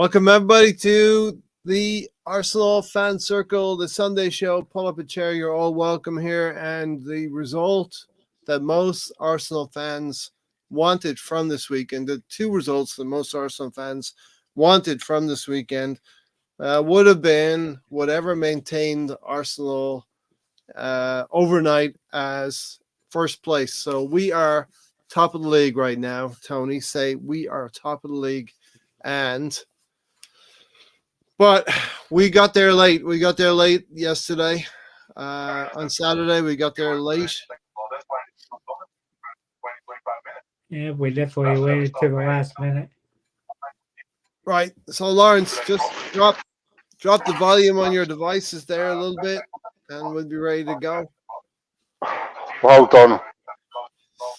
Welcome, everybody, to the Arsenal Fan Circle, the Sunday Show. Pull up a chair. You're all welcome here. And the result that most Arsenal fans wanted from this weekend, the two results that most Arsenal fans wanted from this weekend, would have been whatever maintained Arsenal overnight as first place. So we are top of the league right now. Tony, say we are top of the league. But we got there late. We got there late yesterday. On Saturday, we got there late. Yeah, we definitely waited to the last minute. Right. So, Lawrence, just drop the volume on your devices there a little bit, and we'll be ready to go. Hold on.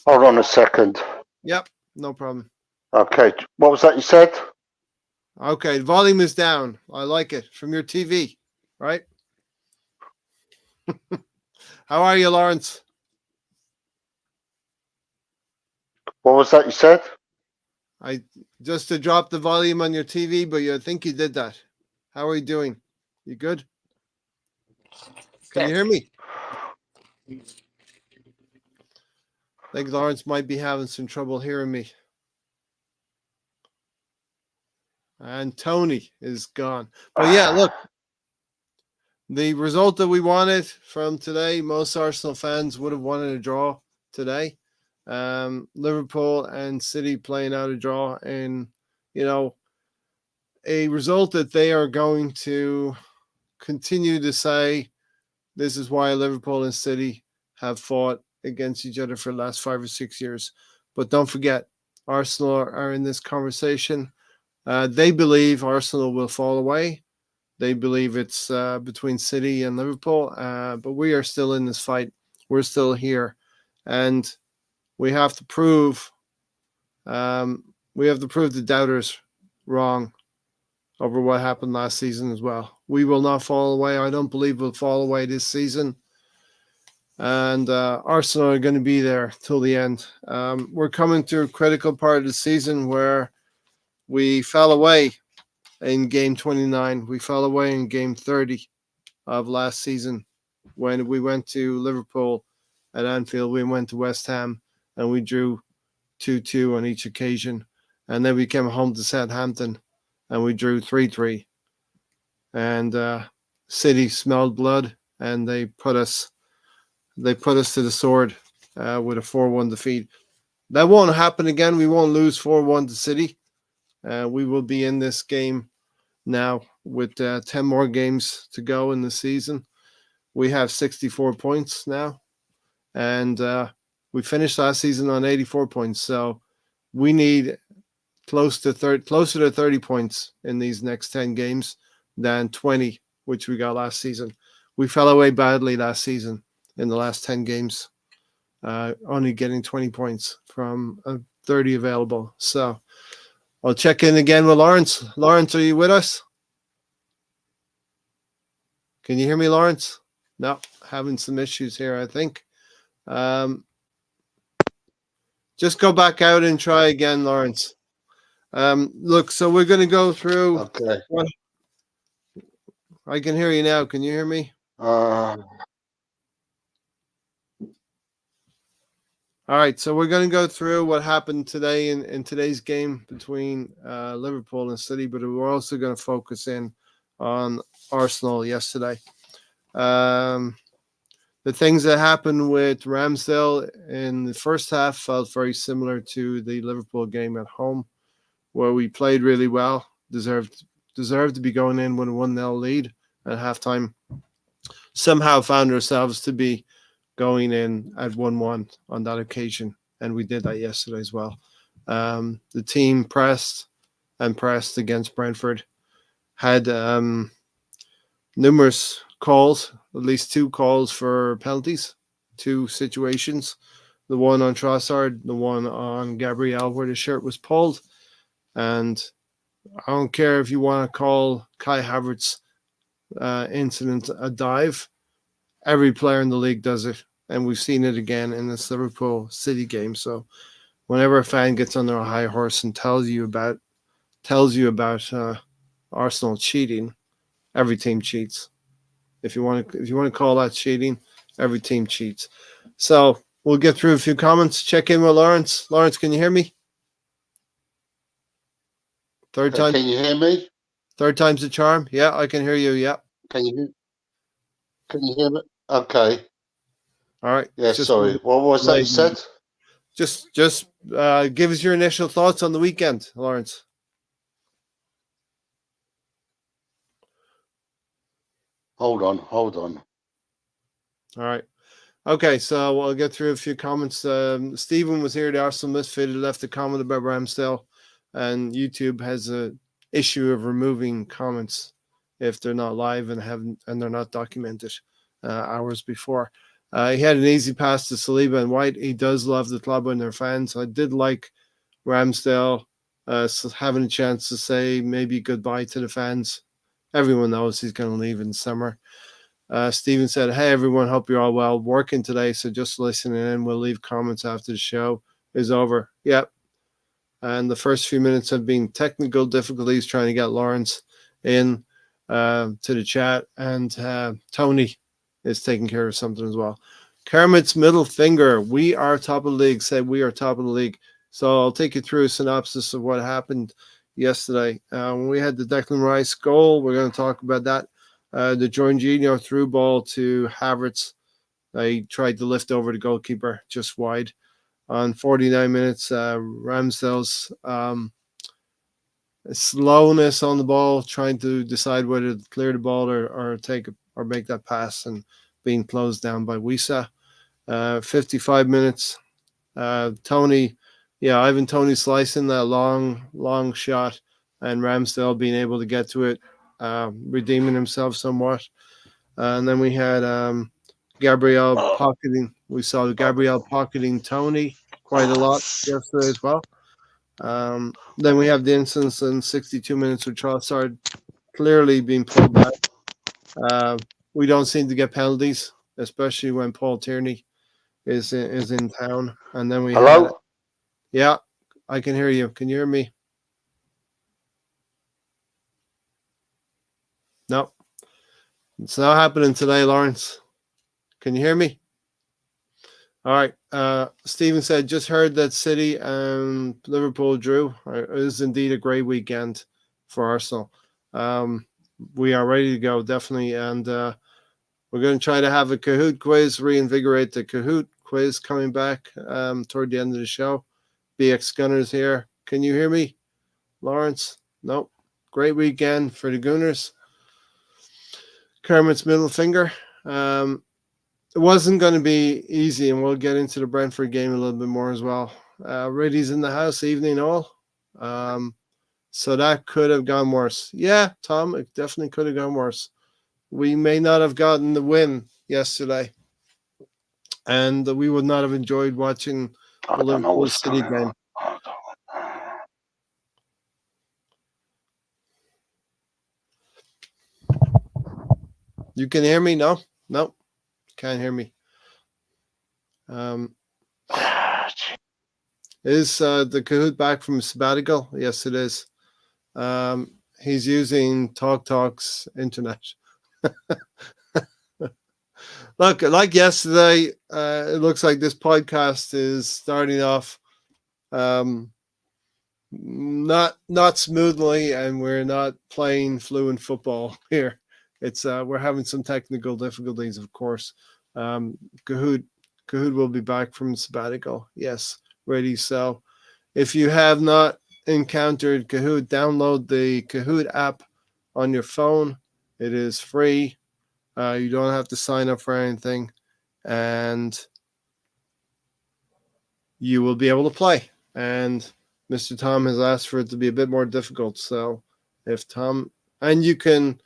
Hold on a second. Yep, no problem. Okay. What was that you said? Okay, the volume is down. I like it. From your TV, right? How are you, Lawrence? What was that you said? I just to drop the volume on your TV, but I think you did that. How are you doing? You good? Can you hear me? I think Lawrence might be having some trouble hearing me. And Tony is gone. But yeah, look, the result that we wanted from today, most Arsenal fans would have wanted a draw today. Liverpool and City playing out a draw, and a result that they are going to continue to say this is why Liverpool and City have fought against each other for the last 5 or 6 years. But don't forget, Arsenal are in this conversation. They believe Arsenal will fall away. They believe it's between City and Liverpool, but we are still in this fight. We're still here, and we have to prove the doubters wrong over what happened last season as well. We will not fall away. I don't believe we'll fall away this season, and Arsenal are going to be there till the end. We're coming to a critical part of the season where we fell away in game 29. We fell away in game 30 of last season when we went to Liverpool at Anfield. We went to West Ham and we drew 2-2 on each occasion. And then we came home to Southampton and we drew 3-3. And City smelled blood and they put us to the sword with a 4-1 defeat. That won't happen again. We won't lose 4-1 to City. We will be in this game now with 10 more games to go in the season. We have 64 points now, and we finished last season on 84 points. So we need closer to 30 points in these next 10 games than 20, which we got last season. We fell away badly last season in the last 10 games, only getting 20 points from 30 available. So I'll check in again with Lawrence. Lawrence, are you with us? Can you hear me, Lawrence? No, having some issues here, I think. Just go back out and try again, Lawrence. Look, so we're going to go through. Okay. I can hear you now. Can you hear me? All right, so we're going to go through what happened today in today's game between Liverpool and City, but we're also going to focus in on Arsenal yesterday. The things that happened with Ramsdale in the first half felt very similar to the Liverpool game at home, where we played really well, deserved to be going in with a 1-0 lead at halftime. Somehow found ourselves to be going in at 1-1 on that occasion, and we did that yesterday as well. The team pressed against Brentford, had numerous calls, at least 2 calls for penalties, 2 situations, the one on Trossard, the one on Gabriel where the shirt was pulled. And I don't care if you want to call Kai Havertz incident a dive. Every player in the league does it, and we've seen it again in this Liverpool City game. So whenever a fan gets on their high horse and tells you about Arsenal cheating. Every team cheats. If you want to call that cheating, every team cheats. So we'll get through a few comments. Check in with Lawrence. Lawrence, can you hear me? Third time. Can you hear me? Third time's the charm. Yeah, I can hear you. Yeah. Can you hear me? Okay. All right. Yeah, sorry. What was that you said? Just give us your initial thoughts on the weekend, Lawrence. Hold on. All right. Okay, so we'll get through a few comments. Stephen was here, the Arsenal misfit, who left a comment about Ramsdale, and YouTube has a issue of removing comments if they're not live and they're not documented hours before. He had an easy pass to Saliba and White. He does love the club and their fans. I did like Ramsdale having a chance to say maybe goodbye to the fans. Everyone knows he's going to leave in summer. Stephen said, hey, everyone, hope you're all well. Working today, so just listening in. We'll leave comments after the show is over. Yep. And the first few minutes have been technical difficulties trying to get Lawrence in to the chat. And Tony is taking care of something as well. Kermit's middle finger. We are top of the league. Said we are top of the league. So I'll take you through a synopsis of what happened yesterday. When we had the Declan Rice goal, we're going to talk about that. The Jorginho through ball to Havertz. He tried to lift over the goalkeeper just wide. On 49 minutes, Ramsdale's slowness on the ball, trying to decide whether to clear the ball or make that pass, and being closed down by Wissa. 55 minutes, Ivan Toney slicing that long shot, and Ramsdale being able to get to it, redeeming himself somewhat. And then we had Gabriel pocketing. We saw Gabriel pocketing Toney quite a lot yesterday as well. Then we have the instance in 62 minutes with Trossard clearly being pulled back. We don't seem to get penalties, especially when Paul Tierney is in town. And then we Hello? Yeah, I can hear you. Can you hear me? No. It's not happening today, Lawrence. Can you hear me? All right. Stephen said, just heard that City and Liverpool drew. It is indeed a great weekend for Arsenal. We are ready to go, definitely. And we're going to try to have a Kahoot quiz, reinvigorate the Kahoot quiz coming back toward the end of the show. BX Gunners here. Can you hear me, Lawrence? Nope. Great weekend for the Gunners. Kermit's middle finger. It wasn't going to be easy, and we'll get into the Brentford game a little bit more as well. Riddy's in the house, evening all. So that could have gone worse. Yeah, Tom, it definitely could have gone worse. We may not have gotten the win yesterday, and we would not have enjoyed watching the Liverpool City game. You can hear me? No? Nope. Can't hear me. Is the Kahoot back from sabbatical? Yes, it is. He's using TalkTalk's internet. Look, like yesterday, it looks like this podcast is starting off not smoothly, and we're not playing fluent football here. It's we're having some technical difficulties, of course. Kahoot will be back from sabbatical. Yes, ready. So if you have not encountered Kahoot, download the Kahoot app on your phone. It is free. You don't have to sign up for anything, and you will be able to play. And Mr. Tom has asked for it to be a bit more difficult. So if Tom, and you can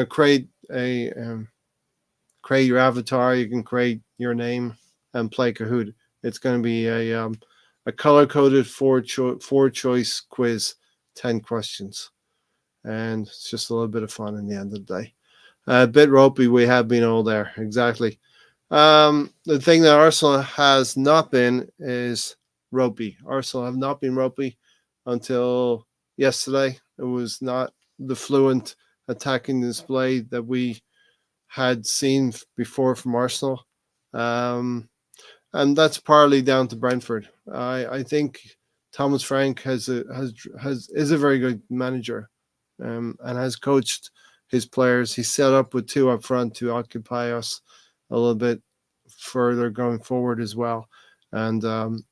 create your avatar, you can create your name and play Kahoot. It's going to be a color-coded four choice quiz, 10 questions. And it's just a little bit of fun in the end of the day. A bit ropey, we have been all there. Exactly. The thing that Arsenal has not been is ropey. Arsenal have not been ropey until yesterday. It was not the fluent attacking display that we had seen before from Arsenal. And that's partly down to Brentford. I think Thomas Frank is a very good manager, and has coached his players. He's set up with two up front to occupy us a little bit further going forward as well, and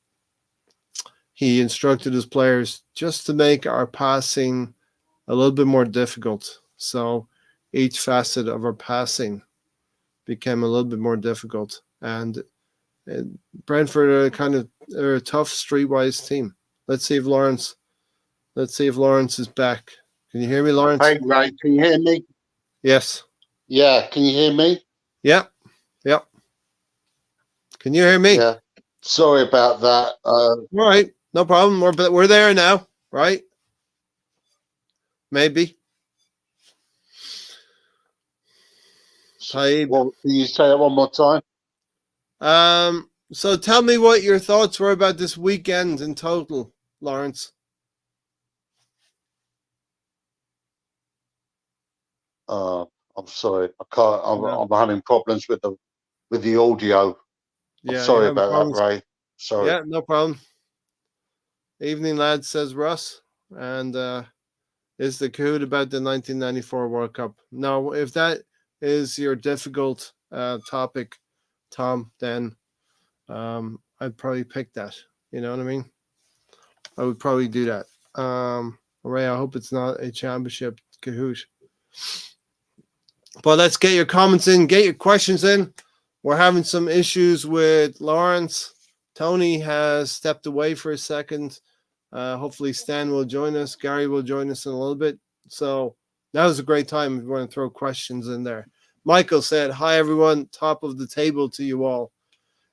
he instructed his players just to make our passing a little bit more difficult. So each facet of our passing became a little bit more difficult, and Brentford are a tough streetwise team. Let's see if Lawrence is back. Can you hear me, Lawrence? Hey, Ray, can you hear me? Yes. Yeah, can you hear me? Yeah. Yep. Can you hear me? Yeah. Sorry about that. All right. No problem. We're there now, right? Maybe. Taib. Well, can you say that one more time? So tell me what your thoughts were about this weekend in total, Lawrence. I'm sorry. I can't. No. I'm having problems with the audio. I'm sorry about problems. that, Ray. Sorry. Yeah, no problem. Evening, lads, says Russ. And is the Kahoot about the 1994 World Cup? No, if that is your difficult topic, Tom, then I'd probably pick that. You know what I mean? I would probably do that. Ray, I hope it's not a championship Kahoot. But let's get your comments in, get your questions in. We're having some issues with Lawrence. Tony has stepped away for a second. Hopefully Stan will join us. Gary will join us in a little bit. So that was a great time if you want to throw questions in there. Michael said, hi, everyone. Top of the table to you all.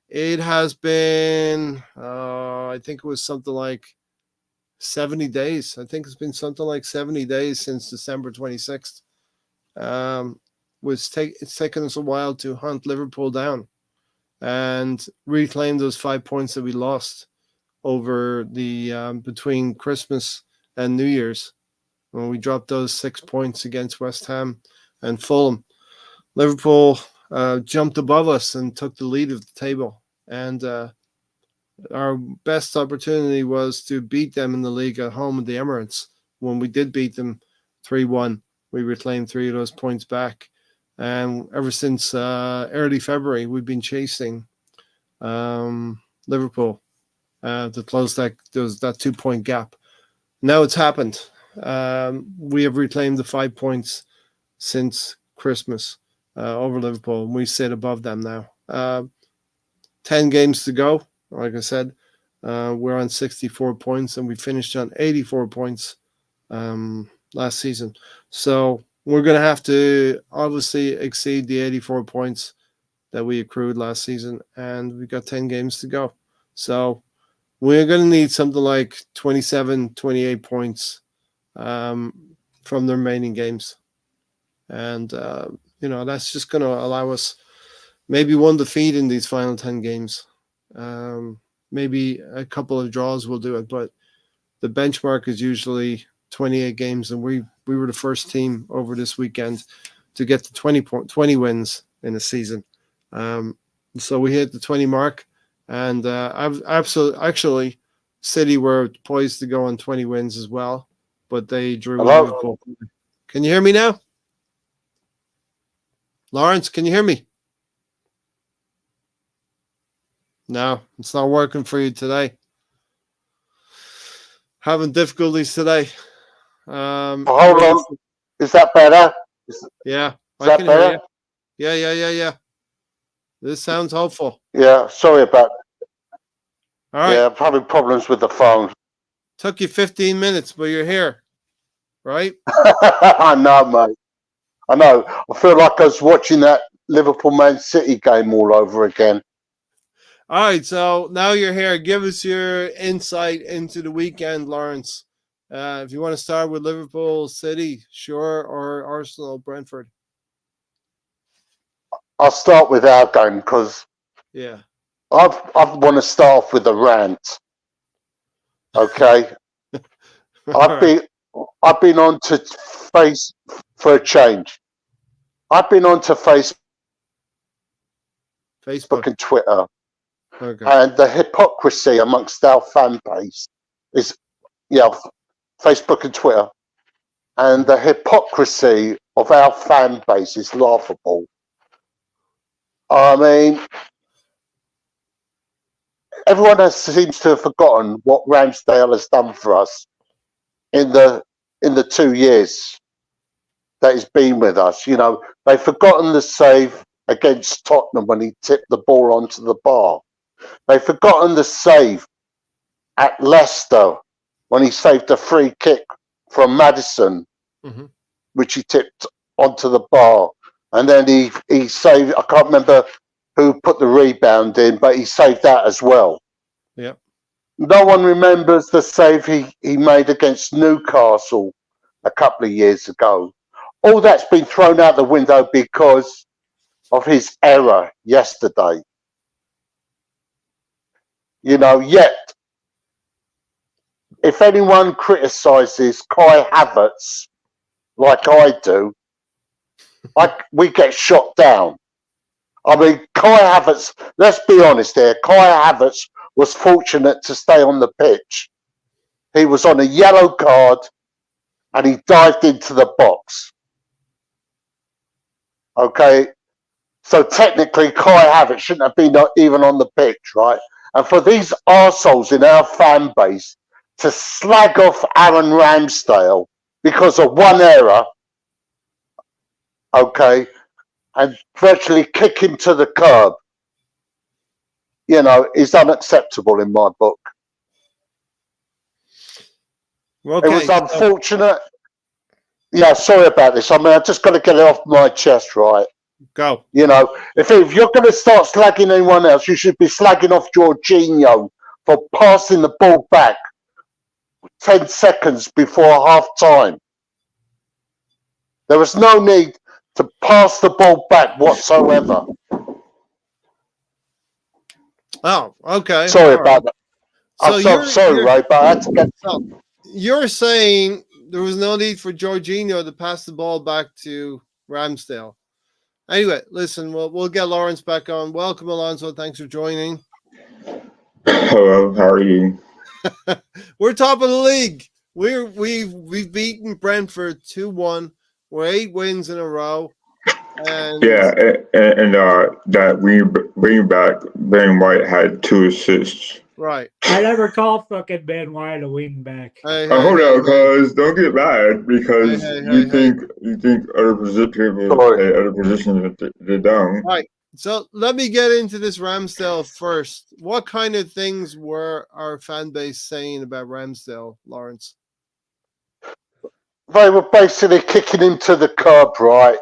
It has been, I think it was something like 70 days. I think it's been something like 70 days since December 26th. It's taken us a while to hunt Liverpool down and reclaim those 5 points that we lost over the between Christmas and New Year's when we dropped those 6 points against West Ham and Fulham. Liverpool jumped above us and took the lead of the table, and our best opportunity was to beat them in the league at home at the Emirates. When we did beat them 3-1, we reclaimed 3 of those points back. And ever since early February, we've been chasing Liverpool to close that 2-point gap. Now it's happened. We have reclaimed the 5 points since Christmas over Liverpool, and we sit above them now. 10 games to go. Like I said, we're on 64 points, and we finished on 84 points last season. So we're going to have to obviously exceed the 84 points that we accrued last season, and we've got 10 games to go. So we're going to need something like 27, 28 points from the remaining games. And, that's just going to allow us maybe one defeat in these final 10 games. Maybe a couple of draws will do it, but the benchmark is usually 28 games, and we were the first team over this weekend to get to 20 wins in a season. So we hit the 20 mark, and actually City were poised to go on 20 wins as well, but they drew Liverpool. Can you hear me now? Lawrence, can you hear me? No, it's not working for you today. Having difficulties today. Hold on. Is that better? Yeah. Is that better? Yeah. This sounds hopeful. Yeah, sorry about that. All right. Yeah, I'm having problems with the phone. Took you 15 minutes, but you're here, right? I know, mate. I know. I feel like I was watching that Liverpool Man City game all over again. All right, so now you're here. Give us your insight into the weekend, Lawrence. If you want to start with Liverpool City, sure, or Arsenal Brentford. I'll start with our game because I want to start off with a rant. Okay, I've been on to face for a change. I've been on to Facebook Facebook. and Twitter, Okay. and the hypocrisy amongst our fan base is, Facebook and Twitter, and the hypocrisy of our fan base is laughable. I mean, everyone seems to have forgotten what Ramsdale has done for us in the 2 years that he's been with us. You know, they've forgotten the save against Tottenham when he tipped the ball onto the bar. They've forgotten the save at Leicester when he saved a free kick from Maddison, which he tipped onto the bar. And then he saved, I can't remember who put the rebound in, but he saved that as well. Yeah. No one remembers the save he made against Newcastle a couple of years ago. All that's been thrown out the window because of his error yesterday. You know, yet, if anyone criticises Kai Havertz like I do, we get shot down. I mean, Kai Havertz, let's be honest here, Kai Havertz was fortunate to stay on the pitch. He was on a yellow card and he dived into the box. Okay, so technically Kai Havertz shouldn't have been even on the pitch, right? And for these arseholes in our fan base to slag off Aaron Ramsdale because of one error, okay, and virtually kick him to the curb, you know, is unacceptable in my book. Okay, it was unfortunate. Yeah, sorry about this. I mean, I just got to get it off my chest, right? Go. You know, if you're going to start slagging anyone else, you should be slagging off Jorginho for passing the ball back 10 seconds before half time. There was no need to pass the ball back whatsoever. Oh, okay. Sorry All about right. that. So I'm sorry, Ray, but I had to get... So you're saying there was no need for Jorginho to pass the ball back to Ramsdale. Anyway, listen, we'll get Lawrence back on. Welcome, Alonso. Thanks for joining. Hello, how are you? We're top of the league. We've beaten Brentford 2-1. We're 8 wins in a row. And yeah, and that we bring back Ben White had 2 assists. Right. I never call fucking Ben White a wing back. Hold on, cuz don't get mad because you think other people play other positions they're down. Right. So let me get into this Ramsdale first. What kind of things were our fan base saying about Ramsdale, Lawrence? They were basically kicking him to the curb, right?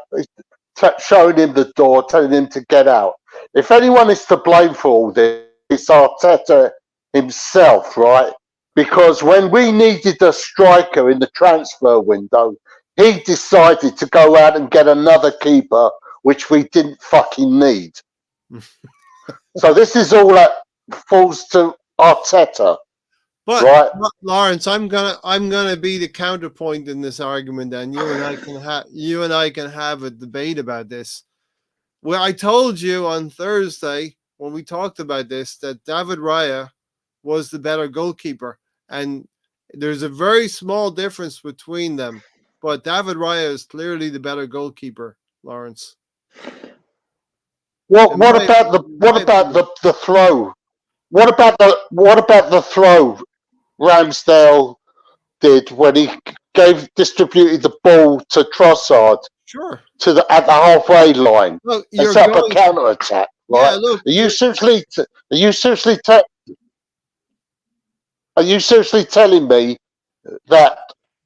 Showing him the door, telling him to get out. If anyone is to blame for all this, it's Arteta himself, right? Because when we needed a striker in the transfer window, he decided to go out and get another keeper, which we didn't fucking need. So this is all that falls to Arteta. But right? Lawrence, I'm gonna be the counterpoint in this argument, and you and I can have a debate about this. Well, I told you on Thursday when we talked about this that David Raya was the better goalkeeper, and there's a very small difference between them. But David Raya is clearly the better goalkeeper, Lawrence. What about the throw? What about the throw Ramsdale did when he distributed the ball to Trossard? Sure. At the halfway line. Look, and set up a counter attack. Right? Yeah, look. Are you seriously telling me that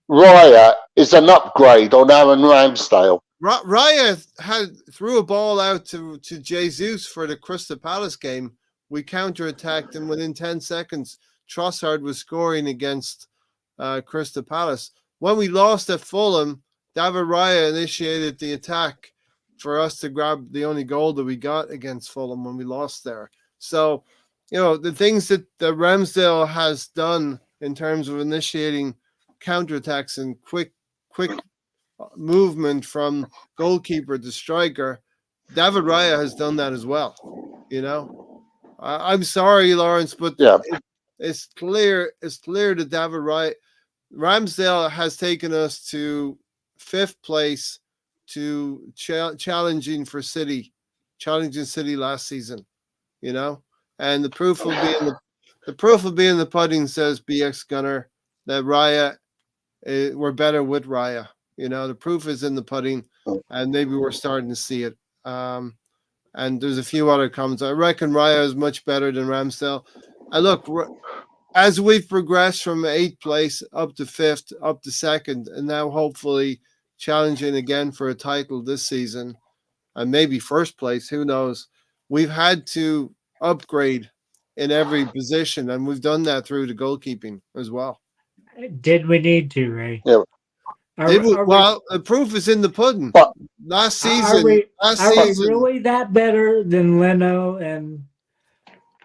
Raya is an upgrade on Aaron Ramsdale? Raya threw a ball out to Jesus for the Crystal Palace game. We counterattacked, and within 10 seconds, Trossard was scoring against Crystal Palace. When we lost at Fulham, David Raya initiated the attack for us to grab the only goal that we got against Fulham when we lost there. So, you know, the things that Ramsdale has done in terms of initiating counterattacks and quick movement from goalkeeper to striker. David Raya has done that as well. You know, I'm sorry, Lawrence, but it's clear that David Raya, Ramsdale has taken us to 5th place to challenging City last season. You know, and the proof will be in the pudding, says BX Gunner, that Raya, we're better with Raya. You know, the proof is in the pudding, and maybe we're starting to see it. And there's a few other comments. I reckon Raya is much better than Ramsdale. Look, as we've progressed from 8th place up to 5th, up to 2nd, and now hopefully challenging again for a title this season, and maybe 1st place, who knows? We've had to upgrade in every position, and we've done that through the goalkeeping as well. Did we need to, Ray? Yeah. The proof is in the pudding. But last season, are we really that better than Leno and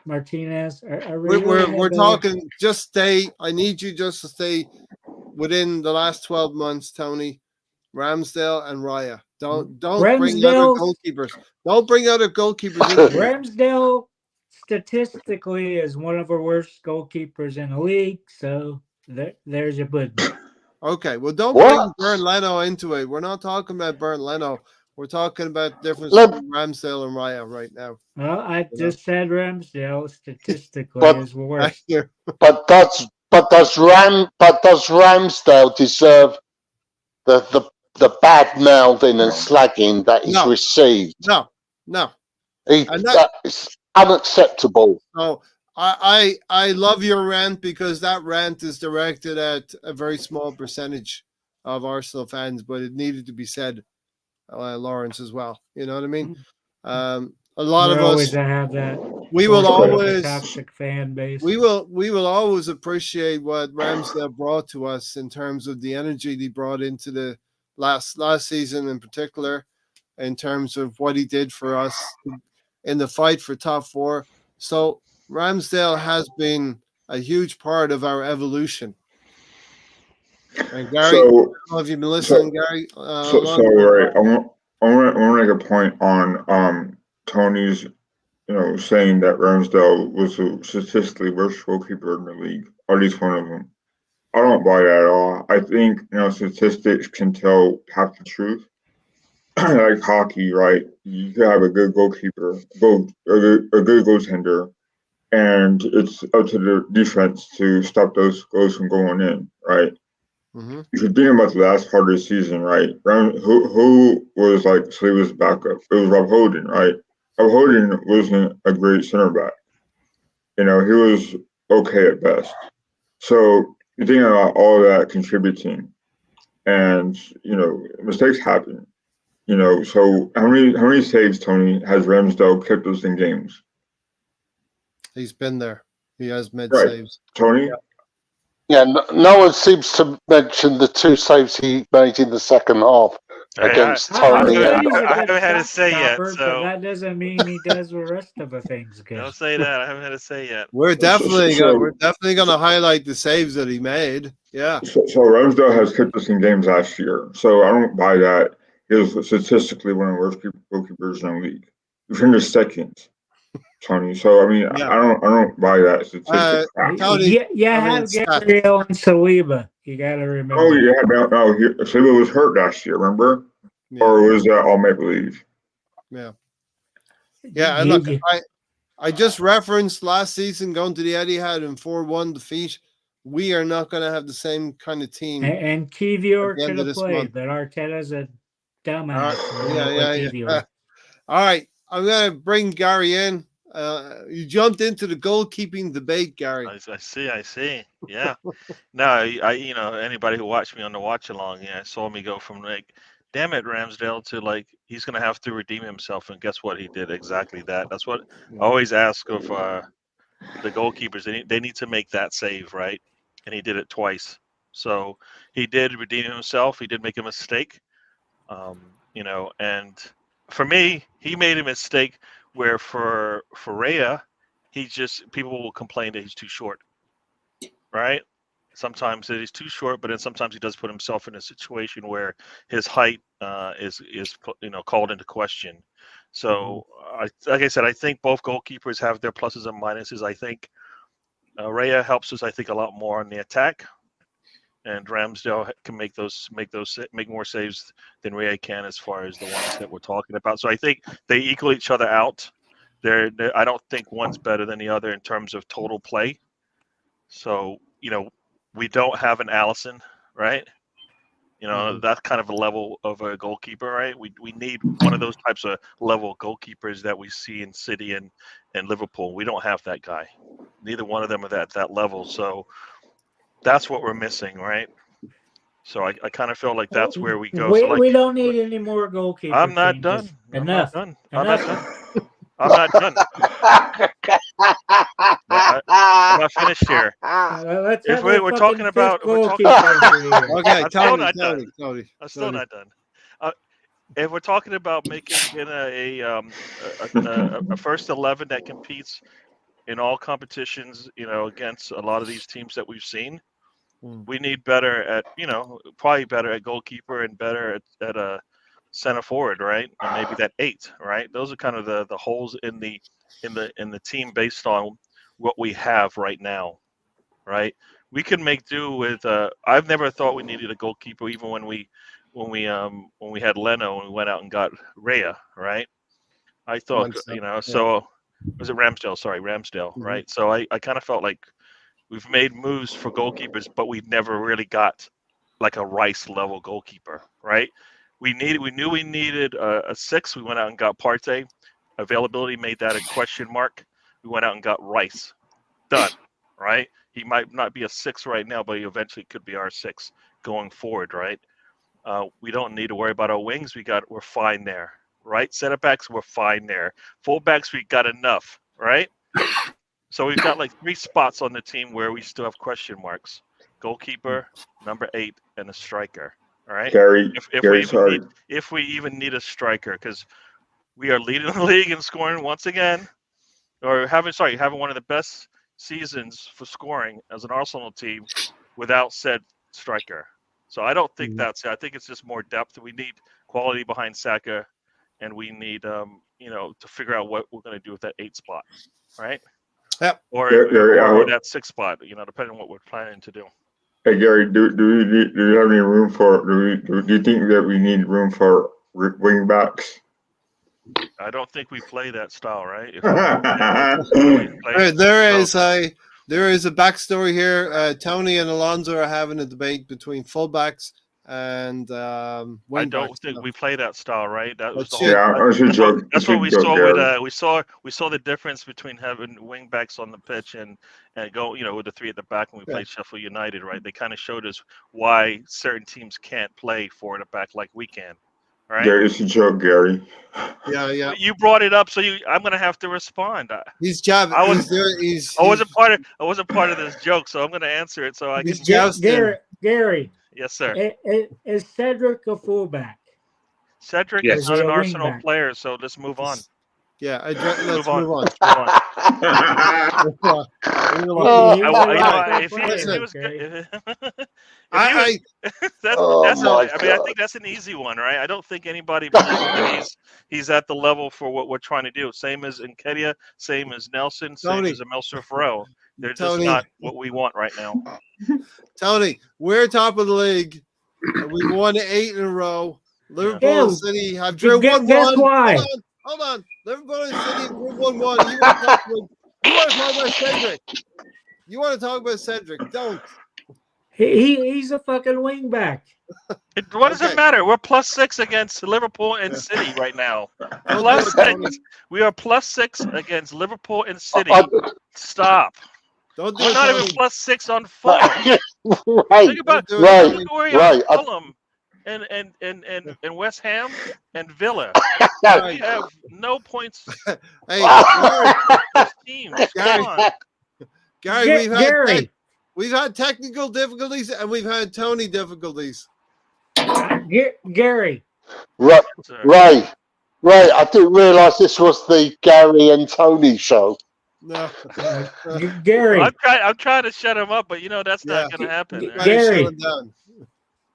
Martinez? We're talking. Just stay. I need you just to stay within the last 12 months, Tony. Ramsdale and Raya. Don't bring other goalkeepers. Don't bring other goalkeepers in. Ramsdale statistically is one of our worst goalkeepers in the league, so there's your pudding. Okay, well, don't bring Bernd Leno into it. We're not talking about Bernd Leno. We're talking about the difference between Ramsdale and Raya right now. Well, I just said Ramsdale statistically is worse. But does Ramsdale deserve the bad mouthing and slagging that he's received? No. That is unacceptable. So I love your rant, because that rant is directed at a very small percentage of Arsenal fans, but it needed to be said, Lawrence, as well. You know what I mean? A lot of us have that. We will always toxic fan base. We will always appreciate what Ramsdale brought to us in terms of the energy he brought into the last season, in particular, in terms of what he did for us in the fight for top 4. So Ramsdale has been a huge part of our evolution. And Gary, I don't know if you've been listening, Gary. Right. I want to make a point on Tony's, saying that Ramsdale was a statistically worst goalkeeper in the league, or at least one of them. I don't buy that at all. I think statistics can tell half the truth. Like hockey, right? You can have a good goalkeeper, a good goaltender, and it's up to the defense to stop those goals from going in, right? Mm-hmm. If you're thinking about the last part of the season, right? Who was Saliba's backup? It was Rob Holding, right? Rob Holding wasn't a great center back. He was okay at best. So you're thinking about all that contributing, and mistakes happen. So how many saves, Tony, has Ramsdale kept us in games? He's been there. He has made saves. Tony? Yeah, no one seems to mention the 2 saves he made in the second half against Tony. I haven't had to say yet. So that doesn't mean he does the rest of the things good. Don't say that. I haven't had to say yet. We're definitely going to highlight the saves that he made. Yeah. So Ramsdale has kept us in games last year. So I don't buy that. He was statistically one of the worst goalkeepers in the league. He finished second, Tony. So I don't buy that statistic. Have Gabriel and Saliba. You got to remember. Oh yeah, Saliba was hurt last year. Remember, or was that all make believe? Yeah. Yeah, and look, I just referenced last season going to the Etihad and 4-1 defeat. We are not going to have the same kind of team. And Kivior could have played, but Arteta's a dumbass. Yeah. All right, I'm going to bring Gary in. You jumped into the goalkeeping debate, Gary. I see. Yeah. No, anybody who watched me on the watch along, saw me go from damn it, Ramsdale, to he's going to have to redeem himself. And guess what? He did exactly that. That's what I always ask of the goalkeepers. They need to make that save, right? And he did it twice. So he did redeem himself. He did make a mistake. And for me, he made a mistake where for Raya, people will complain that he's too short, right? Sometimes he's too short, but then sometimes he does put himself in a situation where his height is called into question. So, like I said, I think both goalkeepers have their pluses and minuses. I think Raya helps us, I think, a lot more on the attack, and Ramsdale can make more saves than Raya can, as far as the ones that we're talking about. So I think they equal each other out. I don't think one's better than the other in terms of total play. So, we don't have an Allison, right? That's kind of a level of a goalkeeper, right? We need one of those types of level goalkeepers that we see in City and Liverpool. We don't have that guy. Neither one of them are at that level. So that's what we're missing, right? So I kind of feel like that's where we go. We don't need any more goalkeepers. I'm not done. Enough. I'm not done. I'm not finished here. If we're talking about, Okay, I'm still not done. I'm still not done. If we're talking about making a first 11 that competes in all competitions, against a lot of these teams that we've seen, we need better at, probably better at goalkeeper and better at a center forward, right? And maybe that 8, right? Those are kind of the holes in the team based on what we have right now, right? We can make do with. I've never thought we needed a goalkeeper, even when we had Leno and we went out and got Raya, right? I thought, so was it Ramsdale? Sorry, Ramsdale, right? So I kind of felt like we've made moves for goalkeepers, but we never really got like a Rice level goalkeeper, right? We knew we needed a 6. We went out and got Partey. Availability made that a question mark. We went out and got Rice. Done, right? He might not be a 6 right now, but he eventually could be our 6 going forward, right? We don't need to worry about our wings. We're fine there, right? Center backs, we're fine there. Fullbacks, we got enough, right? So we've got like 3 spots on the team where we still have question marks: goalkeeper, number 8, and a striker. All right. Gary, if we even need a striker, because we are leading the league in scoring once again, or having one of the best seasons for scoring as an Arsenal team without said striker. So I don't think that's it. I think it's just more depth. We need quality behind Saka, and we need to figure out what we're going to do with that 8 spot, right? Yep. Or that 6 spot, depending on what we're planning to do. Hey Gary, do you have any room for? Do you think that we need room for wing backs? I don't think we play that style, right? There is a backstory here. Tony and Alonso are having a debate between fullbacks and I don't think we play that style, right? That was that's what we saw with we saw the difference between having wing backs on the pitch and go with the 3 at the back when we played Sheffield United, right? They kind of showed us why certain teams can't play 4 at the back like we can, right? Gary, it's a joke, Gary. Yeah. You brought it up, so I'm gonna have to respond. He's jabbing. I wasn't part of this joke, so I'm gonna answer it. So I can. Gary. Yes, sir. Is Cedric a fullback? Cedric is not an Arsenal player, so let's move on. Yeah, let's move on. I think that's an easy one, right? I don't think anybody believes that he's at the level for what we're trying to do. Same as Nketiah, same as Nelson, same as Emil Farrell. They're just not what we want right now. Tony, we're top of the league. We won 8 in a row. Liverpool and City have drew 1-1. Guess why? Hold on. Liverpool and City drew 1-1. You want to talk about Cedric? You want to talk about Cedric? Don't. He's a fucking wing back. What does it matter? We're +6 against Liverpool and City right now. +6. We are +6 against Liverpool and City. Stop. We're not even +6 on form. Think about Fulham and West Ham and Villa. We have no points. Hey, teams. Come on. Gary, we've had technical difficulties and we've had Tony difficulties. Gary. Right. I didn't realise this was the Gary and Tony show. No. Gary, I'm trying to shut him up, but that's Yeah. not going to happen. G- All right? Try to shut Gary. him down.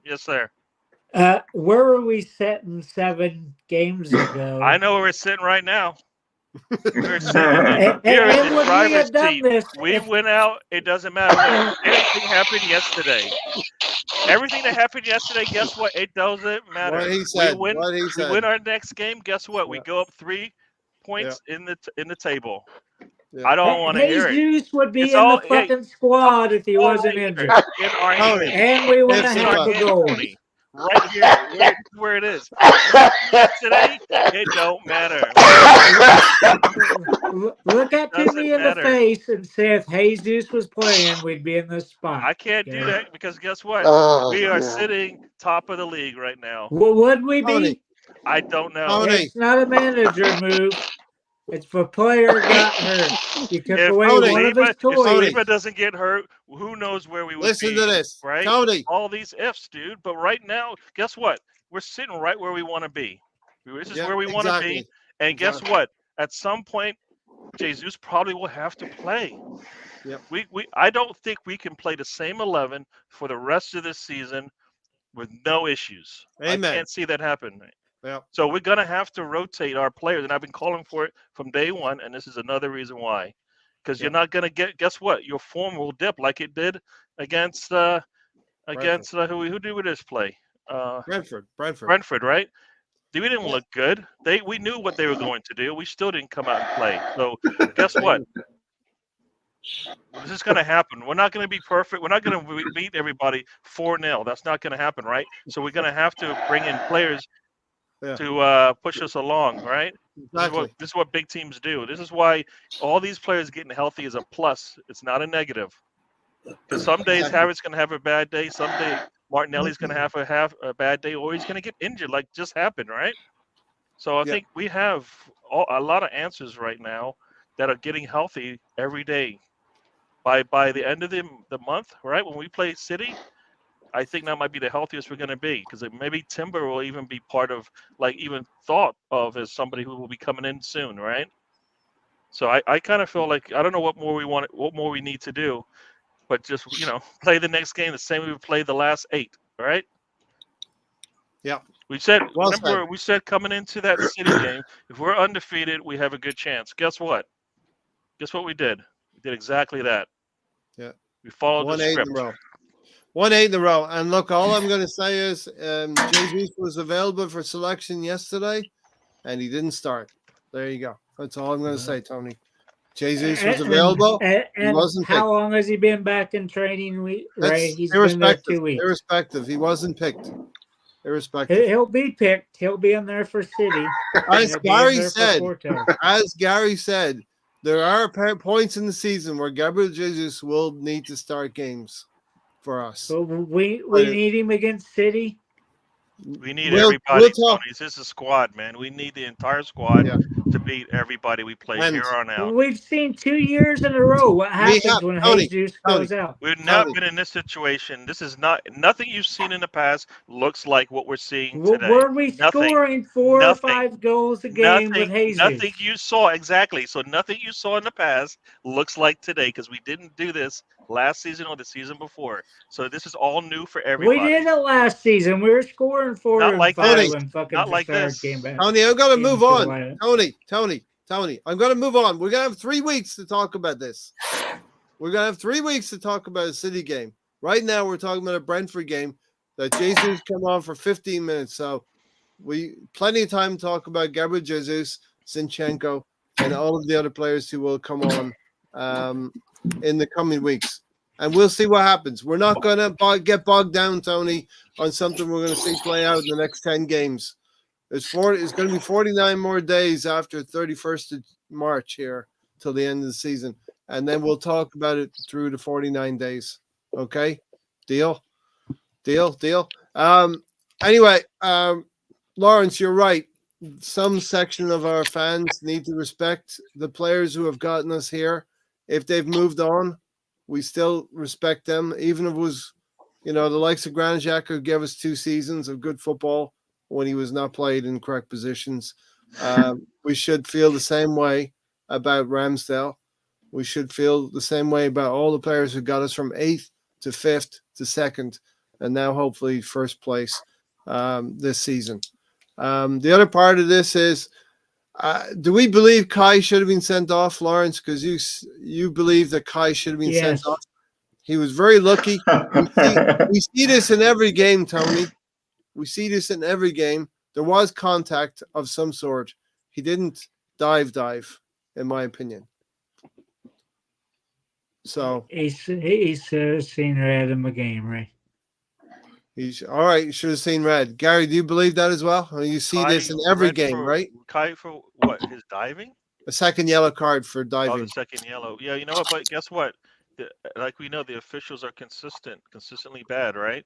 Yes, sir. where were we sitting 7 games ago? I know where we're sitting right now. We're sitting And, we are in and the would we driver's have done seat. this We if went out. It doesn't matter what. Everything happened yesterday. Everything that happened yesterday, guess what? It doesn't matter. What he said. We win. What he We said. win our next game. Guess what? We Yeah. go up 3 points in the table. Yeah. I don't want to hear it. Jesus would be It's in all- the fucking squad if he all wasn't right injured. here in our Tony. hand. And we wouldn't It's have in had our the hand, goal. Tony. Right here, where it is. Today, it don't matter. Look at doesn't Timmy in matter. the face and say if Jesus was playing, we'd be in this spot. I can't do Okay? that because guess what? Oh, We are yeah. sitting top of the league right now. Would we be? Tony. I don't know. Tony. It's not a manager move. It's if a player got hurt. You took If away Tony. one of his If toys. Saliba doesn't get hurt, who knows where we would Listen be? to this. Right? Tony. All these ifs, dude. But right now, guess what? We're sitting right where we want to be. This is Yeah, where we want to exactly. be. And guess Exactly. what? At some point, Jesus probably will have to play. Yep. I don't think we can play the same 11 for the rest of this season with no issues. Amen. I can't see that happen. Yeah. So we're going to have to rotate our players. And I've been calling for it from day one. And this is another reason why. Because you're not going to guess what? Your form will dip like it did against who did we just play? Brentford. Brentford, right? We didn't look good. We knew what they were going to do. We still didn't come out and play. So guess what? This is going to happen. We're not going to be perfect. We're not going to beat everybody 4-0. That's not going to happen, right? So we're going to have to bring in players to push us along, right? Exactly. This is what big teams do. This is why all these players getting healthy is a plus. It's not a negative. Because some days Havertz going to have a bad day. Some day Martinelli's going to have a bad day, or he's going to get injured, like just happened, right? So I think we have a lot of answers right now that are getting healthy every day. By the end of the month, right, when we play City, I think that might be the healthiest we're going to be, because maybe Timber will even be part of, like, even thought of as somebody who will be coming in soon, right? So I kind of feel like I don't know what more we need to do, but just play the next game the same way we played the last 8, right? Yeah. We said Well we said coming into that City game, if we're undefeated, we have a good chance. Guess what? Guess what we did? We did exactly that. Yeah. We followed the 1-8 script. in a row. 1-8 in a row. And look, all I'm going to say is Jesus was available for selection yesterday, and he didn't start. There you go. That's all I'm going to say, Tony. Jesus was available. And he wasn't how picked. long has he been back in training? Right, he's been there 2 weeks. Irrespective, he wasn't picked. Irrespective. He'll be picked. He'll be in there for City. As Gary said, there are points in the season where Gabriel Jesus will need to start games for us. So we need him against City. We need everybody, Tony. This is a squad, man. We need the entire squad to beat everybody we play here on out. We've seen 2 years in a row what happens when Jesus goes out. We've not been in this situation. This is nothing you've seen in the past looks like what we're seeing today. Were we scoring 4 or 5 goals a game with Jesus? Nothing you saw, exactly. So nothing you saw in the past looks like today, because we didn't do this last season or the season before. So this is all new for everybody. We did it last season. We were scoring 4 and 5 when fucking Trossard came back. Tony, I'm going to move on. Tony, I'm going to move on. We're going to have 3 weeks to talk about this. We're going to have 3 weeks to talk about a City game. Right now, we're talking about a Brentford game that Jesus come on for 15 minutes. So plenty of time to talk about Gabriel Jesus, Zinchenko, and all of the other players who will come on in the coming weeks. And we'll see what happens. We're not going to get bogged down, Tony, on something we're going to see play out in the next 10 games. It's going to be 49 more days after 31st of March here till the end of the season. And then we'll talk about it through the 49 days. Okay? Deal? Anyway, Lawrence, you're right. Some section of our fans need to respect the players who have gotten us here. If they've moved on, we still respect them, even if it was, the likes of Granit Xhaka, who gave us 2 seasons of good football when he was not played in correct positions. We should feel the same way about Ramsdale. We should feel the same way about all the players who got us from 8th to 5th to 2nd, and now hopefully first place this season. The other part of this is, do we believe Kai should have been sent off, Lawrence? Because you believe that Kai should have been sent Yes. off. He was very lucky. We see this in every game, Tony. We see this in every game. There was contact of some sort. He didn't dive, in my opinion. So He's seen red in the game, right? he's all right. You should have seen red. Gary, do you believe that as well? You see this in every red game, right? Kai for what? His diving? A second yellow card for Oh, diving. the second yellow. Yeah, you know what? But guess what? Like we know, the officials are consistently bad, right?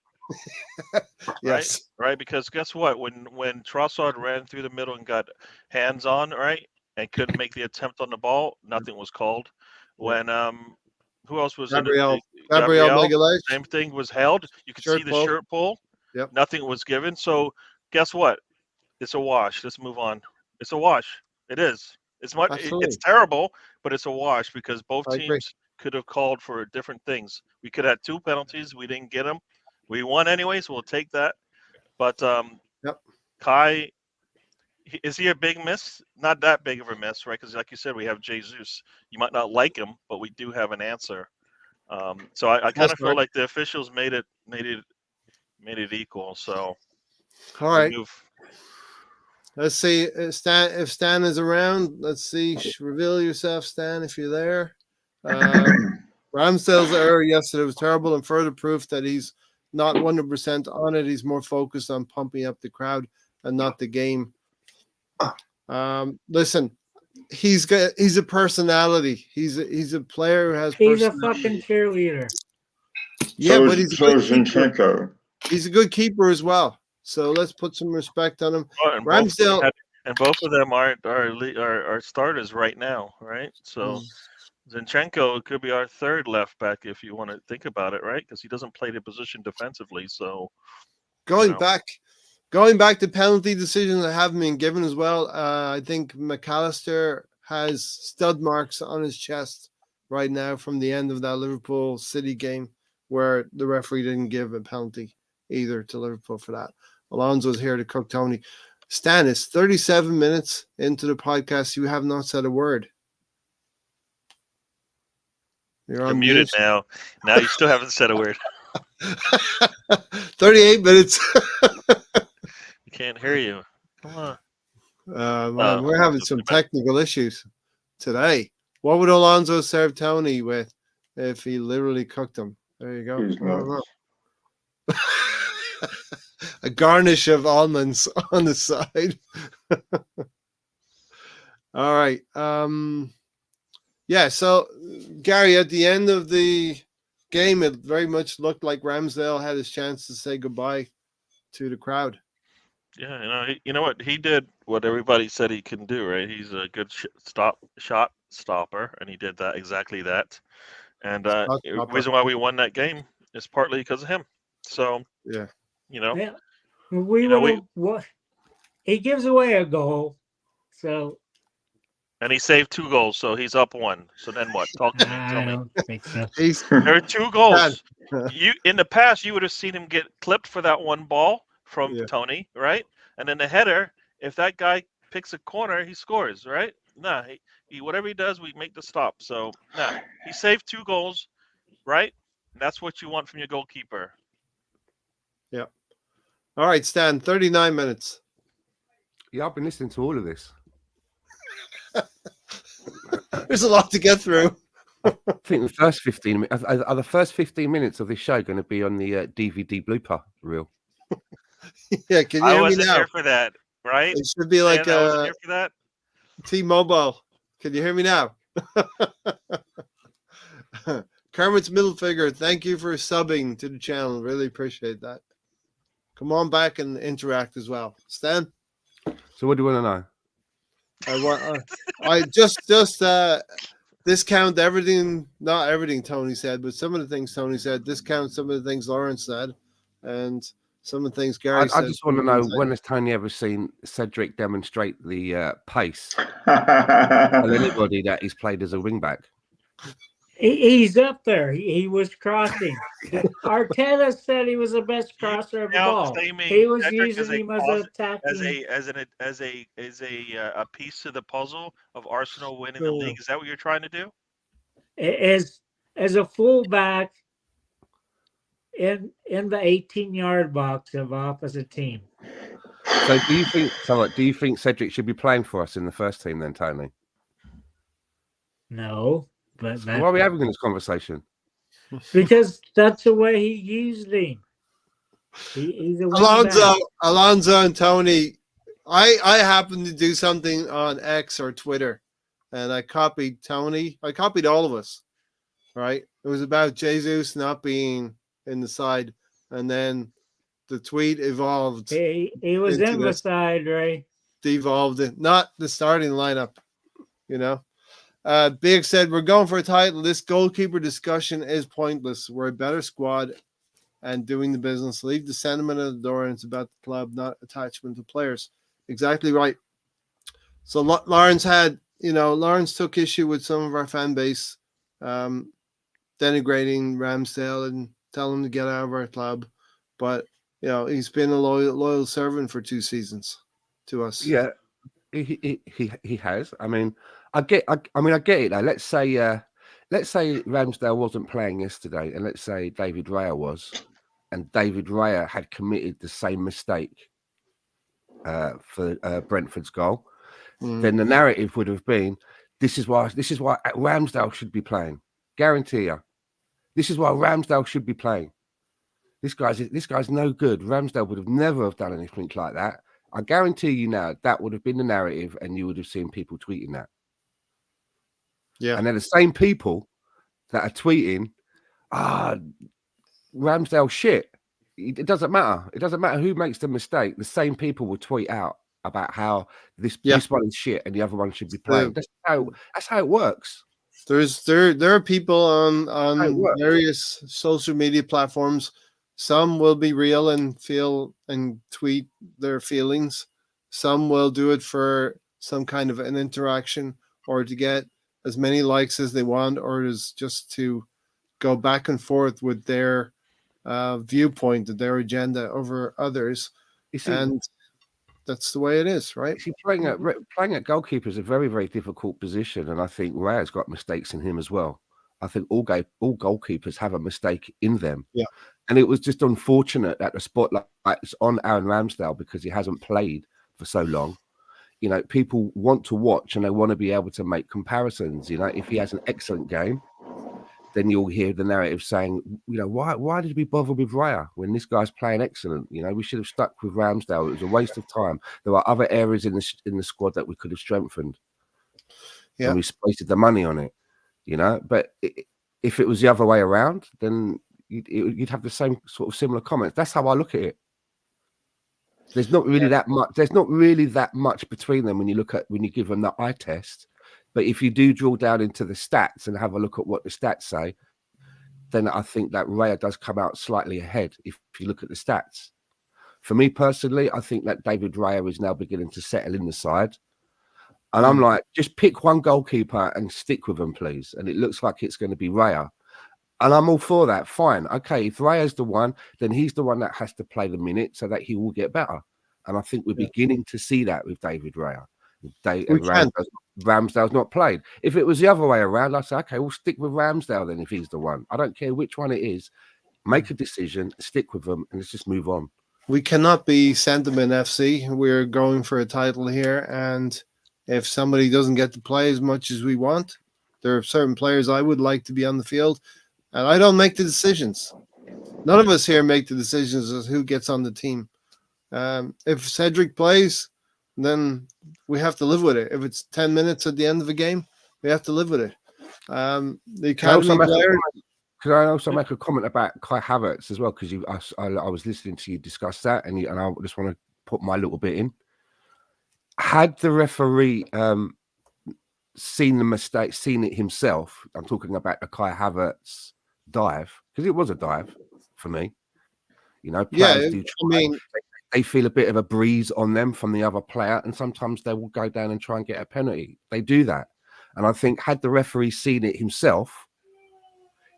Yes. Right. Because guess what? When Trossard ran through the middle and got hands on, right, and couldn't make the attempt on the ball, nothing was called. When who else was Gabriel Gabriel, same thing was held. You could see the pull. shirt pull. Yep. Nothing was given. So guess what? It's a wash. Let's move on. It's a wash. It is. It's terrible, but it's a wash because both teams could have called for different things. We could have 2 penalties. We didn't get them. We won anyways. We'll take that. But Kai, is he a big miss? Not that big of a miss, right? Because like you said, we have Jesus. You might not like him, but we do have an answer. So I kind of feel like the officials made it equal. So all right. Let's see if Stan is around. Let's see. Reveal yourself, Stan, if you're there. Ramsdale's error yesterday was terrible and further proof that he's not 100% on it. He's more focused on pumping up the crowd and not the game. Listen, he's a personality. He's a player who has. He's a fucking cheerleader. Yeah, but he's he's a good keeper as well. So let's put some respect on him. Oh, and Ramsdale, both of them are starters right now, right? So Zinchenko could be our third left back if you want to think about it, right? Because he doesn't play the position defensively. So going back to penalty decisions that haven't been given as well. I think McAllister has stud marks on his chest right now from the end of that Liverpool City game where the referee didn't give a penalty either to Liverpool for that. Alonso's here to cook Tony. Stan, it's 37 minutes into the podcast. You have not said a word. You're muted now. Now you still haven't said a word. 38 minutes. We can't hear you. Come on. We're having some technical issues today. What would Alonso serve Tony with if he literally cooked him? There you go. A garnish of almonds on the side. All right. So Gary, at the end of the game, it very much looked like Ramsdale had his chance to say goodbye to the crowd. Yeah, you know what? He did what everybody said he can do, right? He's a good shot stopper, and he did exactly that. And the reason why we won that game is partly because of him. So, he gives away a goal. So. And he saved 2 goals, so he's up 1. So then what? Talk to me. Tell me. Don't think so. There are 2 goals. In the past, you would have seen him get clipped for that one ball from Tony, right? And then the header, if that guy picks a corner, he scores, right? Nah, he whatever he does, we make the stop. So he saved 2 goals, right? And that's what you want from your goalkeeper. Yeah. All right, Stan, 39 minutes. Yeah, I've been listening to all of this. There's a lot to get through. I think the first 15 minutes are the first 15 minutes of this show going to be on the DVD blooper reel. Yeah, can you hear me now? I wasn't here for that, right? It should be like I wasn't here for that. T-Mobile. Can you hear me now? Kermit's middle finger. Thank you for subbing to the channel. Really appreciate that. Come on back and interact as well, Stan. So, what do you want to know? I just discount everything, not everything Tony said, but some of the things Tony said, discount some of the things Lawrence said, and some of the things Gary said. I just want to know, when has Tony ever seen Cedric demonstrate the pace of anybody that he's played as a wing back? He's up there. He was crossing. Arteta said he was the best You crosser of the now ball. claiming He was Cedric as using a him as as attacking. a piece to the puzzle of Arsenal winning the Oh. league. Is that what you're trying to do? As a fullback in the 18-yard box of opposite team. So do you think Cedric should be playing for us in the first team then, Tony? No, but So why are we having this conversation? because that's the way he used him. He's a Alonso and Tony. I happened to do something on X or Twitter, and I copied Tony. I copied all of us. Right? It was about Jesus not being in the side, and then the tweet evolved. He was in the side, right? Devolved it, not the starting lineup. You know, Big said we're going for a title. This goalkeeper discussion is pointless. We're a better squad and doing the business. Leave the sentiment at the door, and it's about the club, not attachment to players. Exactly right. So Lawrence took issue with some of our fan base, denigrating Ramsdale and telling him to get out of our club. But, he's been a loyal servant for 2 seasons to us. Yeah, he has. I mean, I get it though. Let's say Ramsdale wasn't playing yesterday, and let's say David Raya was, and David Raya had committed the same mistake for Brentford's goal. Then the narrative would have been, this is why Ramsdale should be playing. Guarantee you. This is why Ramsdale should be playing. This guy's no good. Ramsdale would have never have done anything like that. I guarantee you now that would have been the narrative, and you would have seen people tweeting that. Yeah. And they're the same people that are tweeting, Ramsdale shit. It doesn't matter. It doesn't matter who makes the mistake. The same people will tweet out about how this one is shit and the other one should be playing. That's how it works. There are people on various social media platforms. Some will be real and feel and tweet their feelings. Some will do it for some kind of an interaction or to get as many likes as they want, or is just to go back and forth with their viewpoint, their agenda over others. And that's the way it is, right? See, playing at goalkeeper is a very, very difficult position, and I think Raya's got mistakes in him as well. I think all goalkeepers have a mistake in them. Yeah. And it was just unfortunate that the spotlight is on Aaron Ramsdale because he hasn't played for so long. People want to watch and they want to be able to make comparisons. If he has an excellent game, then you'll hear the narrative saying, why did we bother with Raya when this guy's playing excellent? We should have stuck with Ramsdale. It was a waste of time. There are other areas in the squad that we could have strengthened. Yeah. And we wasted the money on it, But if it was the other way around, then you'd have the same sort of similar comments. That's how I look at it. There's not really that much. There's not really that much between them when you give them the eye test. But if you do drill down into the stats and have a look at what the stats say, then I think that Raya does come out slightly ahead if you look at the stats. For me personally, I think that David Raya is now beginning to settle in the side. And I'm like, just pick one goalkeeper and stick with them, please. And it looks like it's going to be Raya. And I'm all for that. Fine. Okay, if Raya's the one, then he's the one that has to play the minute so that he will get better. And I think we're beginning to see that with David Raya. Ramsdale's not played. If it was the other way around, I'd say, okay, we'll stick with Ramsdale then if he's the one. I don't care which one it is. Make a decision, stick with them, and let's just move on. We cannot be Sentiment FC. We're going for a title here, and if somebody doesn't get to play as much as we want, there are certain players I would like to be on the field, and I don't make the decisions. None of us here make the decisions as who gets on the team. If Cedric plays, then we have to live with it. If it's 10 minutes at the end of a game, we have to live with it. The academy player. Could I also make a comment about Kai Havertz as well? Because I was listening to you discuss that, and I just want to put my little bit in. Had the referee seen the mistake, seen it himself, I'm talking about the Kai Havertz dive, because it was a dive for me. Players they feel a bit of a breeze on them from the other player, and sometimes they will go down and try and get a penalty. They do that. And I think had the referee seen it himself,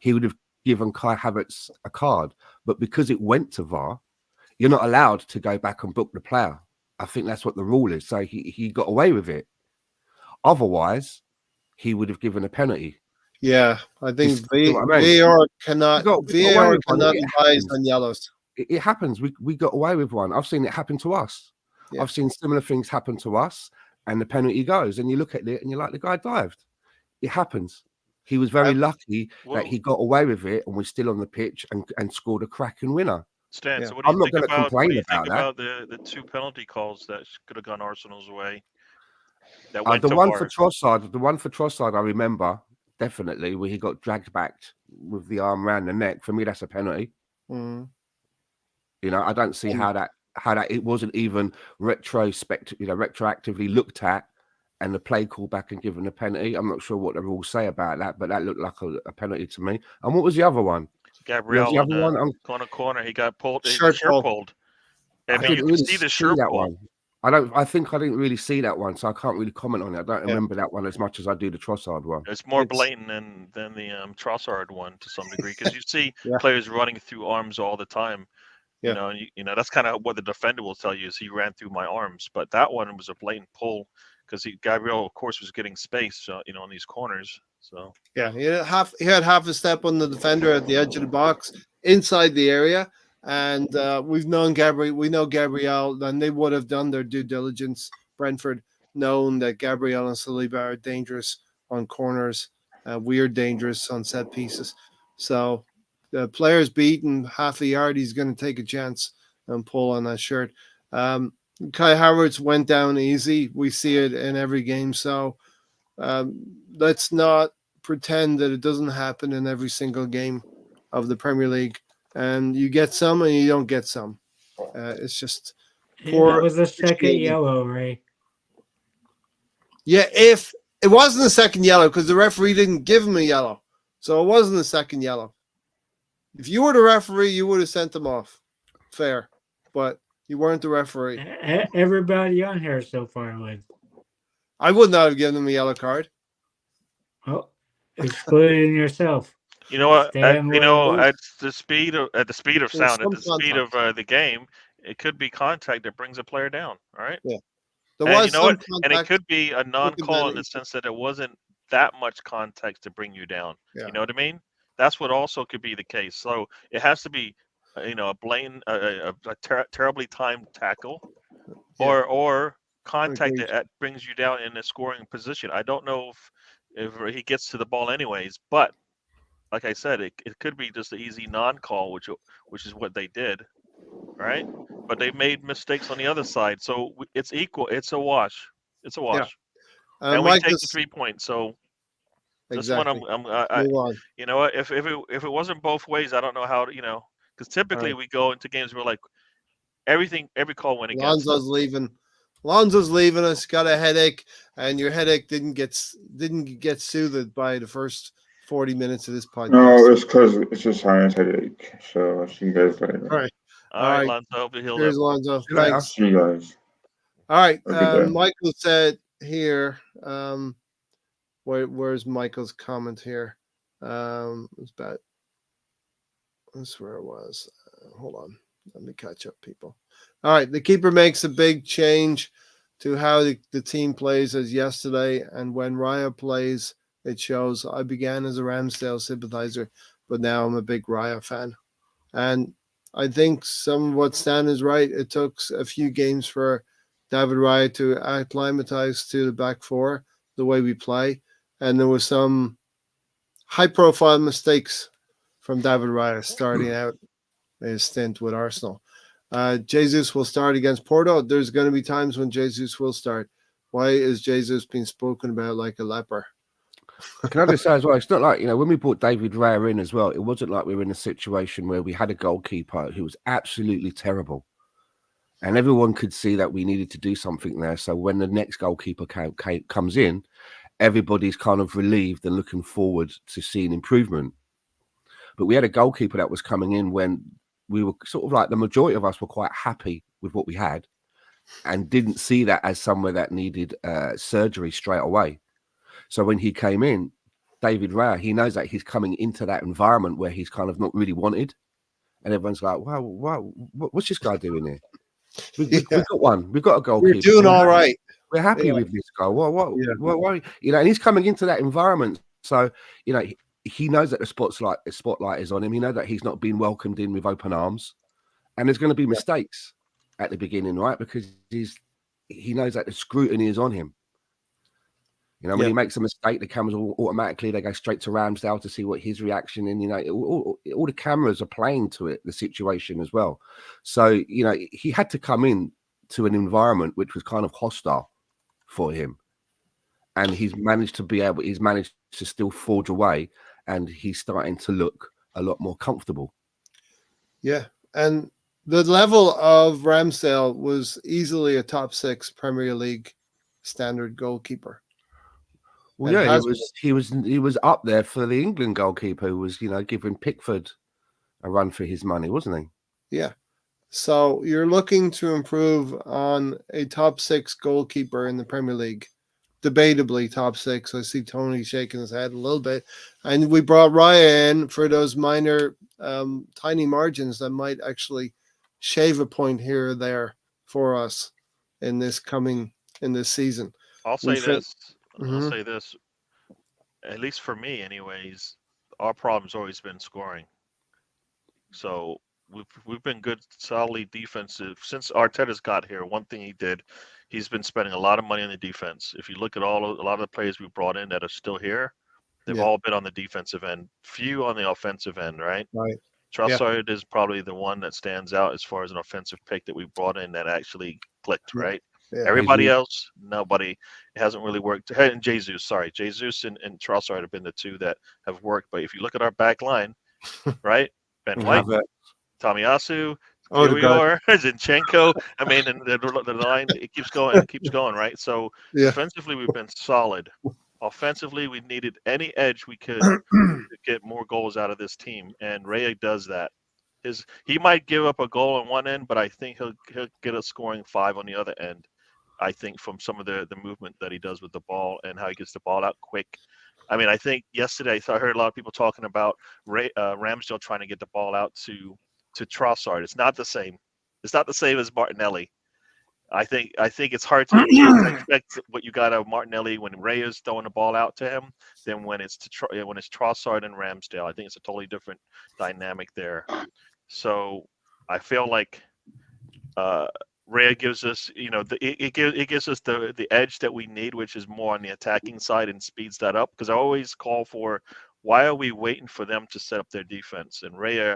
he would have given Kai Havertz a card. But because it went to VAR, you're not allowed to go back and book the player. I think that's what the rule is. So he got away with it. Otherwise, he would have given a penalty. Yeah, I think See what I mean? VAR cannot We got away with one. It advise happens. on yellows. It happens. We got away with one. I've seen it happen to us. Yeah. I've seen similar things happen to us, and the penalty goes, and you look at it and you're like, the guy dived. It happens. He was very lucky that he got away with it and was still on the pitch and scored a cracking winner. Stan, Yeah. so what do you I'm not think gonna about, complain what do you about think that. about the 2 penalty calls that could have gone Arsenal's way? That The went to one VAR? for Trossard, I remember definitely where he got dragged back with the arm around the neck. For me, that's a penalty. Mhm. You know, I don't see how that it wasn't even retroactively looked at and the play called back and given a penalty. I'm not sure what the rules say about that, but that looked like a penalty to me. And what was the other one? Gabriel the on other one? the corner, he got pulled. Shirt Shirt pull. pulled. I I mean, didn't you really can see the shirt that pull. one. I think I didn't really see that one, so I can't really comment on it. I don't remember that one as much as I do the Trossard one. It's more It's- blatant than the Trossard one to some degree, because you see Yeah. players running through arms all the time. Yeah. You know, and you know that's kind of what the defender will tell you is he ran through my arms. But that one was a blatant pull because Gabriel, of course, was getting space, you know, on these corners. So Yeah, he had half a step on the defender at the edge of the box inside the area, and we know Gabriel, and they would have done their due diligence. Brentford, known that Gabriel and Saliba are dangerous on corners, weird dangerous on set pieces. So the player's beaten half a yard, he's going to take a chance and pull on that shirt. Kai Havertz went down easy. We see it in every game. So let's not pretend that it doesn't happen in every single game of the Premier League. And you get some and you don't get some. It's just poor. That was the second officiating. yellow, Ray. Yeah, if it wasn't a second yellow because the referee didn't give him a yellow. So it wasn't a second yellow. If you were the referee, you would have sent him off. Fair. But you weren't the referee. Everybody on here so far would. I would not have given him a yellow card. Oh, excluding yourself. you know what? Stan You know, will- at the speed of There's sound, at some the speed of the game, it could be contact that brings a player down. All right. There And was you know some what? And it contact. could be a non-call in the advantage. sense that it wasn't that much context to bring you down. Yeah. You know what I mean? That's what also could be the case. So it has to be, you know, a blatant, terribly timed tackle, Yeah. or contact Agreed. that brings you down in a scoring position. I don't know if he gets to the ball anyways, but like I said, it could be just an easy non-call, which is what they did, right? But they made mistakes on the other side, so it's equal. It's a wash. It's a wash, and we take the Michael's- 3 points. So this exactly. one, Move on. you know what? If it wasn't both ways, I don't know how to, you know, because typically we go into games where like every call went against us. Lonzo's leaving. Lonzo's leaving us. Got a headache, and your headache didn't get soothed by the first 40 minutes of this podcast. No, it's because it's a science headache. So I'll see you guys later. All right. All right, All right. Lonzo, hope you healed Here's up. Lonzo. See you later. Thanks. See you guys. All right. Have a good day. Michael said here. Where's Michael's comment here? It's about. That's where it was. Hold on. Let me catch up, people. All right. The keeper makes a big change to how the team plays as yesterday. And when Raya plays, it shows. I began as a Ramsdale sympathizer, but now I'm a big Raya fan. And I think some of what Stan is right. It took a few games for David Raya to acclimatize to the back four, the way we play. And there were some high-profile mistakes from David Raya starting out his stint with Arsenal. Jesus will start against Porto. There's going to be times when Jesus will start. Why is Jesus being spoken about like a leper? Can I just say as well, it's not like, you know, when we brought David Raya in as well, it wasn't like we were in a situation where we had a goalkeeper who was absolutely terrible. And everyone could see that we needed to do something there. So when the next goalkeeper comes in, everybody's kind of relieved and looking forward to seeing improvement. But we had a goalkeeper that was coming in when we were sort of like the majority of us were quite happy with what we had and didn't see that as somewhere that needed surgery straight away. So when he came in, David Raya, he knows that he's coming into that environment where he's kind of not really wanted. And everyone's like, wow, what's this guy doing here? We've got one. We've got a goalkeeper. We're doing all right. We're happy Yeah. with this guy. What, Yeah. you know, and he's coming into that environment. So, you know, he knows that the spotlight is on him. He knows that he's not being welcomed in with open arms. And there's going to be mistakes at the beginning, right? Because he knows that the scrutiny is on him. You know, when he makes a mistake, the cameras automatically, they go straight to Ramsdale to see what his reaction, and, you know, all the cameras are playing to it, the situation as well. So, you know, he had to come in to an environment which was kind of hostile for him. And he's managed to still forge away, and he's starting to look a lot more comfortable. Yeah. And the level of Ramsdale was easily a top 6 Premier League standard goalkeeper. Well, And yeah, he was up there for the England goalkeeper who was, you know, giving Pickford a run for his money, wasn't he? Yeah. So you're looking to improve on a top 6 goalkeeper in the Premier League. Debatably top 6. I see Tony shaking his head a little bit. And we brought Raya in for those minor, tiny margins that might actually shave a point here or there for us in this season. I'll say this. Mhm. I'll say this. At least for me, anyways, our problem's always been scoring. So we've been good, solidly defensive since Arteta's got here. One thing he did, he's been spending a lot of money on the defense. If you look at a lot of the players we brought in that are still here, they've all been on the defensive end, few on the offensive end, right? Right. Trossard is probably the one that stands out as far as an offensive pick that we brought in that actually clicked, right? Yeah. Everybody else, nobody. It hasn't really worked. And Jesus and Trossard have been the two that have worked. But if you look at our back line, right? Ben White, Tomiyasu, Gabriel, Zinchenko. I mean, and the line, it keeps going, right? So defensively, we've been solid. Offensively, we needed any edge we could to get more goals out of this team, and Raya does that. He might give up a goal on one end, but I think he'll get us scoring 5 on the other end. I think from some of the movement that he does with the ball and how he gets the ball out quick. I mean, I think yesterday I heard a lot of people talking about Ramsdale trying to get the ball out to Trossard. It's not the same. It's not the same as Martinelli. I think it's hard to expect what you got out of Martinelli when Ray is throwing the ball out to him than when it's Trossard and Ramsdale. I think it's a totally different dynamic there. So I feel like Ray gives us, you know, it gives us the edge that we need, which is more on the attacking side and speeds that up. Because I always call for, why are we waiting for them to set up their defense? And Ray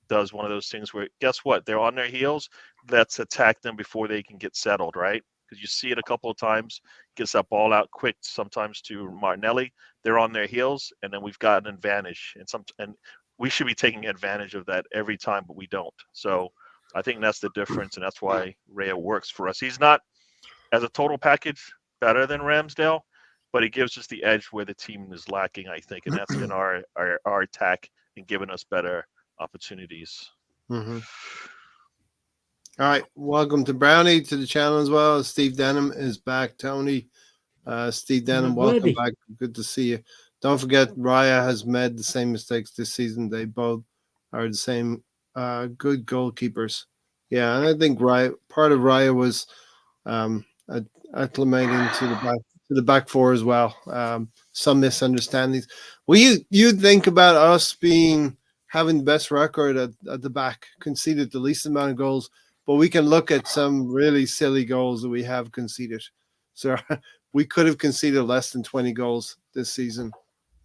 does one of those things where, guess what? They're on their heels. Let's attack them before they can get settled, right? Because you see it a couple of times, gets that ball out quick, sometimes to Martinelli. They're on their heels, and then we've got an advantage. And we should be taking advantage of that every time, but we don't. So I think that's the difference, and that's why Raya works for us. He's not, as a total package, better than Ramsdale, but he gives us the edge where the team is lacking, I think, and that's in our attack and giving us better opportunities. Mm-hmm. All right, welcome to Brownie to the channel as well. Steve Denham is back. Tony, Steve Denham, welcome back. Good to see you. Don't forget, Raya has made the same mistakes this season. They both are the same good goalkeepers. Yeah, and I think part of Raya was acclimating to the back four as well. Some misunderstandings. Well, you think about us having the best record at the back, conceded the least amount of goals, but we can look at some really silly goals that we have conceded. So we could have conceded less than 20 goals this season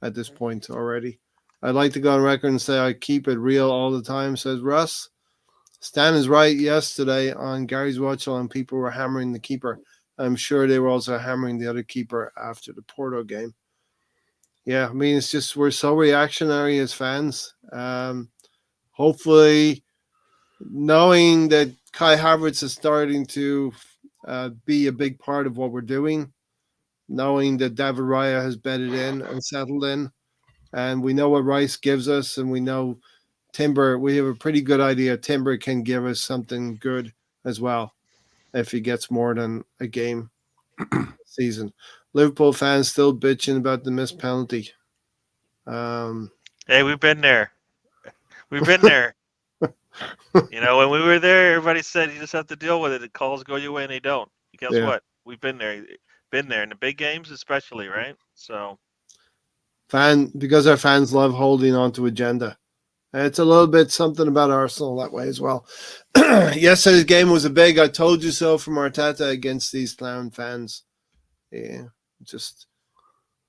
at this point already. I'd like to go on record and say I keep it real all the time, says Russ. Stan is right. Yesterday on Gary's Watch Along, people were hammering the keeper. I'm sure they were also hammering the other keeper after the Porto game. Yeah, I mean, it's just we're so reactionary as fans. Hopefully, knowing that Kai Havertz is starting to be a big part of what we're doing, knowing that David Raya has bedded in and settled in, and we know what Rice gives us, and we know Timber, we have a pretty good idea Timber can give us something good as well if he gets more than a game season. Liverpool fans still bitching about the missed penalty. Hey, we've been there. We've been there. You know, when we were there, everybody said you just have to deal with it. The calls go your way and they don't. Guess Yeah. what? We've been there. Been there in the big games, especially, right? So because our fans love holding on to agenda. And it's a little bit something about Arsenal that way as well. Yesterday's game was a big I told you so from Arteta against these clown fans. Yeah, just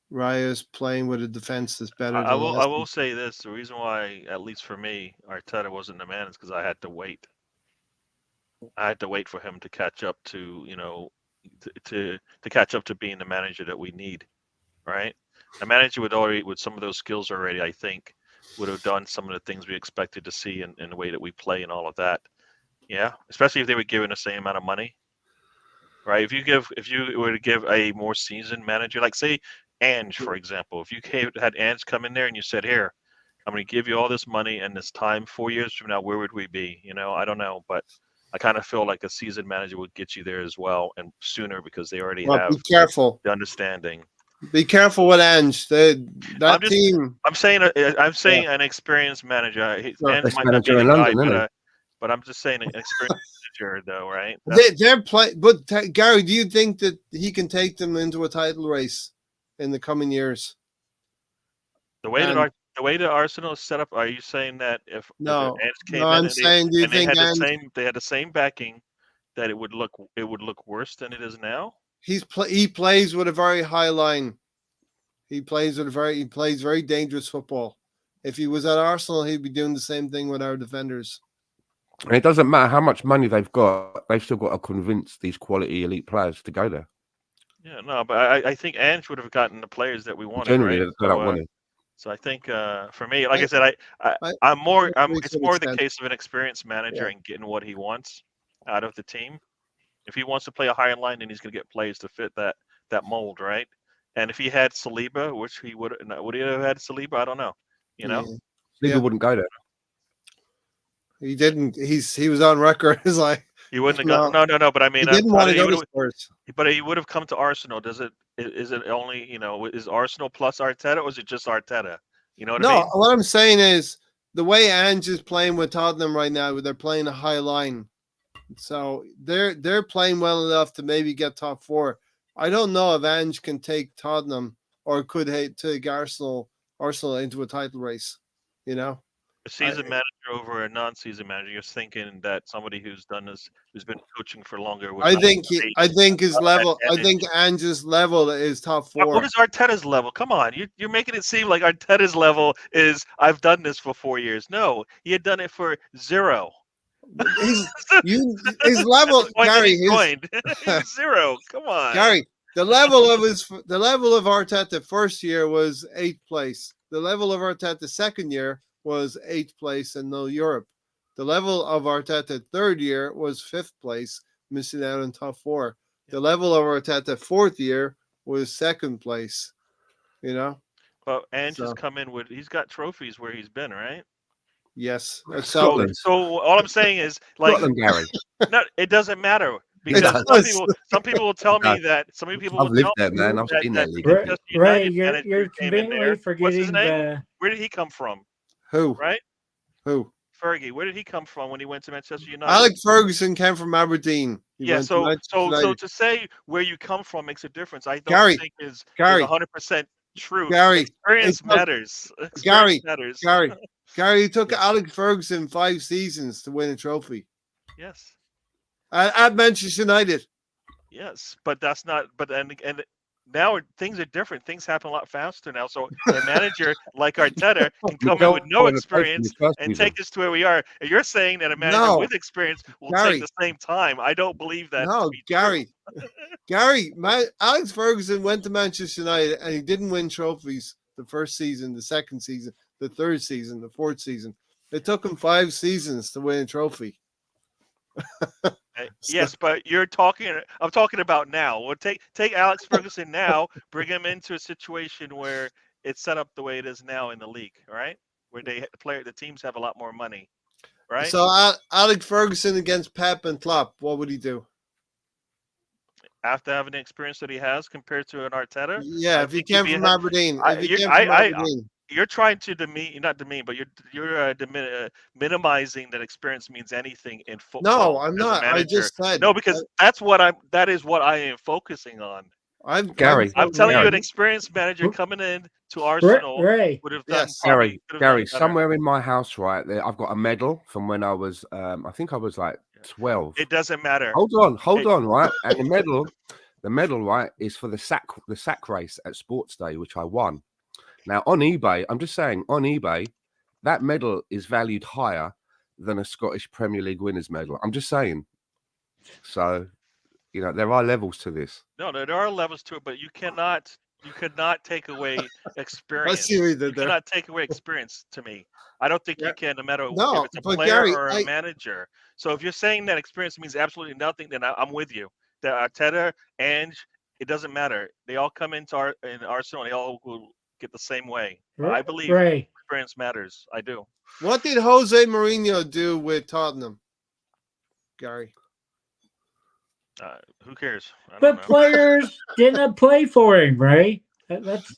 Raya's playing with a defense that's better I than will. last I will week. say this: the reason why, at least for me, Arteta wasn't the man is because I had to wait. I had to wait for him to catch up to, to catch up to being the manager that we need, right? A manager with some of those skills already, I think, would have done some of the things we expected to see in the way that we play and all of that. Yeah, especially if they were given the same amount of money, right? If you were to give a more seasoned manager, like say Ange, for example, if you had Ange come in there and you said, "Here, I'm going to give you all this money and this time, 4 years from now, where would we be?" I don't know, but I kind of feel like a seasoned manager would get you there as well, and sooner because they already Well, have be careful. the understanding. Be careful with Ange. Team. I'm saying an experienced manager. Ange Best might not be manager the in guy, London, isn't but I'm just saying an experienced manager, though, right? They're playing. But Gary, do you think that he can take them into a title race in the coming years? The way that Arsenal is set up, are you saying that if No, Ange came no. in I'm and saying, do you think Ange? they had the same backing, that it would look worse than it is now? He plays with a very high line. He plays very dangerous football. If he was at Arsenal, he'd be doing the same thing with our defenders. And it doesn't matter how much money they've got; they've still got to convince these quality elite players to go there. Yeah, no, but I think Ange would have gotten the players that we wanted, Generally, right? they don't want it. So I think for me, like I said, it's more the case of an experienced manager and getting what he wants out of the team. If he wants to play a higher line, then he's going to get players to fit that mold, right? And if he had Saliba, which he would he have had Saliba? I don't know. Saliba wouldn't go there. He didn't. He was on record as like he wouldn't have gone. No. But I mean, he didn't want to go to Spurs. But he would have come to Arsenal. Is it only is Arsenal plus Arteta, or is it just Arteta? You know what I mean? No, what I'm saying is the way Ange is playing with Tottenham right now, they're playing a high line, so they're playing well enough to maybe get top four. I don't know if Ange can take Tottenham or could take Arsenal into a title race. A seasoned manager over a non-seasoned manager. You're thinking that somebody who's done this, who's been coaching for longer. I think his level. I think Ange's level is top four. What is Arteta's level? Come on, you're making it seem like Arteta's level is I've done this for 4 years. No, he had done it for 0. His level, Gary. His 0. Come on, Gary. The level of Arteta first year was 8th place. The level of Arteta second year was 8th place and no Europe. The level of Arteta third year was 5th place, missing out on top 4. The level of Arteta fourth year was 2nd place. But Ange has come in he's got trophies where he's been, right? Yes. So all I'm saying is, like, Scotland, Gary. No, it doesn't matter. Because some people will tell me that I've lived there, man. I've seen that league. Right, you're conveniently forgetting What's his name? Where did he come from? Who? Right? Who? Fergie. Where did he come from when he went to Manchester United? Alex Ferguson came from Aberdeen. So to say where you come from makes a difference. I don't think is 100% true. Gary, experience matters. Gary, it took Alex Ferguson 5 seasons to win a trophy. Yes. At Manchester United. Yes, but that's not. But and now things are different. Things happen a lot faster now. So a manager like Arteta can come in with no experience and take us to where we are. And you're saying that a manager with experience will take the same time. I don't believe that. No, Gary. Alex Ferguson went to Manchester United and he didn't win trophies the first season, the second season, the third season, the fourth season. It took him 5 seasons to win a trophy. Yes, but I'm talking about now. Well, take Alex Ferguson now, bring him into a situation where it's set up the way it is now in the league, right? Where the teams have a lot more money, right? So Alex Ferguson against Pep and Klopp, what would he do? after having the experience that he has compared to an Arteta. Yeah, I if you think he'd came be from ahead. Aberdeen, I- if you you- came I- from I- Aberdeen, You're trying to not demean, but you're minimizing that experience means anything in football no, I'm as a not. I manager. just said No, because that is what I am focusing on. Gary, I'm telling you, Gary. an experienced manager coming in to Arsenal Ray, would have done Yes. probably could have done Gary, it better. somewhere in my house, right there, I've got a medal from when I was, I think I was like 12. It doesn't matter. Hold on, right? And the medal, right, is for the sack race at Sports Day, which I won. Now on eBay, I'm just saying, on eBay, that medal is valued higher than a Scottish Premier League winners medal. I'm just saying. So, there are levels to this. No, there are levels to it, but you cannot take away I experience. see what you did You there. cannot take away experience to me. I don't think Yeah. you can, no matter No, if it's a but player Gary, or a manager. So if you're saying that experience means absolutely nothing, then I'm with you. That Arteta, Ange, it doesn't matter. They all come into Arsenal, and they all will get the same way. I believe Ray, experience matters. I do. What did Jose Mourinho do with Tottenham, Gary? Who cares? I don't but know. players didn't play for him, Ray. That's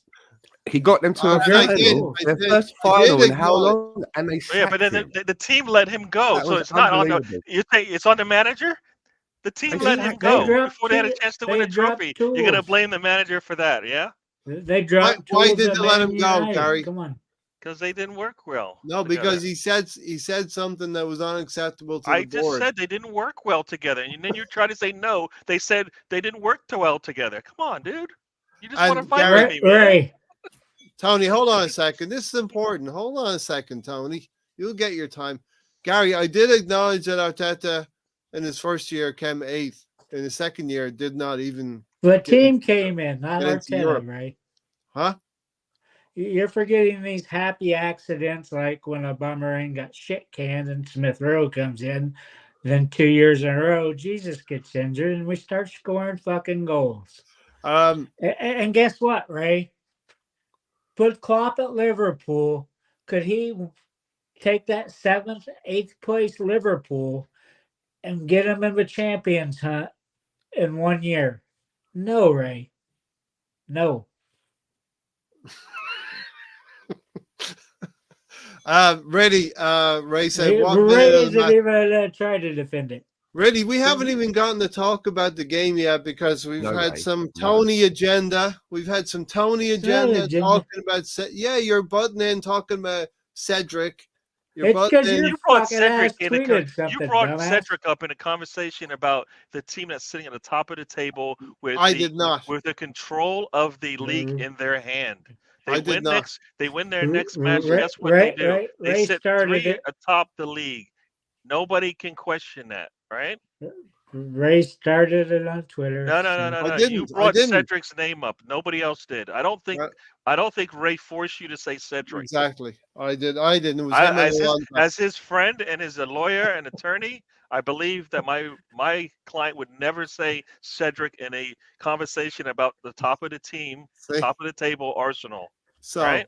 He got them to a I final, did, their I did. first I did final in how acknowledge- long? And they Yeah, but sacked then him. the team let him go, That so was it's not on the. unbelievable. You say it's on the manager. The team They let him sacked go him. dropped before they had a two- chance to they win a dropped trophy. You're gonna tools. blame the manager for that, yeah? They dropped. Why tools did at they let Man him go, United. Gary? Come on. Because they didn't work well. No, together. because he said something that was unacceptable to I the just board. said they didn't work well together, and then you try to say no. They said they didn't work too well together. Come on, dude. You just want to And fight Gary- with me, man. Ray, Tony, hold on a second. This is important. Hold on a second, Tony. You'll get your time. Gary, I did acknowledge that Arteta in his first year came 8th. In his second year, did not even. the team came in, not Get into Arteta, Europe. Ray. Huh? You're forgetting these happy accidents like when Aubameyang got shit canned and Smith Rowe comes in. Then 2 years in a row, Jesus gets injured and we start scoring fucking goals. And guess what, Ray? Put Klopp at Liverpool. Could he take that 7th, 8th place Liverpool and get him in the Champions hunt in 1 year? No, Ray. No. Ready. Ray said, "What Ray minute of the isn't match?" even try to defend it. Ready. We haven't even gotten to talk about the game yet because we've No, had Ray, some no. Tony agenda. We've had some Tony It's not agenda agenda. talking about. Yeah, you're butting in talking about Cedric. You're It's butting because in. your You brought fucking ass Cedric in. tweeted You something, brought dumbass. Cedric up in a conversation about the team that's sitting at the top of the table with I did not. with the control of the league in their hand. I did not. They win their next match. And guess what Ray, they do? Ray, They Ray sit started 3 it. atop the league. Nobody can question that, right? Ray started it on Twitter. No. I You didn't. brought I didn't. Cedric's name up. Nobody else did. I don't think Ray forced you to say Cedric. Exactly. I did. I didn't. It was him and Alonso. As his friend and as a lawyer and attorney, I believe that my client would never say Cedric in a conversation about the top of the team, See? top of the table, Arsenal. So, right?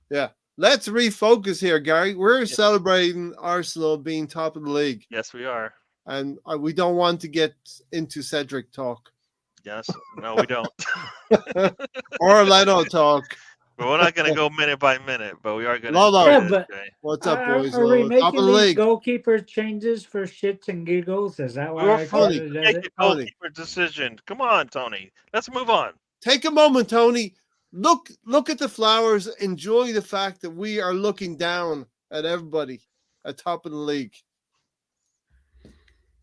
yeah. Let's refocus here, Gary. We're celebrating Arsenal being top of the league, Yes, we are. and we don't want to get into Cedric talk Yes. No, we don't. or Leno talk. But we're not going to go minute by minute, but we are going Lolo. to. Yeah, but What's up, boys? Are we Top making of the these league. goalkeeper changes for shits and giggles? Is that We why were I funny. does Make it? the goalkeeper decision. Come on, Tony. Let's move on. Take a moment, Tony. Look at the flowers. Enjoy the fact that we are looking down at everybody at top of the league.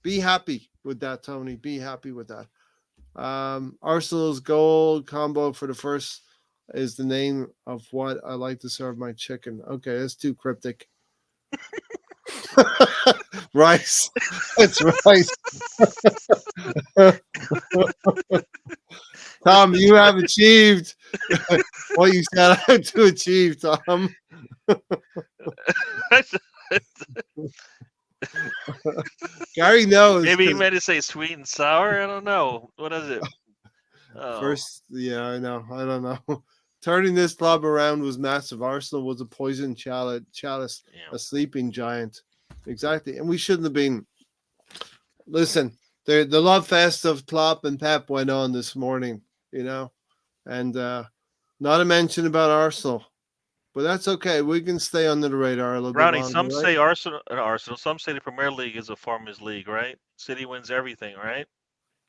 Be happy with that, Tony. Be happy with that. Arsenal's gold combo for the first is the name of what I like to serve my chicken. Okay, that's too cryptic. Rice. It's rice. Tom, you have achieved what you set out to achieve, Tom. Gary knows. Maybe he meant to say sweet and sour. I don't know. What is it? Oh. First, yeah, I know. I don't know. Turning this club around was massive. Arsenal was a poison chalice, Yeah. a sleeping giant. Exactly. And we shouldn't have been. Listen, the love fest of Klopp and Pep went on this morning, and not a mention about Arsenal, but that's okay. We can stay under the radar a little Brownie, bit longer. some right? say Arsenal. Some say the Premier League is a farmers' league, right? City wins everything, right?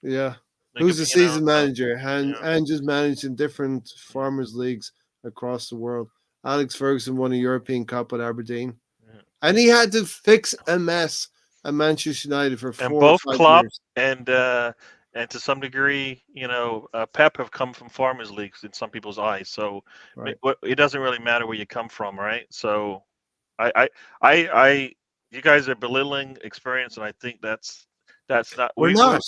Yeah. They Who's could the be, season manager? And yeah. just managed in different farmers' leagues across the world. Alex Ferguson won a European Cup with Aberdeen. Yeah. And he had to fix a mess at Manchester United for 4 And or both 5 Klopp years. and to some degree, Pep have come from farmers' leagues in some people's eyes. So Right. it doesn't really matter where you come from, right? So you guys are belittling experience, and I think that's not. We're not.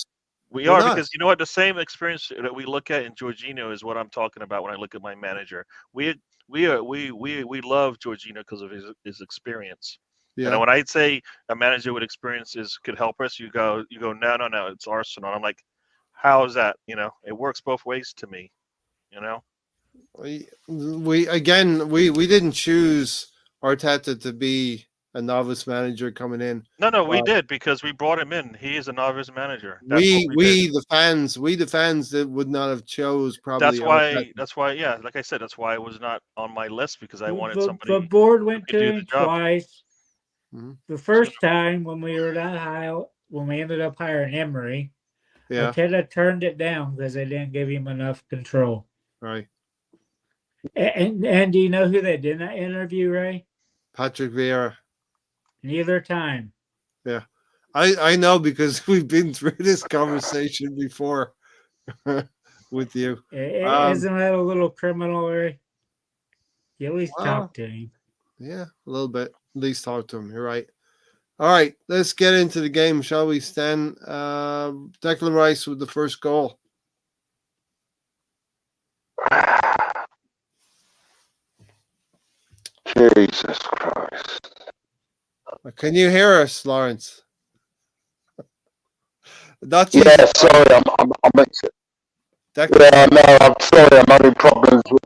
We We're are not. because you know what? The same experience that we look at in Jorginho is what I'm talking about when I look at my manager. We love Jorginho because of his experience. Yeah. And when I say a manager with experience could help us, you go no, it's Arsenal. I'm like, how is that? It works both ways to me. We didn't choose Arteta to be a novice manager coming in. No, we did because we brought him in. He is a novice manager. That's We the fans that would not have chose probably. That's why, yeah. Like I said, that's why it was not on my list because I wanted The somebody. board went who could to do him the job. twice. Mm-hmm. The first time when we were that high, when we ended up hiring Emery, Yeah. Arteta turned it down because they didn't give him enough control. Right. And do you know who they did not interview, Ray? Patrick Vieira. Neither time. Yeah. I know because we've been through this conversation before with you. Isn't that a little criminal, Ray? You at least talk to him. Yeah, a little bit. At least talk to him. You're right. All right, let's get into the game, shall we, Stan? Declan Rice with the first goal. Jesus Christ. Can you hear us, Lawrence? That's sorry, I'm I'm sorry, I'm having problems with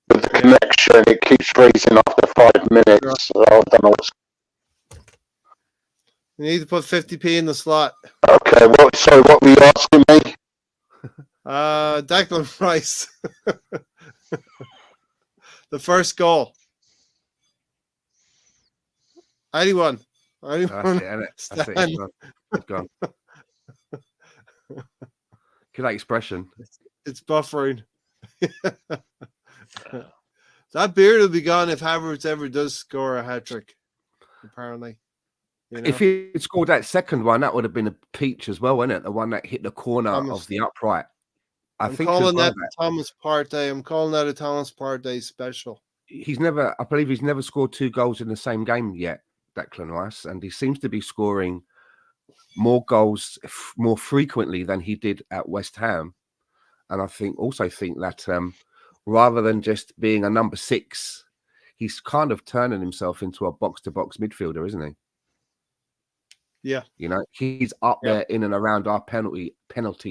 the connection. It keeps freezing after 5 minutes. Sure. So I don't know what's... You need to put 50p in the slot. Okay, what were you asking me? Declan Rice. The first goal. 81. That's it. It's gone. That expression. It's buffering. That beard will be gone if Havertz ever does score a hat trick. Apparently, if he had scored that second one, that would have been a peach as well, wasn't it? The one that hit the corner of the upright. I'm calling that Thomas Partey. I'm calling that a Thomas Partey special. I believe he's never scored 2 goals in the same game yet, Declan Rice, and he seems to be scoring more goals more frequently than he did at West Ham. And I think that rather than just being a number 6, he's kind of turning himself into a box-to-box midfielder, isn't he? Yeah. He's up there in and around our penalty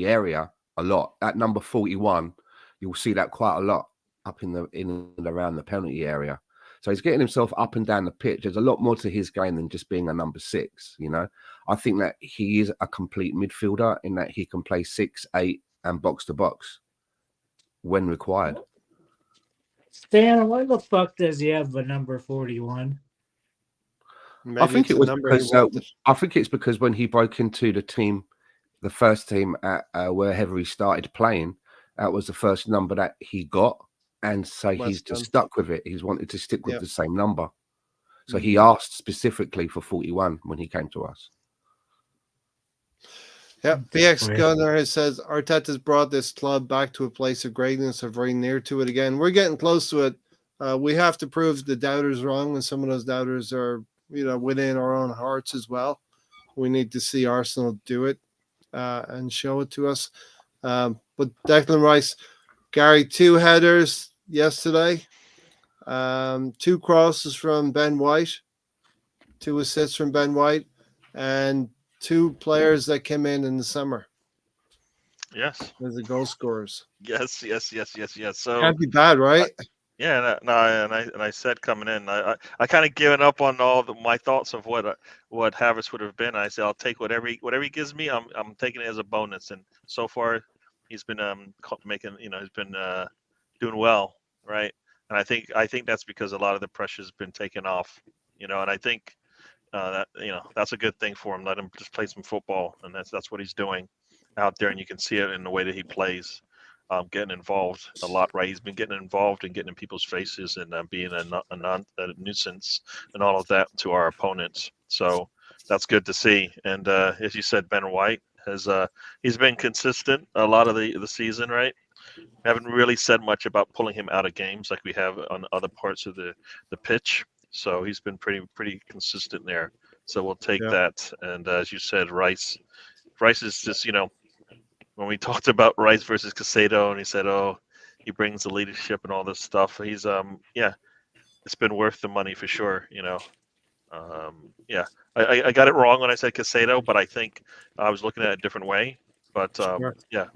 area a lot. At number 41, you'll see that quite a lot up in and around the penalty area. So he's getting himself up and down the pitch. There's a lot more to his game than just being a number 6, I think that he is a complete midfielder in that he can play 6, 8 and box to box when required. Stan, why the fuck does he have the number 41? I think it's because when he broke into the first team at wherever he started playing, that was the first number that he got. And so he's just stuck with it. He's wanted to stick with the same number. So he asked specifically for 41 when he came to us. Yeah, BX Gunner says Arteta's brought this club back to a place of greatness, or very near to it again. We're getting close to it. We have to prove the doubters wrong, and some of those doubters are, within our own hearts as well. We need to see Arsenal do it and show it to us. But Declan Rice, Gary, 2 headers yesterday, 2 crosses from Ben White, 2 assists from Ben White, and 2 players that came in the summer. Yes. As the goal scorers. Yes. So can't be bad, right? Yeah, and I said coming in, I kind of given up on all my thoughts of what Havertz would have been. I said I'll take whatever he gives me. I'm taking it as a bonus, and so far he's been making he's been doing well, right? And I think that's because a lot of the pressure's been taken off, and I think that that's a good thing for him. Let him just play some football, and that's what he's doing out there, and you can see it in the way that he plays. Getting involved a lot, right? He's been getting involved and getting in people's faces and being a nuisance and all of that to our opponents. So that's good to see. And as you said, Ben White has he's been consistent a lot of the season, right? We haven't really said much about pulling him out of games like we have on other parts of the pitch. So he's been pretty consistent there. So we'll take that. And as you said, Rice is just when we talked about Rice versus Casado, and he said, "Oh, he brings the leadership and all this stuff." He's it's been worth the money for sure. I got it wrong when I said Casado, but I think I was looking at it a different way. But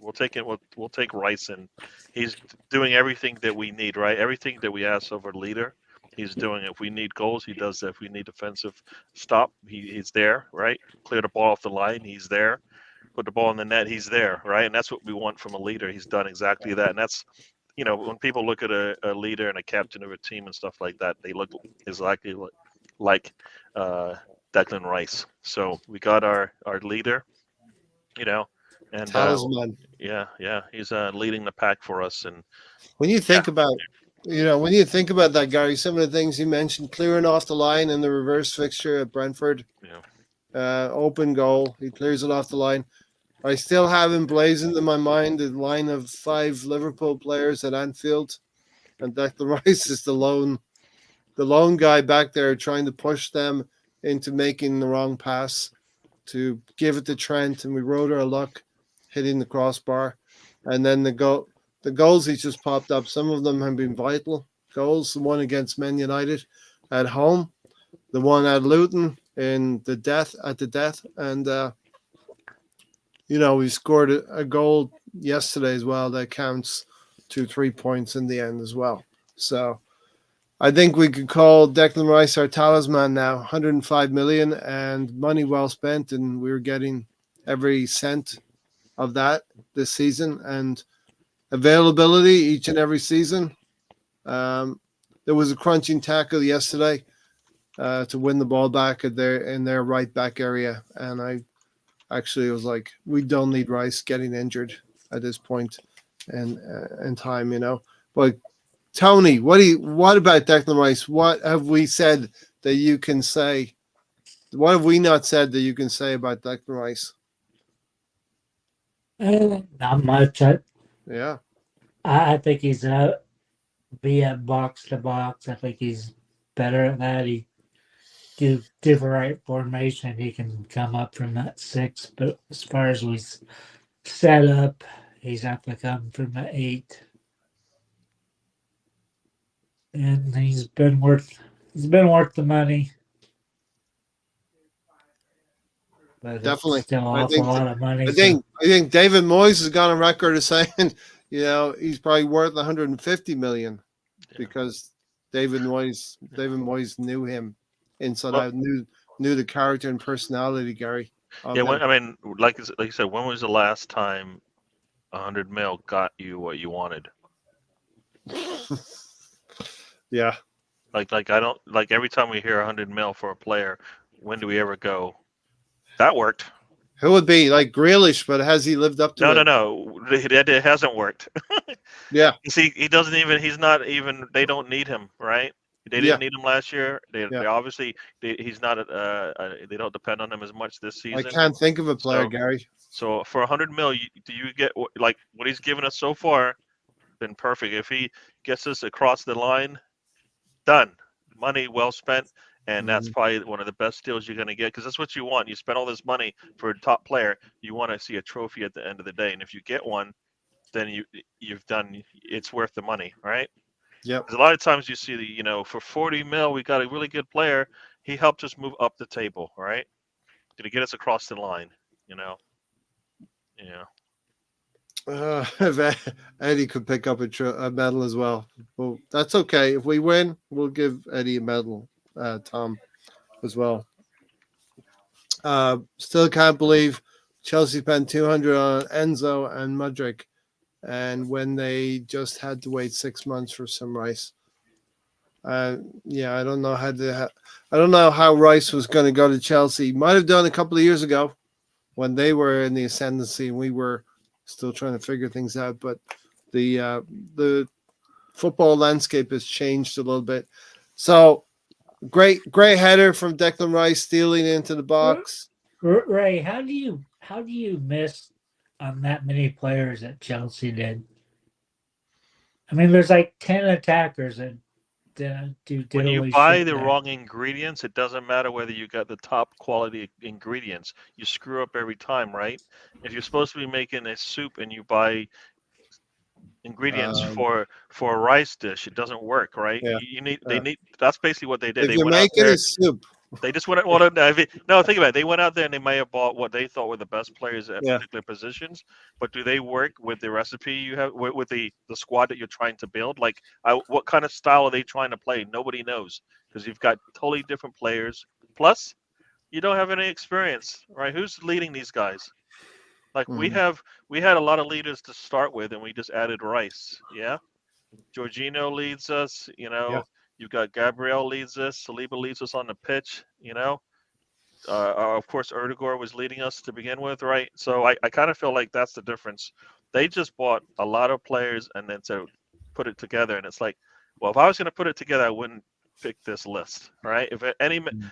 we'll take it. We'll take Rice, and he's doing everything that we need, right? Everything that we ask of our leader, he's doing. If we need goals, he does that. If we need defensive stop, he's there, right? Clear the ball off the line, he's there. Put the ball in the net, he's there, right? And that's what we want from a leader. He's done exactly that. And that's, when people look at a leader and a captain of a team and stuff like that, they look exactly like Declan Rice. So we got our leader, and Talismen. he's leading the pack for us. And when you think about, that, Gary, some of the things you mentioned, clearing off the line in the reverse fixture at Brentford, open goal, he clears it off the line. I still have emblazoned in my mind the line of 5 Liverpool players at Anfield, and Declan Rice is the lone guy back there trying to push them into making the wrong pass to give it to Trent, and we rode our luck hitting the crossbar. And then the goals he just popped up, some of them have been vital goals. The one against Man United at home, the one at Luton in the death, and we scored a goal yesterday as well that counts 2-3 points in the end as well. So I think we could call Declan Rice our talisman now. 105 million and money well spent, and we're getting every cent of that this season, and availability each and every season. There was a crunching tackle yesterday to win the ball back in their right back area, and I actually was like, we don't need Rice getting injured at this point in time, But Tony, what about Declan Rice? What have we said that you can say? What have we not said that you can say about Declan Rice? Not much. Yeah. I think he's be at box to box. I think he's better at that. He do the right formation. He can come up from that 6. But as far as we set up, he's have to come from the 8. And he's been worth the money. But Definitely. it's still an awful lot of money. I think David Moyes has gone on record as saying, he's probably worth 150 million because David Moyes knew him inside out, knew the character and personality, Gary. Like you said, when was the last time 100 mil got you what you wanted? Yeah. Like I don't like every time we hear 100 mil for a player, when do we ever go, that worked? Who would be like Grealish, but has he lived up to it? No. It hasn't worked. Yeah. See, he's not even, they don't need him, right? They didn't need him last year. They obviously, he's not, they don't depend on him as much this season. I can't think of a player, Gary. So for 100 mil, do you get like what he's given us so far? Been perfect. If he gets us across the line, done. Money well spent. And that's probably one of the best deals you're going to get, because that's what you want. You spend all this money for a top player. You want to see a trophy at the end of the day. And if you get one, then you've done, it's worth the money, right? Yeah. A lot of times you see for 40 mil, we got a really good player. He helped us move up the table, right? Did he get us across the line? Yeah. If Eddie could pick up a medal as well. Well, that's okay. If we win, we'll give Eddie a medal, Tom, as well. Still can't believe Chelsea spent 200 on Enzo and Mudryk, and when they just had to wait 6 months for some Rice. Yeah, I don't know I don't know how Rice was going to go to Chelsea. Might have done a couple of years ago when they were in the ascendancy and we were still trying to figure things out. But the football landscape has changed a little bit. So great header from Declan Rice stealing into the box. Ray, how do you miss on that many players that Chelsea did? I mean, there's like 10 attackers and when you buy the wrong ingredients, it doesn't matter whether you got the top quality ingredients. You screw up every time, right? If you're supposed to be making a soup and you buy ingredients for a rice dish, it doesn't work, right? Yeah. They need. That's basically what they did. If they you're went out making there, a soup, they just went. No, think about it. They went out there and they may have bought what they thought were the best players at particular positions, but do they work with the recipe you have with the squad that you're trying to build? Like, what kind of style are they trying to play? Nobody knows because you've got totally different players. Plus, you don't have any experience, right? Who's leading these guys? Like we had a lot of leaders to start with, and we just added Rice. Yeah, Jorginho leads us. You've got Gabriel leads us. Saliba leads us on the pitch. Of course, Erdegaard was leading us to begin with, right? So I kind of feel like that's the difference. They just bought a lot of players and then to put it together, and it's like, well, if I was going to put it together, I wouldn't pick this list, right?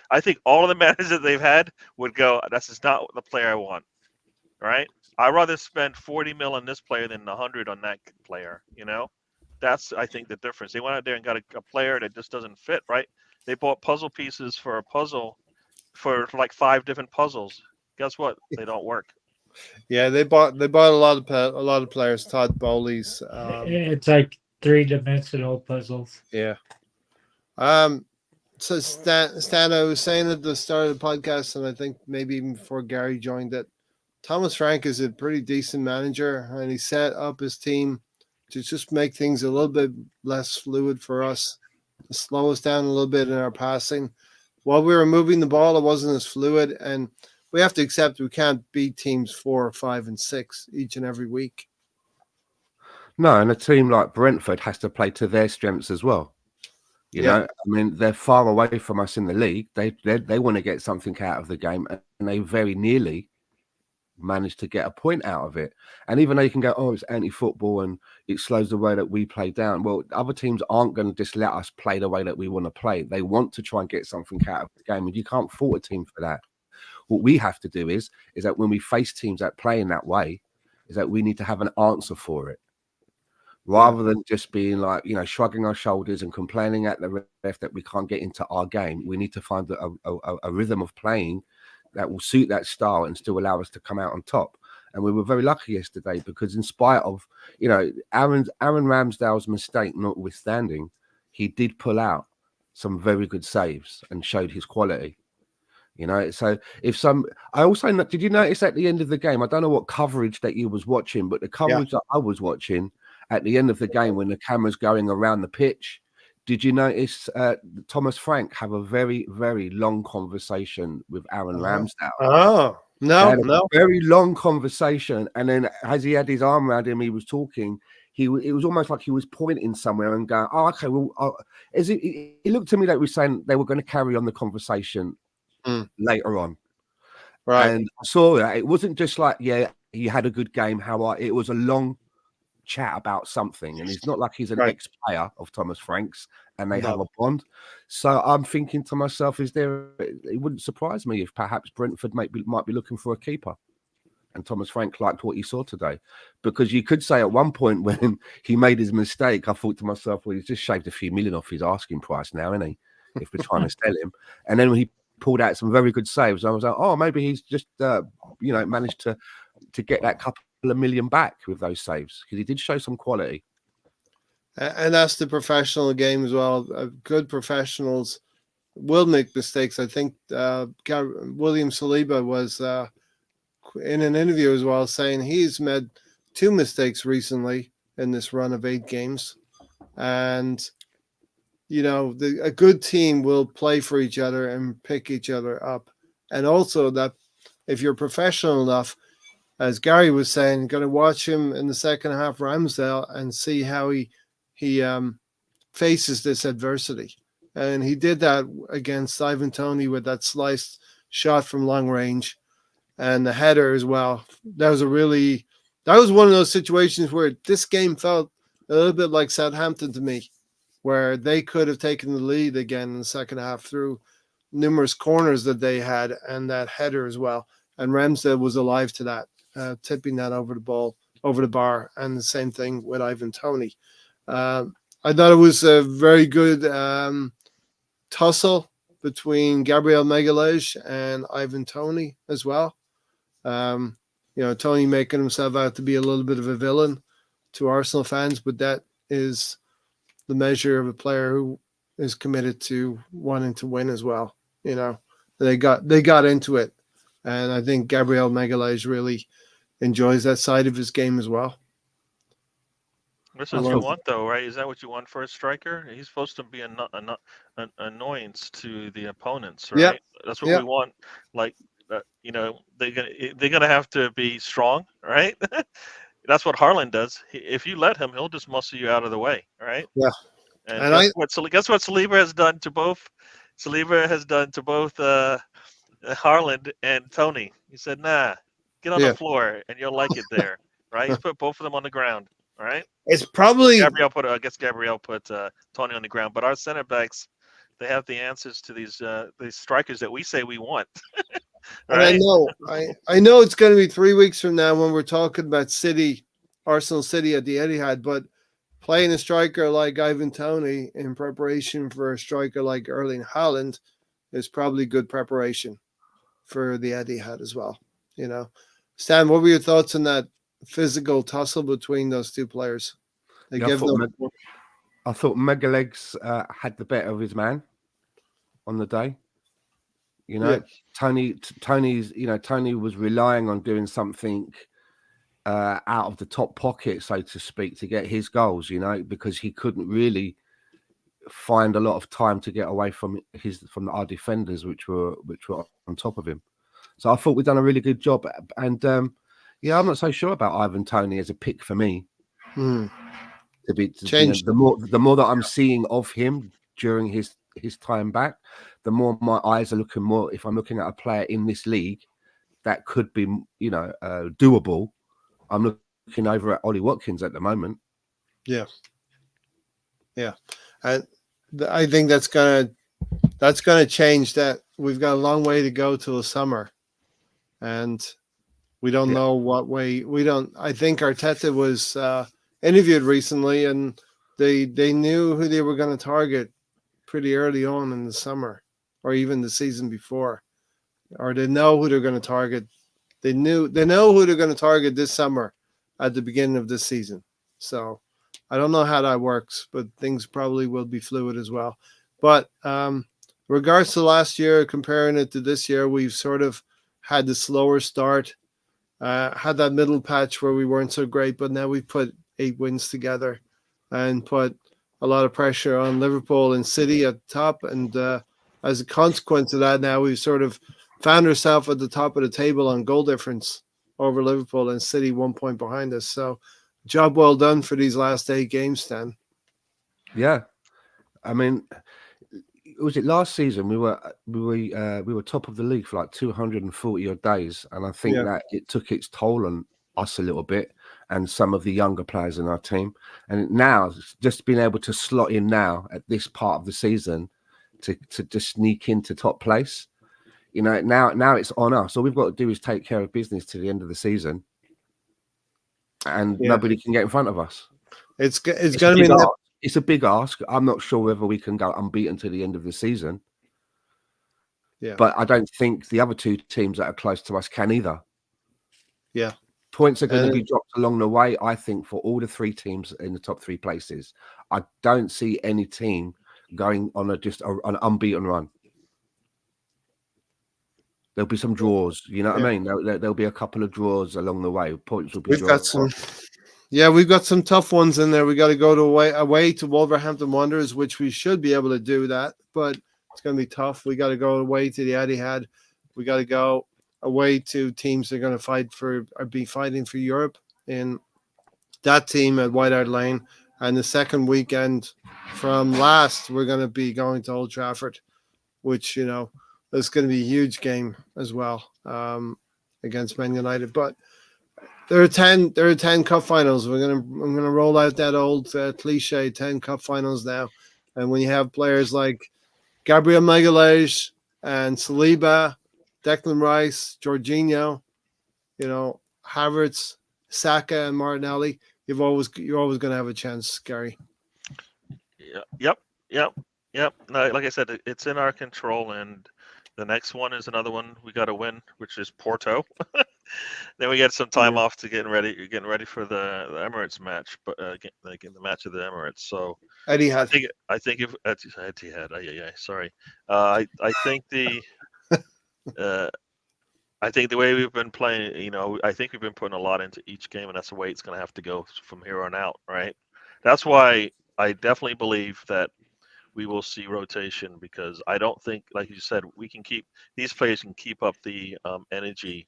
I think all of the managers that they've had would go, this is not the player I want, right? I'd rather spend 40 mil on this player than 100 on that player, That's, I think, the difference. They went out there and got a player that just doesn't fit, right? They bought puzzle pieces for a puzzle for like 5 different puzzles. Guess what? They don't work. Yeah, they bought a lot of players. Todd Bowley's. It's like 3-dimensional puzzles. Yeah. So Stan, I was saying at the start of the podcast, and I think maybe even before Gary joined, that Thomas Frank is a pretty decent manager, and he set up his team to just make things a little bit less fluid for us, to slow us down a little bit in our passing. While we were moving the ball, it wasn't as fluid, and we have to accept we can't beat teams 4, 5, and 6 each and every week. No, and a team like Brentford has to play to their strengths as well. You know, I mean, they're far away from us in the league. They want to get something out of the game, and they very nearly managed to get a point out of it. And even though you can go, oh, it's anti-football and it slows the way that we play down. Well, other teams aren't going to just let us play the way that we want to play. They want to try and get something out of the game, and you can't fault a team for that. What we have to do is that when we face teams that play in that way, is that we need to have an answer for it. Rather than just being like, shrugging our shoulders and complaining at the ref that we can't get into our game, we need to find a rhythm of playing that will suit that style and still allow us to come out on top. And we were very lucky yesterday because in spite of, Aaron Ramsdale's mistake notwithstanding, he did pull out some very good saves and showed his quality. So I also, did you notice at the end of the game, I don't know what coverage that you was watching, but the coverage that I was watching at the end of the game when the camera's going around the pitch, did you notice Thomas Frank have a very, very long conversation with Aaron Ramsdale? Oh, no. Very long conversation. And then as he had his arm around him, he was talking. It was almost like he was pointing somewhere and going, oh, okay, well, it looked to me like he was saying they were going to carry on the conversation later on. Right. And I saw that. It wasn't just like, yeah, he had a good game. It was a long chat about something, and it's not like he's an ex-player of Thomas Frank's and they have a bond. So I'm thinking to myself, it wouldn't surprise me if perhaps Brentford might be looking for a keeper, and Thomas Frank liked what he saw today. Because you could say at one point when he made his mistake, I thought to myself, well, he's just shaved a few million off his asking price now, isn't he, if we're trying to sell him. And then when he pulled out some very good saves, I was like, oh, maybe he's just managed to get that couple of million back with those saves, because he did show some quality. And that's the professional game as well. Good professionals will make mistakes. I think William Saliba was in an interview as well saying he's made two mistakes recently in this run of 8 games. And, you know, a good team will play for each other and pick each other up. And also that if you're professional enough, as Gary was saying, going to watch him in the second half, Ramsdale, and see how he faces this adversity. And he did that against Ivan Toney with that sliced shot from long range and the header as well. That was one of those situations where this game felt a little bit like Southampton to me, where they could have taken the lead again in the second half through numerous corners that they had and that header as well. And Ramsdale was alive to that, tipping that over the bar, and the same thing with Ivan Toney. I thought it was a very good tussle between Gabriel Magalhaes and Ivan Toney as well. You know, Toney making himself out to be a little bit of a villain to Arsenal fans, but that is the measure of a player who is committed to wanting to win as well. You know, they got into it, and I think Gabriel Magalhaes really enjoys that side of his game as well. That's what you want, though, right? Is that what you want for a striker? He's supposed to be an annoyance to the opponents, right? Yep. That's what we want. Like, you know, they're gonna have to be strong, right? That's what Haaland does. If you let him, he'll just muscle you out of the way, right? Yeah. And guess what Saliba has done to both? Saliba has done to both Haaland and Toney. He said, "Nah, get on the floor, and you'll like it there." Right? He's put both of them on the ground. All right. It's probably Gabriel put Toney on the ground, but our center backs, they have the answers to these strikers that we say we want. Right? I know it's going to be 3 weeks from now when we're talking about Arsenal City at the Etihad, but playing a striker like Ivan Toney in preparation for a striker like Erling Haaland is probably good preparation for the Etihad as well. You know, Stan, what were your thoughts on that physical tussle between those two players? I thought Megalegs had the better of his man on the day. You know, Tony was relying on doing something out of the top pocket, so to speak, to get his goals. You know, because he couldn't really find a lot of time to get away from our defenders, which were on top of him. So I thought we'd done a really good job. And I'm not so sure about Ivan Toney as a pick for me. Changed. The more that I'm seeing of him during his time back, the more my eyes are looking more. If I'm looking at a player in this league that could be, doable, I'm looking over at Ollie Watkins at the moment. Yeah. And I think that's gonna change. That we've got a long way to go till the summer, and we don't know what way. I think Arteta was interviewed recently, and they knew who they were going to target pretty early on in the summer, or even the season before, or they know who they're going to target. They know who they're going to target this summer at the beginning of this season. So I don't know how that works, but things probably will be fluid as well. But regards to last year, comparing it to this year, we've sort of had the slower start, had that middle patch where we weren't so great, but now we've put 8 wins together and put a lot of pressure on Liverpool and City at the top. And as a consequence of that, now we've sort of found ourselves at the top of the table on goal difference over Liverpool, and City 1 point behind us. So job well done for these last 8 games, Stan. Yeah. I mean, was it last season we were top of the league for like 240 odd days, and I think that it took its toll on us a little bit and some of the younger players in our team. And now just being able to slot in now at this part of the season to just sneak into top place, now it's on us. All we've got to do is take care of business to the end of the season, and nobody can get in front of us. It's going to be it's a big ask. I'm not sure whether we can go unbeaten to the end of the season. Yeah. But I don't think the other 2 teams that are close to us can either. Yeah. Points are going to be dropped along the way, I think, for all the 3 teams in the top 3 places. I don't see any team going on an unbeaten run. There'll be some draws, you know what I mean? There'll be a couple of draws along the way. Points will be We've got some Yeah, we've got some tough ones in there. We got to go to away to Wolverhampton Wanderers, which we should be able to do that, but it's going to be tough. We got to go away to the Etihad. We got to go away to teams that are going to fight for or be fighting for Europe in that team at White Hart Lane. And the second weekend from last, we're going to be going to Old Trafford, which, you know, is going to be a huge game as well against Man United. But there are 10 cup finals. I'm gonna roll out that old cliche 10 cup finals now. And when you have players like Gabriel Magalhaes and Saliba, Declan Rice, Jorginho, you know, Havertz, Saka, and Martinelli, you're always going to have a chance, Gary. Yep. No, like I said, it's in our control, and the next one is another one we got to win, which is Porto. Then we get some time off to getting ready for the Emirates match, but like in the match of the Emirates. So Etihad. I think if Etihad, sorry. I think the I think the way we've been playing, you know, I think we've been putting a lot into each game, and that's the way it's going to have to go from here on out, right? That's why I definitely believe that we will see rotation, because I don't think, like you said, these players can keep up the energy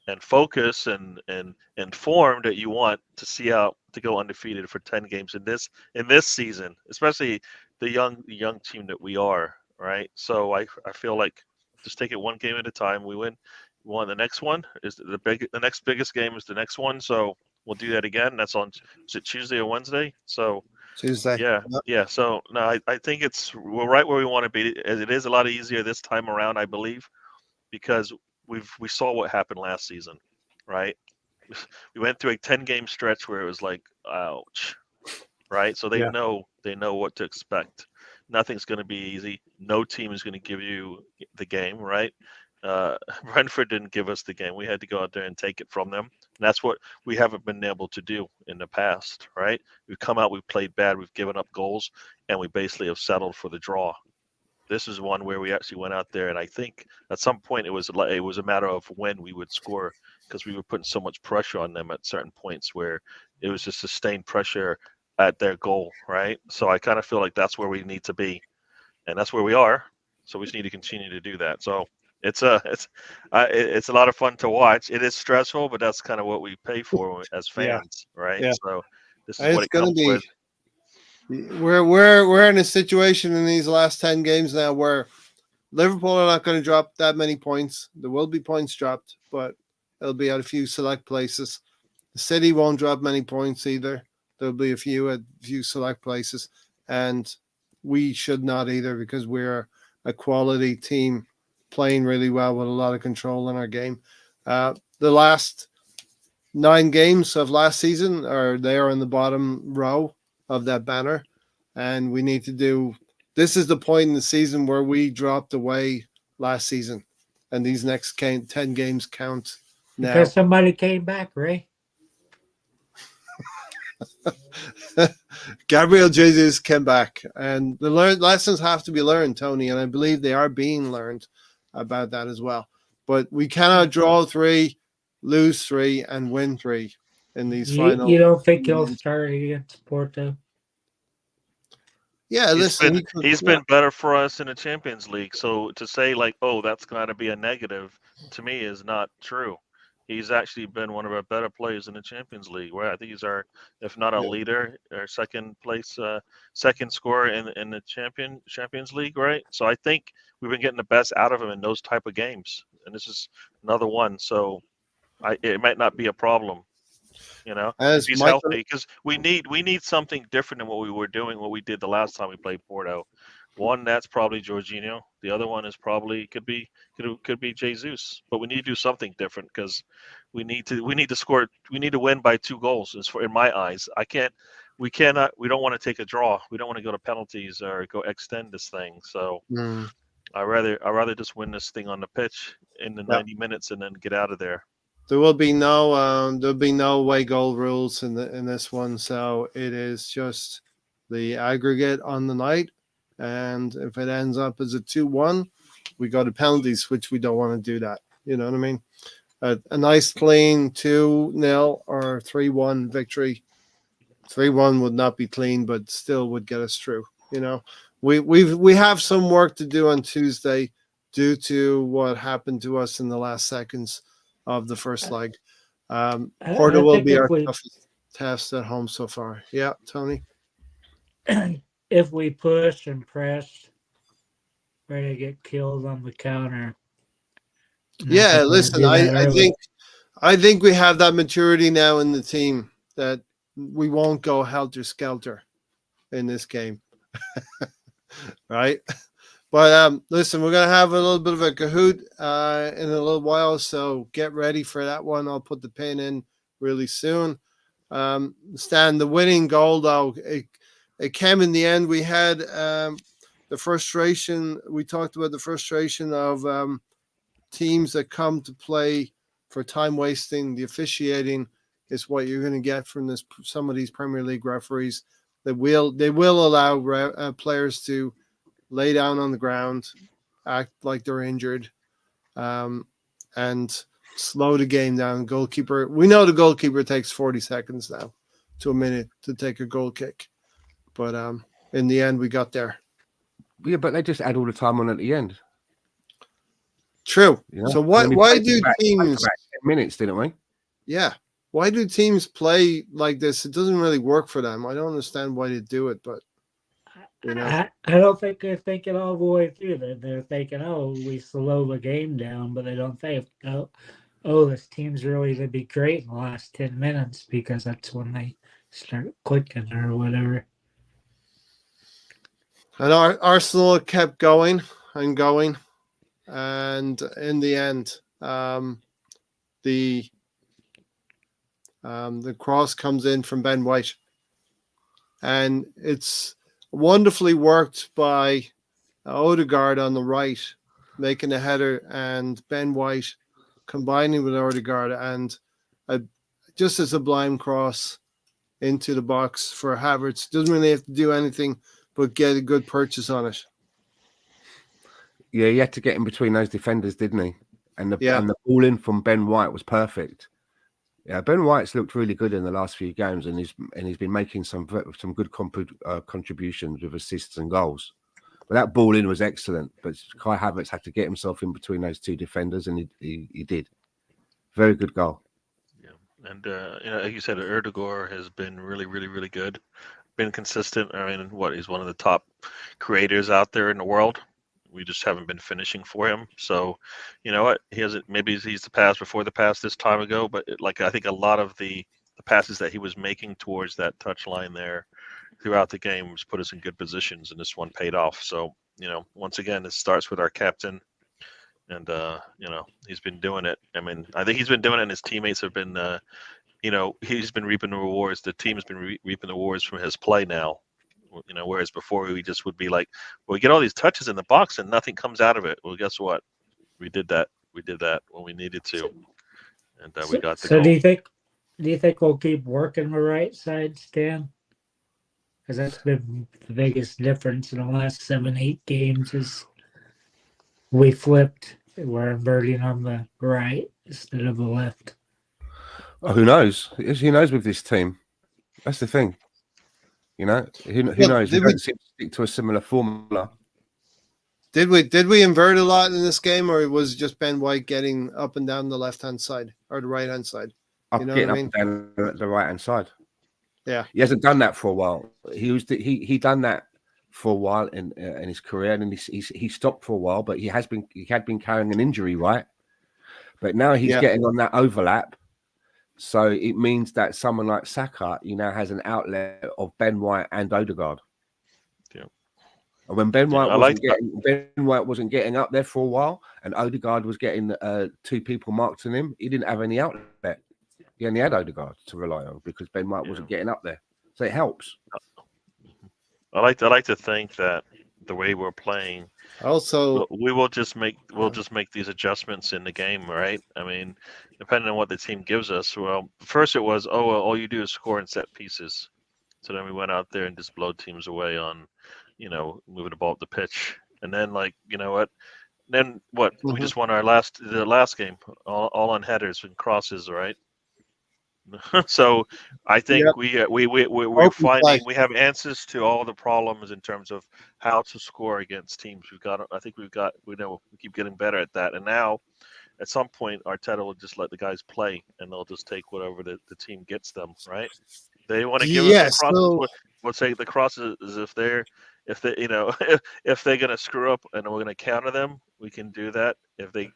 and focus and form that you want to see out to go undefeated for 10 games in this season, especially the young team that we are, right? So I feel like just take it one game at a time. We won the next one is the next biggest game is the next one, so we'll do that again. That's on, is it Tuesday or Wednesday? So Tuesday. yeah. So no, I think we're right where we want to be. It is a lot easier this time around, I believe, because we saw what happened last season, right? We went through a 10-game stretch where it was like, ouch, right? So they know what to expect. Nothing's going to be easy. No team is going to give you the game, right? Brentford didn't give us the game. We had to go out there and take it from them. And that's what we haven't been able to do in the past, right? We've come out, we've played bad, we've given up goals, and we basically have settled for the draw. This is one where we actually went out there, and I think at some point it was a matter of when we would score, because we were putting so much pressure on them at certain points where it was just sustained pressure at their goal, right? So I kind of feel like that's where we need to be, and that's where we are. So we just need to continue to do that. So it's a lot of fun to watch. It is stressful, but that's kind of what we pay for as fans, right? Yeah. So this is what It's it going to comes be. with. We're in a situation in these last 10 games now where Liverpool are not going to drop that many points. There will be points dropped, but it'll be at a few select places. The City won't drop many points either. There'll be a few select places, and we should not either, because we're a quality team playing really well with a lot of control in our game. The last 9 games of last season are there in the bottom row of that banner, and we need to do. This is the point in the season where we dropped away last season, and these next 10 games count now. Because somebody came back, Ray. Gabriel Jesus came back, and the lessons have to be learned, Tony, and I believe they are being learned about that as well. But we cannot draw 3, lose 3, and win 3 in these final. You don't think he'll start against Porto? Yeah, listen, he's been better for us in the Champions League. So to say like, oh, that's going to be a negative, to me is not true. He's actually been one of our better players in the Champions League, where I think he's our, if not a leader, our second scorer in the Champions League, right? So I think we've been getting the best out of him in those type of games, and this is another one. So it might not be a problem, you know, if he's healthy, because we need something different than what we were doing, what we did the last time we played Porto. One, that's probably Jorginho. The other one is probably could be Jesus. But we need to do something different, because we need to score. We need to win by 2 goals. In my eyes, we don't want to take a draw. We don't want to go to penalties or go extend this thing. So I rather just win this thing on the pitch in the 90 minutes and then get out of there. There will be no away goal rules in this one, so it is just the aggregate on the night. And if it ends up as a 2-1, we go to penalties, which we don't want to do that. You know what I mean? a nice clean 2-0 or 3-1 victory. 3-1 would not be clean, but still would get us through. You know, we have some work to do on Tuesday due to what happened to us in the last seconds of the first leg. Porto will think be if our we toughest test at home so far. Yeah, Tony. if we push and press, we're gonna get killed on the counter. And I Yeah, think we're gonna listen, do that early. I think we have that maturity now in the team that we won't go helter skelter in this game. Right? But listen, we're gonna have a little bit of a Kahoot in a little while, so get ready for that one. I'll put the pin in really soon. Stan, the winning goal though, it came in the end. We had the frustration. We talked about the frustration of teams that come to play for time wasting. The officiating is what you're going to get from this. Some of these Premier League referees that they will allow players to lay down on the ground, act like they're injured, and slow the game down. Goalkeeper, we know the goalkeeper takes 40 seconds now to a minute to take a goal kick, but in the end we got there. Yeah, but they just add all the time on at the end. True. You know? So why do teams 10 minutes, didn't we? Yeah. Why do teams play like this? It doesn't really work for them. I don't understand why they do it, but you know. I don't think they're thinking all the way through. They're thinking, oh, we slow the game down, but they don't think, oh, this team's really going to be great in the last 10 minutes because that's when they start clicking or whatever. And Arsenal kept going and going, and in the end, the cross comes in from Ben White, and it's wonderfully worked by Odegaard on the right, making a header, and Ben White combining with Odegaard, and just a sublime cross into the box for Havertz. Doesn't really have to do anything but get a good purchase on it. Yeah, he had to get in between those defenders, didn't he? And the ball in from Ben White was perfect. Yeah, Ben White's looked really good in the last few games, and he's been making some good contributions with assists and goals. But that ball in was excellent. But Kai Havertz had to get himself in between those two defenders, and he did. Very good goal. Yeah, and like you said, Erdogan has been really, really, really good. Been consistent. I mean, he's one of the top creators out there in the world. We just haven't been finishing for him. So, you know what? He hasn't. Maybe he's the pass before the pass this time ago, but I think a lot of the passes that he was making towards that touch line there throughout the game has put us in good positions, and this one paid off. So, once again, it starts with our captain, and he's been doing it. I mean, I think he's been doing it, and his teammates have been. He's been reaping the rewards. The team's been reaping the rewards from his play now. Whereas before we just would be like, well, we get all these touches in the box and nothing comes out of it. Well, guess what? We did that. We did that when we needed to, and we got the goal. Do you think we'll keep working the right side, Stan? Because that's been the biggest difference in the last 7-8 games is we flipped. We're inverting on the right instead of the left. Oh, who knows? Who knows with this team? That's the thing. Who knows? We don't seem to stick to a similar formula. Did we invert a lot in this game, or was just Ben White getting up and down the left-hand side or the right-hand side? You know what I mean? Up and down the right-hand side. Yeah, he hasn't done that for a while. He done that for a while in his career, and he stopped for a while. But he had been carrying an injury, right? But now he's getting on that overlap. So it means that someone like Saka, now has an outlet of Ben White and Odegaard. Yeah. And when Ben White wasn't getting up there for a while, and Odegaard was getting 2 people marked on him, he didn't have any outlet. He only had Odegaard to rely on because Ben White wasn't getting up there. So it helps. I like to think that the way we're playing, also we'll just make these adjustments in the game, right? I mean, depending on what the team gives us. Well, first it was, all you do is score in set pieces. So then we went out there and just blow teams away on, moving the ball up the pitch. And then, you know what? Then what? We Mhm. just won the last game, all on headers and crosses, right? So I think Yep. we're Open play. we have answers to all the problems in terms of how to score against teams. We know we keep getting better at that. And now at some point Arteta will just let the guys play and they'll just take whatever the team gets them, right? They want to give us the Yes. crosses. So We'll take the crosses if they if they're gonna screw up and we're gonna counter them, we can do that. If they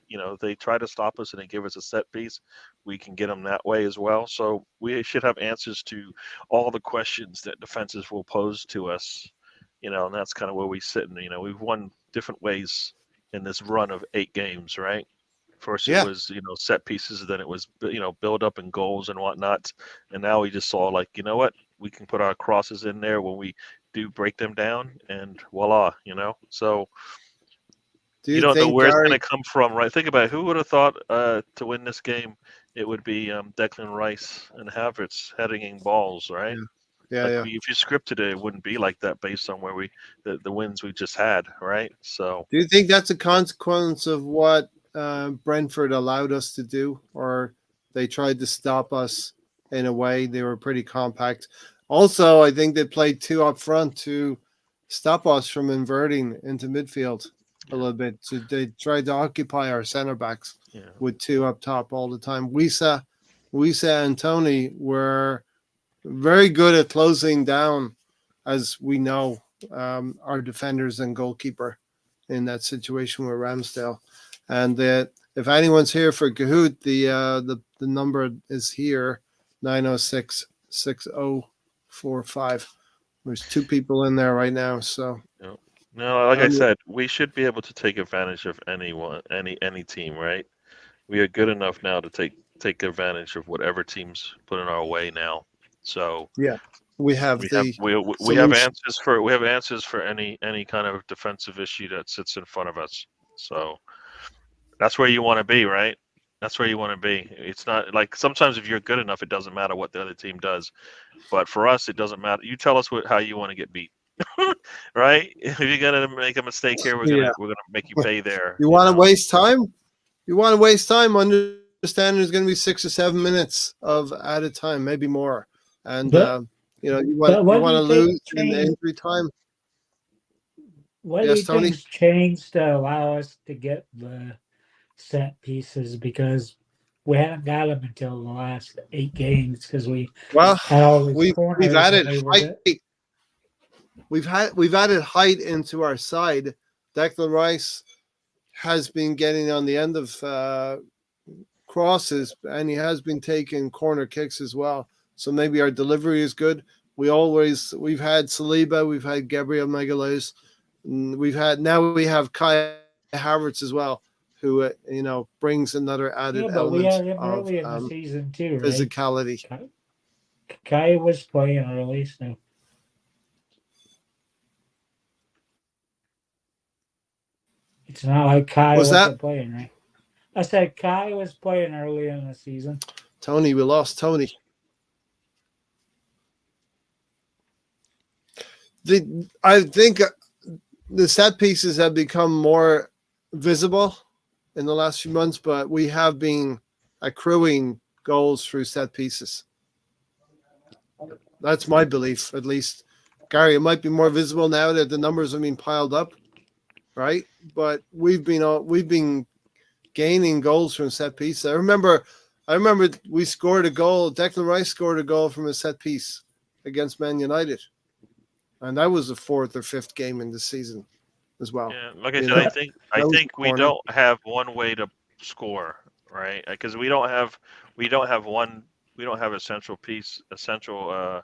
try to stop us and they give us a set piece, we can get them that way as well. So we should have answers to all the questions that defenses will pose to us. And that's kind of where we sit. And we've won different ways in this run of 8 games, right? First it yeah. was set pieces, then it was build up and goals and whatnot, and now we just saw like what, we can put our crosses in there when we do break them down, and voila, So Do you you don't know think, where it's Gary? going to come from, right? Think about it. Who would have thought to win this game it would be Declan Rice and Havertz heading in balls, right? Yeah. Like Yeah. if you scripted it, it wouldn't be like that based on where the wins we just had, right? So Do you think that's a consequence of what Brentford allowed us to do, or they tried to stop us in a way? They were pretty compact. Also, I think they played 2 up front to stop us from inverting into midfield a little bit. So they tried to occupy our center backs yeah. with 2 up top all the time. Wissa and Tony were very good at closing down, as we know, our defenders and goalkeeper in that situation with Ramsdale. And if anyone's here for Kahoot, the number is here, 906-6045. There's 2 people in there right now. So No, like I said, we should be able to take advantage of any team, right? We are good enough now to take advantage of whatever teams put in our way now. So yeah, we have we the have solution. answers for any kind of defensive issue that sits in front of us. So that's where you want to be, right? That's where you want to be. It's not like sometimes if you're good enough, it doesn't matter what the other team does. But for us, it doesn't matter. You tell us how you want to get beat, right? If you're gonna make a mistake here, we're gonna make you pay there. You want to waste time? You want to waste time? Understand there's going to be 6 or 7 minutes of added time, maybe more. And you want to lose in the injury time. What do you think's changed to allow us to get the set pieces? Because we haven't got them until the last 8 games because we had all these corners. We've added height. We've added height into our side. Declan Rice has been getting on the end of crosses, and he has been taking corner kicks as well. So maybe our delivery is good. We've had Saliba, we've had Gabriel Magalhaes, we have Kai Havertz as well, who brings another added element we had him of early in the season too, physicality. Right? Kai was playing early, so. It's not like Kai wasn't playing, right? I said Kai was playing early in the season. Tony, we lost Tony. I think the set pieces have become more visible in the last few months, but we have been accruing goals through set pieces. That's my belief, at least. Gary, it might be more visible now that the numbers have been piled up, right? But we've been gaining goals from set pieces. I remember we scored a goal. Declan Rice scored a goal from a set piece against Man United, and that was the 4th or 5th game in the season as well. Yeah, like I said, I think we don't have one way to score, right? Because we don't have a central piece, a central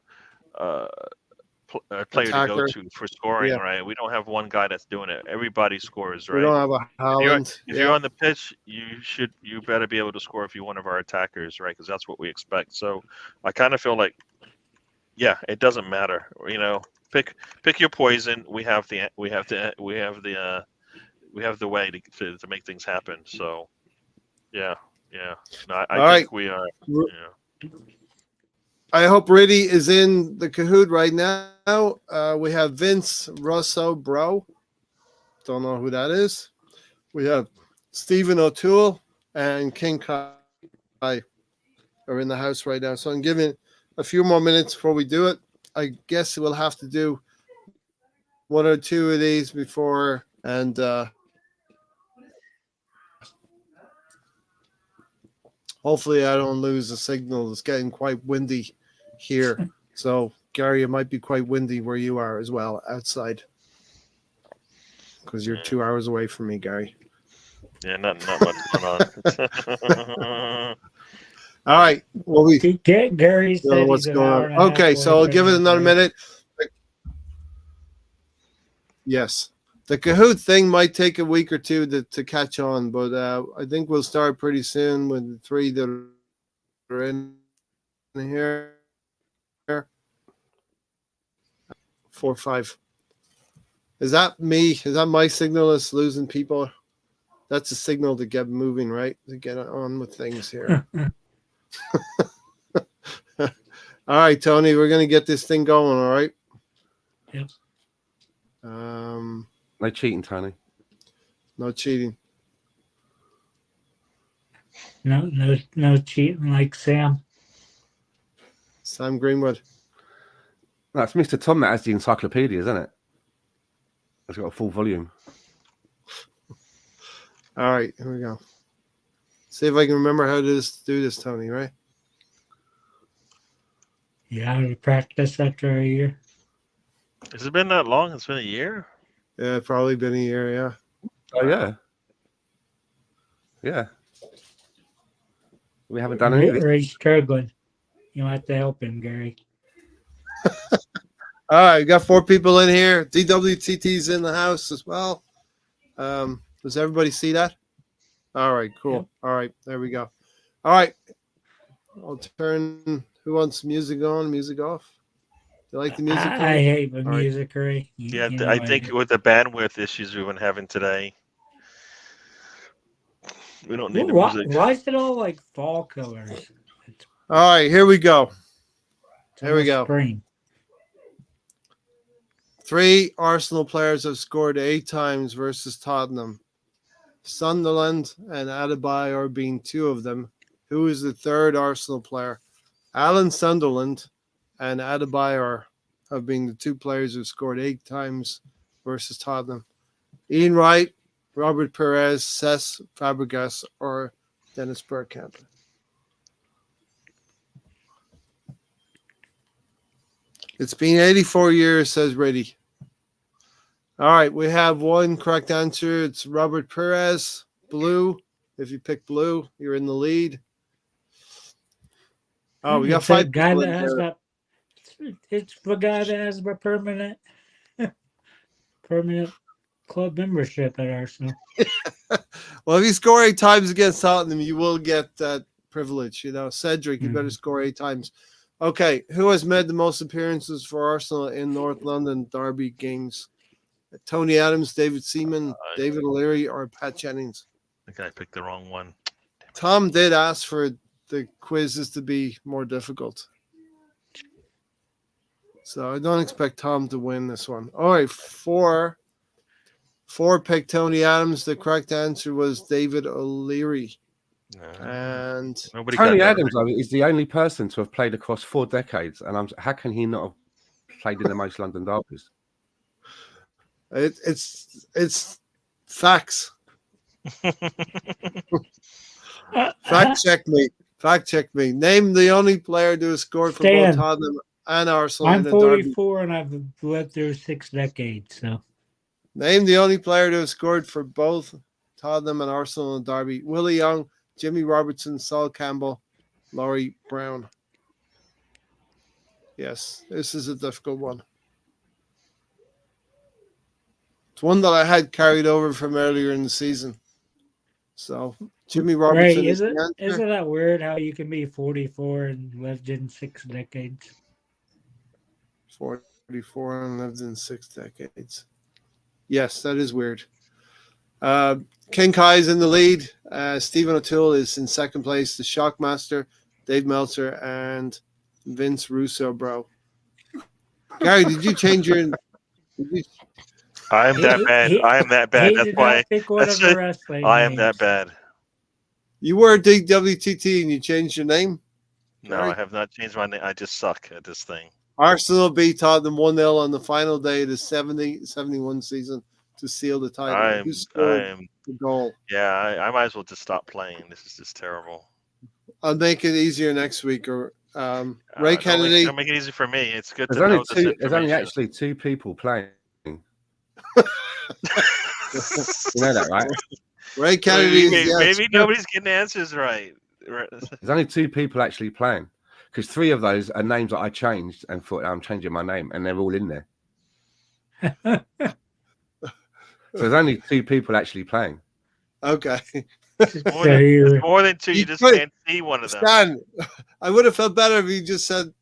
player attacker to go to for scoring, right? We don't have one guy that's doing it. Everybody scores, right? We don't have a Haaland. If you're on the pitch, you better be able to score if you're one of our attackers, right? Because that's what we expect. So I kind of feel like, it doesn't matter. Pick your poison. We have the way to make things happen. So yeah. No, I think we are. Yeah. I hope Riddy is in the Kahoot right now. We have Vince Russo Bro. Don't know who that is. We have Stephen O'Toole and King Kai are in the house right now. So I'm giving a few more minutes before we do it. I guess we'll have to do one or two of these before, and hopefully I don't lose the signal. It's getting quite windy here. So Gary, it might be quite windy where you are as well outside, because you're 2 hours away from me, Gary. Yeah, not much going on. All right. Well, we Gary said know what's he's an going hour on. and a half Okay, so away I'll from give it you, another Gary. minute. Yes. The Kahoot thing might take a week or two to catch on, but I think we'll start pretty soon with the three that are in here. 4, 5. Is that me? Is that my signal that's losing people? That's a signal to get moving, right? To get on with things here. All right, Tony, we're going to get this thing going, all right? Yep. No cheating, Tony. No cheating. No cheating like Sam. Sam Greenwood. That's Mr. Tom that has the encyclopedia, isn't it? It's got a full volume. All right, here we go. See if I can remember how to do this, Tony, right? You have to practice after a year. Has it been that long? It's been a year? Yeah, probably been a year, yeah. Oh, yeah. Yeah. We haven't done any of this. He's struggling. You have to help him, Gary. All right, we got 4 people in here. DWTT's in the house as well. Does everybody see that? All right, cool. Yep. All right, there we go. All right. I'll turn. Who wants music on, music off? You like the music? I hate the All right. music, Ray. Yeah, You know I think with the bandwidth issues we've been having today, we don't need the music. Why is it all like fall colors? All right, here we go. It's Here we almost go. Spring. 3 Arsenal players have scored 8 times versus Tottenham. Sunderland and Adebayor being 2 of them. Who is the third Arsenal player? Alan Sunderland and Adebayor have been the 2 players who scored 8 times versus Tottenham. Ian Wright, Robert Perez, Cesc Fabregas, or Dennis Bergkamp. It's been 84 years, says Reddy. All right, we have one correct answer. It's Robert Perez, blue. If you pick blue, you're in the lead. Oh, we got It's the 5 guy people that in has here. that. It's the guy that has the permanent club membership at Arsenal. Well, if you score 8 times against Tottenham, you will get that privilege. You know, Cedric, you better score 8 times. Okay, who has made the most appearances for Arsenal in North London derby games? Tony Adams, David Seaman, David O'Leary, or Pat Jennings? I think I picked the wrong one. Tom did ask for the quizzes to be more difficult. So I don't expect Tom to win this one. All right, 4 picked Tony Adams. The correct answer was David O'Leary. No. And Nobody Tony got that Adams is the only person to have played across 4 decades, and how can he not have played in the most London derbies? it's facts. Fact check me. Fact check me. Name the only player to have scored for both Stan. Tottenham and Arsenal I'm in a derby. 44 and I've lived through 6 decades. So Name the only player to have scored for both Tottenham and Arsenal in a derby. Willie Young, Jimmy Robertson, Sol Campbell, Laurie Brown. Yes, this is a difficult one. It's one that I had carried over from earlier in the season. So Jimmy Robertson Ray, is the answer. isn't that weird how you can be 44 and lived in 6 decades? 44 and lived in 6 decades. Yes, that is weird. Ken Kai is in the lead. Stephen O'Toole is in second place. The Shockmaster, Dave Meltzer, and Vince Russo, bro. Gary, did you change your... I am that bad. I am that bad. He That's did why. not pick one That's of the it. wrestling I am that names. bad. You were DWTT and you changed your name? No, Gary? I have not changed my name. I just suck at this thing. Arsenal beat Tottenham 1-0 on the final day of the 70-71 season to seal the title. Who scored the goal? Yeah, I might as well just stop playing. This is just terrible. I'll make it easier next week. Or Ray Kennedy. Don't make it easy for me. It's good There's to only know this there's only information. actually two people playing. You know that, right? Ray Kennedy. Maybe nobody's getting answers right. There's only two people actually playing, because three of those are names that I changed and thought I'm changing my name, and they're all in there. So there's only two people actually playing. Okay. It's more than two. You just can't see one of them. Stan, I would have felt better if you just said,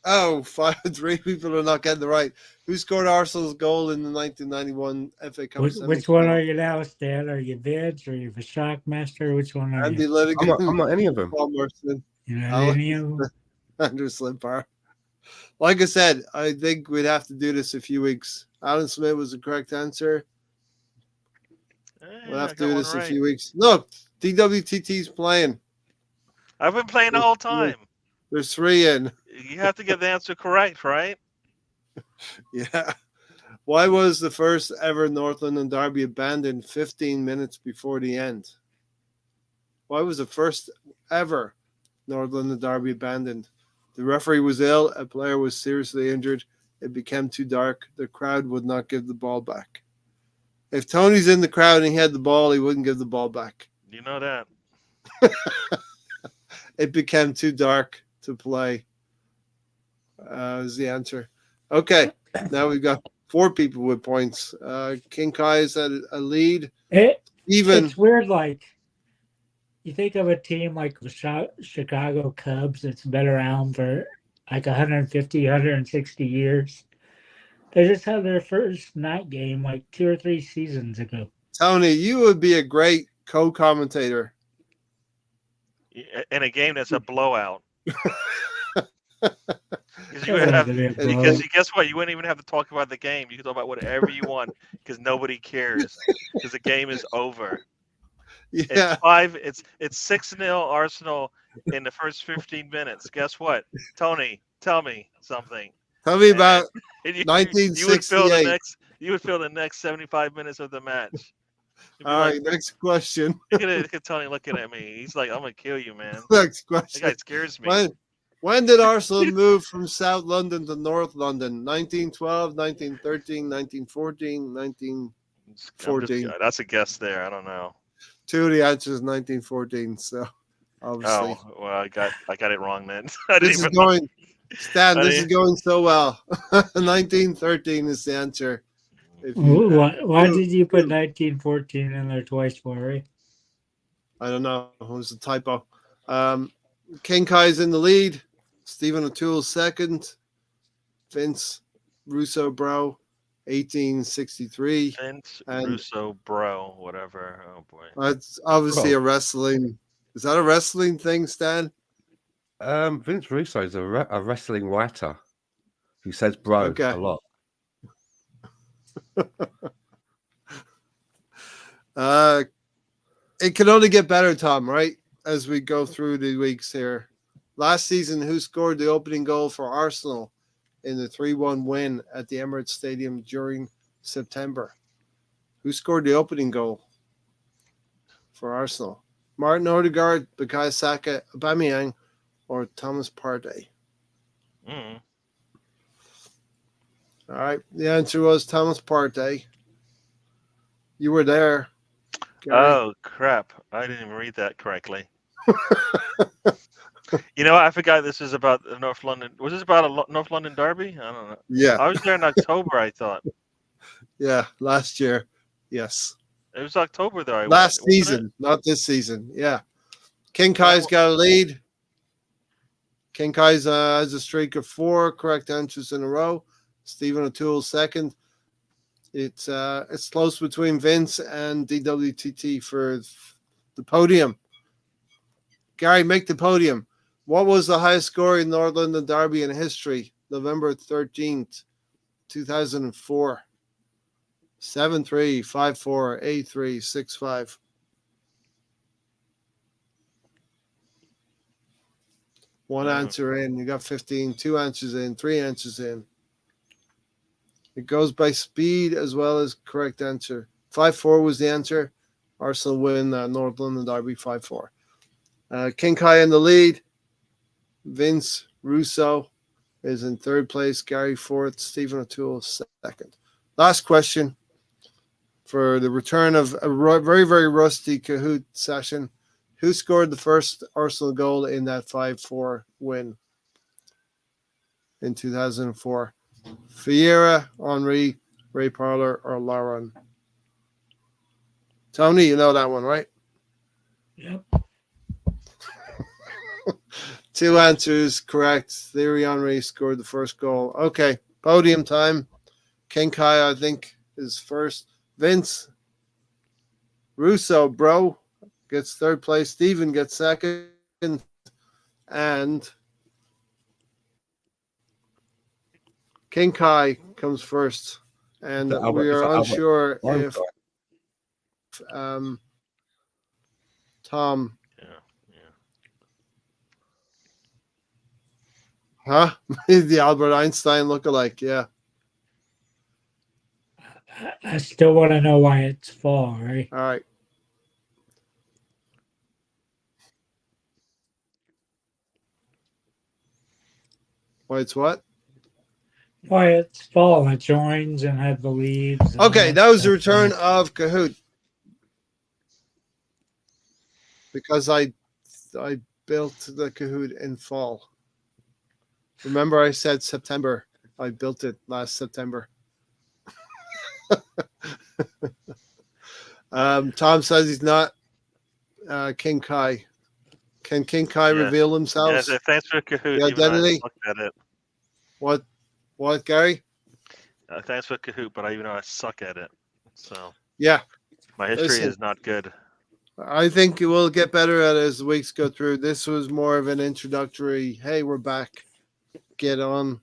"Oh, 3 people are not getting the right." Who scored Arsenal's goal in the 1991 FA Cup? Which one are you now, Stan? Are you Vince? Are you the Shockmaster? Which one are Andy you? Linegan. I'm not any of them. Paul Merson. You're not any of them? Andrew Slimpar. Like I said, I think we'd have to do this a few weeks. Alan Smith was the correct answer. We'll have to do this in a few weeks. Look, DWTT's playing. I've been playing the whole time. There's 3 in. You have to get the answer correct, right? Yeah. Why was the first ever North London derby abandoned 15 minutes before the end? Why was the first ever North London derby abandoned? The referee was ill. A player was seriously injured. It became too dark. The crowd would not give the ball back. If Tony's in the crowd and he had the ball, he wouldn't give the ball back. You know that. It became too dark to play. Is the answer. Okay, now we've got 4 people with points. King Kai is at a lead. It's weird, like, you think of a team like the Chicago Cubs that's been around for like 150, 160 years. They just had their first night game like 2 or 3 seasons ago. Tony, you would be a great co-commentator. In a game that's a blowout. Because guess what? You wouldn't even have to talk about the game. You can talk about whatever you want because nobody cares because the game is over. Yeah. It's 6-0 Arsenal in the first 15 minutes. Guess what? Tony, tell me something. Tell me about 1968. You would fill the next 75 minutes of the match. All right, next question. Look at Tony looking at me. He's like, I'm going to kill you, man. Next question. That guy scares me. When did Arsenal move from South London to North London? 1912, 1913, 1914, 1914. That's a guess there. I don't know. 2 of the answers 1914. So obviously. Oh well, I got it wrong then. This is going so well. 1913 is the answer. Why did you put 1914 in there twice for me? I don't know. It was a typo. King Kai's in the lead. Stephen O'Toole second. Vince Russo Bro, 1863. Vince Russo Bro, whatever. Oh boy. That's obviously a wrestling. Is that a wrestling thing, Stan? Vince Russo is a wrestling writer who says bro a lot. It can only get better, Tom, right? As we go through the weeks here. Last season, who scored the opening goal for Arsenal in the 3-1 win at the Emirates Stadium during September? Who scored the opening goal for Arsenal? Martin Odegaard, Bukayo Saka, Aubameyang, or Thomas Partey? Mm. All right. The answer was Thomas Partey. You were there. Gary. Oh, crap. I didn't even read that correctly. You know, I forgot this is about the North London. Was this about a North London derby? I don't know. Yeah. I was there in October, I thought. Yeah, last year. Yes. It was October, though. Last season, not this season. Yeah. King Kai's got a lead. King Kai's has a streak of 4 correct answers in a row. Stephen O'Toole second. It's close between Vince and DWTT for the podium. Gary, make the podium. What was the highest score in North London derby in history? November 13th, 2004. 7-3, 5-4, 8-3, 6-5. One answer in. You got 15. 2 answers in. 3 answers in. It goes by speed as well as correct answer. 5-4 was the answer. Arsenal win North London Derby 5-4. King Kai in the lead. Vince Russo is in third place. Gary fourth. Stephen O'Toole second. Last question for the return of a very, very rusty Kahoot session. Who scored the first Arsenal goal in that 5-4 win in 2004? Vieira, Henry, Ray Parler, or Lauren? Tony, you know that one, right? Yep. 2 answers correct. Thierry Henry scored the first goal. Okay, podium time. King Kai, I think, is first. Vince Russo, bro, gets third place. Stephen gets second. And King Kai comes first. And we are unsure if Tom. Huh? The Albert Einstein lookalike, yeah. I still want to know why it's fall, right? All right. Why it's what? Why it's fall. It's orange and had the leaves. Okay, that was the return of Kahoot. Because I built the Kahoot in fall. Remember I said September. I built it last September. Tom says he's not King Kai. Can King Kai reveal themselves? Yeah, thanks for Kahoot. The identity? I suck at it. What, Gary? Thanks for Kahoot, but even though I suck at it. So yeah, my history is not good. I think it will get better at it as the weeks go through. This was more of an introductory, hey, we're back. Get on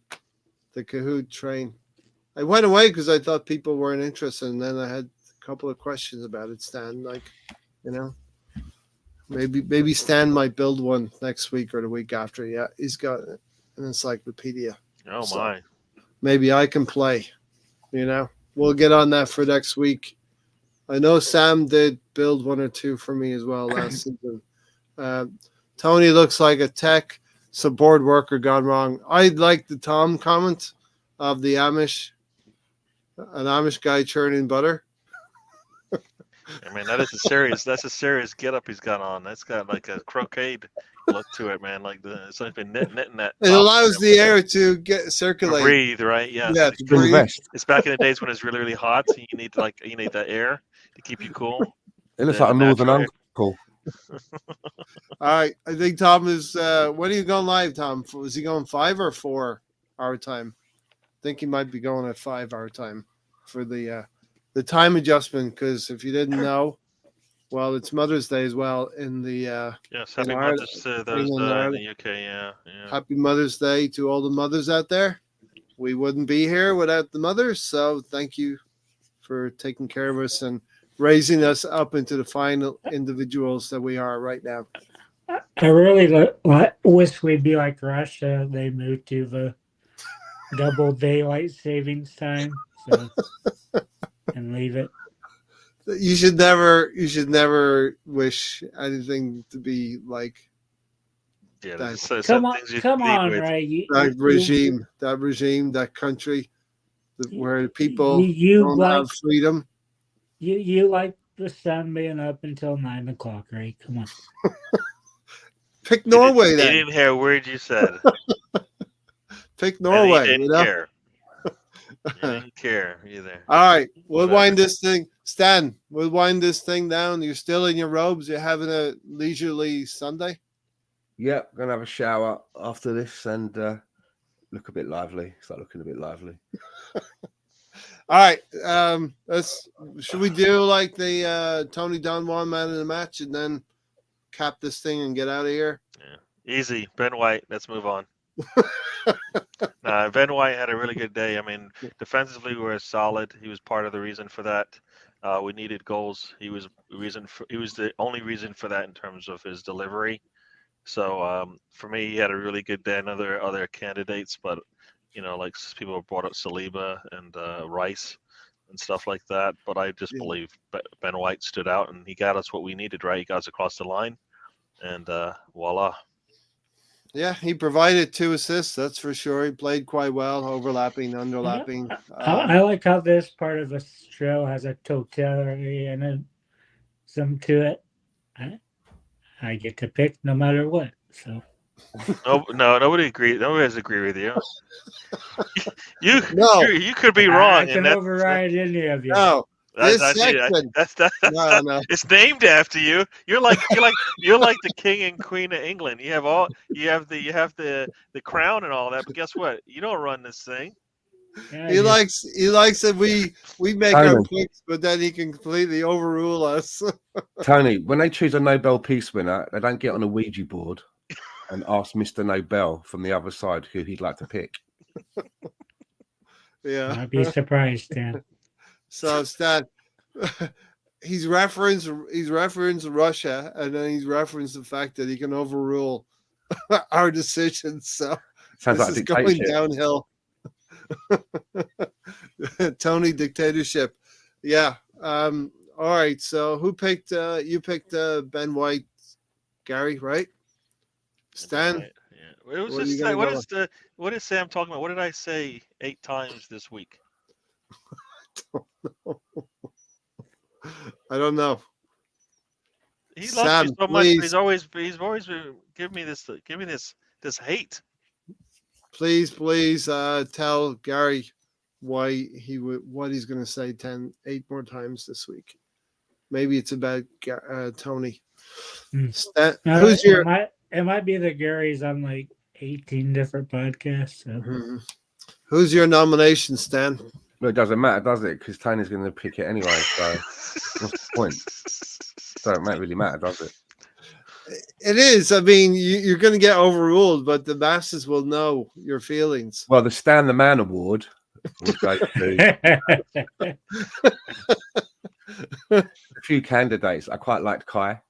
the Kahoot train. I went away because I thought people weren't interested, and then I had a couple of questions about it, Stan. Like, you know, maybe Stan might build one next week or the week after. Yeah, he's got an encyclopedia. Oh, so my. Maybe I can play, you know. We'll get on that for next week. I know Sam did build 1 or 2 for me as well last season. Tony looks like a tech support worker gone wrong. I like the Tom comment of the Amish, an Amish guy churning butter. I mean, that's a serious get up he's got on. That's got like a croquet look to it, man. Like it's like been knitting that. It allows the air to circulate. Breathe, right? Yeah. Yeah, it's back in the days when it's really, really hot. So you need that air to keep you cool. It looks like a northern uncle. All right, I think Tom is. When are you going live, Tom? Was he going 5 or 4 hour time? I think he might be going at 5 hour time for the time adjustment. Because if you didn't know, well, it's Mother's Day as well in the. Yes, happy Mother's Day to those in the UK. Yeah. Happy Mother's Day to all the mothers out there. We wouldn't be here without the mothers, so thank you for taking care of us and raising us up into the final individuals that we are right now. I really wish we'd be like Russia. They moved to the double daylight savings time, so and leave it. You should never wish anything to be like. Yeah, come on, right? That regime, that country, where the people don't have freedom. You like the sun being up until 9 o'clock, right? Come on. Pick Norway then. He didn't hear a word you said. Pick Norway. He didn't care. He didn't care either. All right, we'll wind this thing. Stan, we'll wind this thing down. You're still in your robes. You're having a leisurely Sunday. Yep, gonna have a shower after this and look a bit lively. Start looking a bit lively. All right, should we do like the Tony Don Juan man in the match and then cap this thing and get out of here? Yeah, easy. Ben White. Let's move on. Ben White had a really good day. I mean, defensively we were solid. He was part of the reason for that. We needed goals. He was the only reason for that in terms of his delivery. So for me, he had a really good day. And other candidates, but like people brought up Saliba and Rice and stuff like that. But I just believe Ben White stood out and he got us what we needed. Right, he got us across the line, and voila. Yeah, he provided 2 assists. That's for sure. He played quite well, overlapping, underlapping. I like how this part of the show has a totality and some to it. I get to pick no matter what. So No, nobody agrees. Nobody has to agree with you. No. You could be I wrong. can override any of you. No, this That's section. No. It's named after you. You're like the king and queen of England. You have the crown and all that, but guess what? You don't run this thing. Yeah, He likes that we make our picks, but then he can completely overrule us. Tony, when they choose a Nobel Peace winner, they don't get on a Ouija board and ask Mr. Nobel from the other side who he'd like to pick. Yeah, I'd be surprised, Stan. So Stan, he's referenced Russia, and then he's referenced the fact that he can overrule our decisions. So Sounds this like is going dictatorship. downhill. Tony dictatorship. Yeah. All right. So who picked? You picked Ben White, Gary, right? Stan. Right. Yeah. It was what is Sam talking about? What did I say 8 times this week? I don't know. He Sam, loves me so much. please. He's always been giving me this hate. Please, tell Gary what he's going to say 8 more times this week. Maybe it's about Tony. Stan, who's your? It might be the Gary's on like 18 different podcasts. So. Mm-hmm. Who's your nomination, Stan? Well, it doesn't matter, does it? Because Tony's going to pick it anyway. So what's the point? So it might really matter, does it? It is. I mean, you're going to get overruled, but the masses will know your feelings. Well, the Stan the Man Award would go to a few candidates. I quite liked Kai,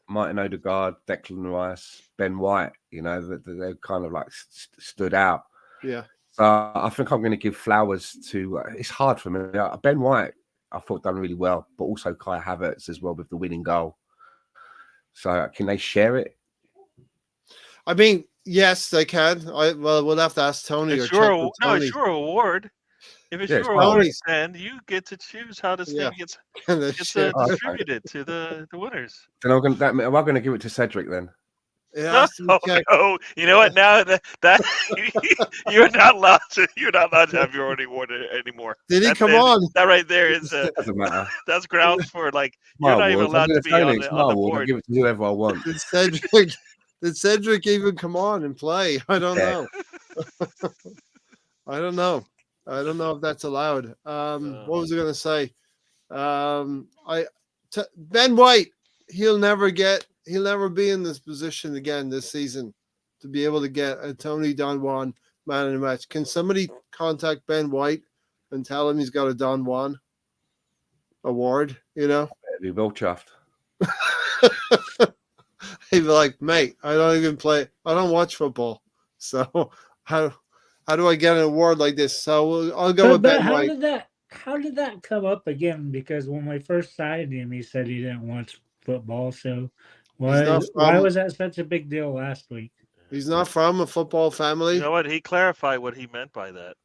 Martin Odegaard, Declan Rice, Ben White. They're kind of like stood out. Yeah. So I think I'm going to give flowers to. It's hard for me. Ben White, I thought done really well, but also Kai Havertz as well with the winning goal. So can they share it? I mean, yes, they can. We'll have to ask Tony. It's your award. If it's your award, then you get to choose how this thing gets distributed to the winners. Then am I going to give it to Cedric then? Yeah. No. You know what? Now that you're not allowed to have your own award anymore. Did he come on? That right there is doesn't matter. That's grounds for like you're not even allowed to be on the board. I'll give it to whoever I want. Did Cedric even come on and play? I don't know. I don't know if that's allowed. What was I going to say? Ben White, he'll never be in this position again this season to be able to get a Tony Don Juan man in the match. Can somebody contact Ben White and tell him he's got a Don Juan award? Be well chuffed. He'd be like, mate, I don't even play. I don't watch football. So how do I get an award like this? So I'll go with Ben White. How did that come up again? Because when we first signed him, he said he didn't watch football. So why was that such a big deal last week? He's not from a football family. You know what? He clarified what he meant by that.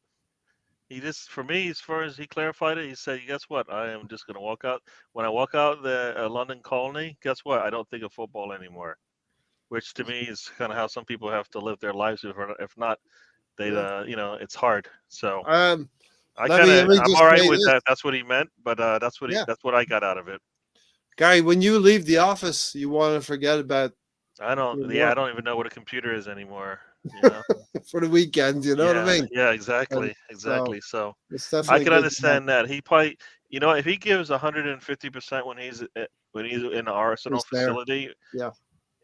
He just, for me, as far as he clarified it, he said, guess what? I am just going to walk out. When I walk out the London colony, guess what? I don't think of football anymore. Which to me is kind of how some people have to live their lives. If not, they, it's hard. So I'm all right with that. That's what he meant, but that's what I got out of it. Gary, when you leave the office, you want to forget about. I don't even know what a computer is anymore. For the weekend, you know what I mean? Yeah, exactly. So I can understand that. He probably, if he gives 150% when he's in the Arsenal facility, yeah,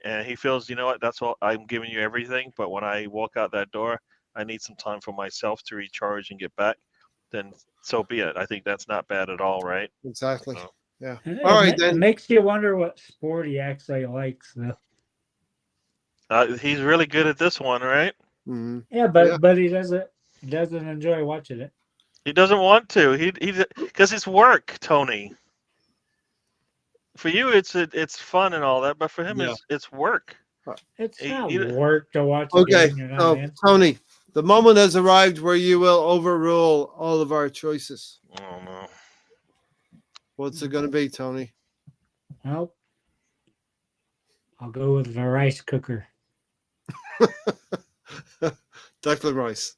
and he feels, that's all, I'm giving you everything, but when I walk out that door, I need some time for myself to recharge and get back, then so be it. I think that's not bad at all, right? Exactly. So, Yeah. It, All right it then. makes you wonder what sport he actually likes, though. he's really good at this one, right? Mhm. Yeah, Yeah. but he doesn't enjoy watching it. He doesn't want to. He because it's work, Tony. For you, it's fun and all that, but for him, Yeah. it's work. It's He- not he- work to watch a Okay. game you're not So, in. Tony, the moment has arrived where you will overrule all of our choices. Oh no. What's it going to be, Tony? Well, I'll go with the rice cooker. Declan Rice.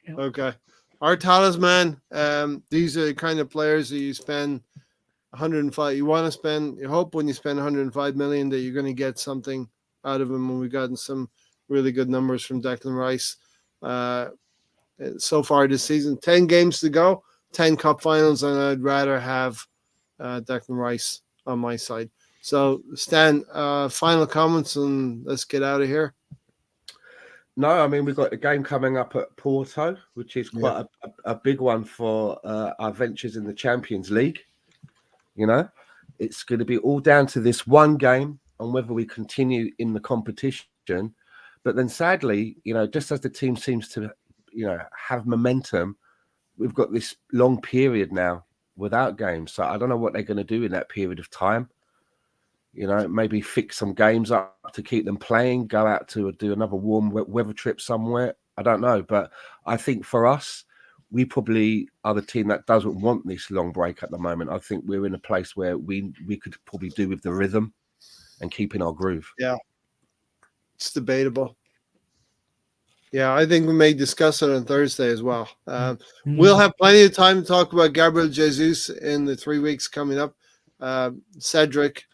Yep. Okay. Our talisman, these are the kind of players that you spend 105. You want to spend, you hope when you spend 105 million that you're going to get something out of him. And we've gotten some really good numbers from Declan Rice so far this season. 10 games to go, 10 cup finals, and I'd rather have Declan Rice on my side. So, Stan, final comments and let's get out of here. No, I mean, we've got a game coming up at Porto, which is quite a big one for our ventures in the Champions League. You know, it's going to be all down to this one game and whether we continue in the competition. But then sadly, you know, just as the team seems to, you know, have momentum, we've got this long period now without games. So I don't know what they're going to do in that period of time. You know, maybe fix some games up to keep them playing, go out to do another warm weather trip somewhere. I don't know. But I think for us, we probably are the team that doesn't want this long break at the moment. I think we're in a place where we could probably do with the rhythm and keeping our groove. Yeah. It's debatable. Yeah, I think we may discuss it on Thursday as well. We'll have plenty of time to talk about Gabriel Jesus in the 3 weeks coming up. Cedric,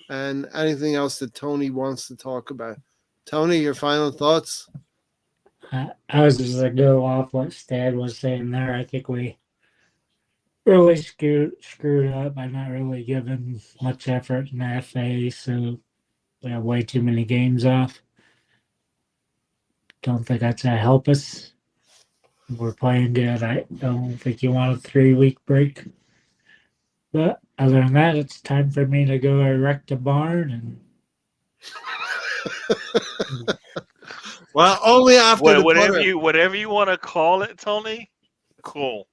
and anything else that Tony wants to talk about. Tony, your final thoughts? I was just going to go off what Stad was saying there. I think we really screwed up by not really giving much effort in the FA, so we have way too many games off. Don't think that's going to help us. We're playing good. I don't think you want a 3-week break. But other than that, it's time for me to go erect a barn and well, only after the whatever you want to call it, Tony. Cool.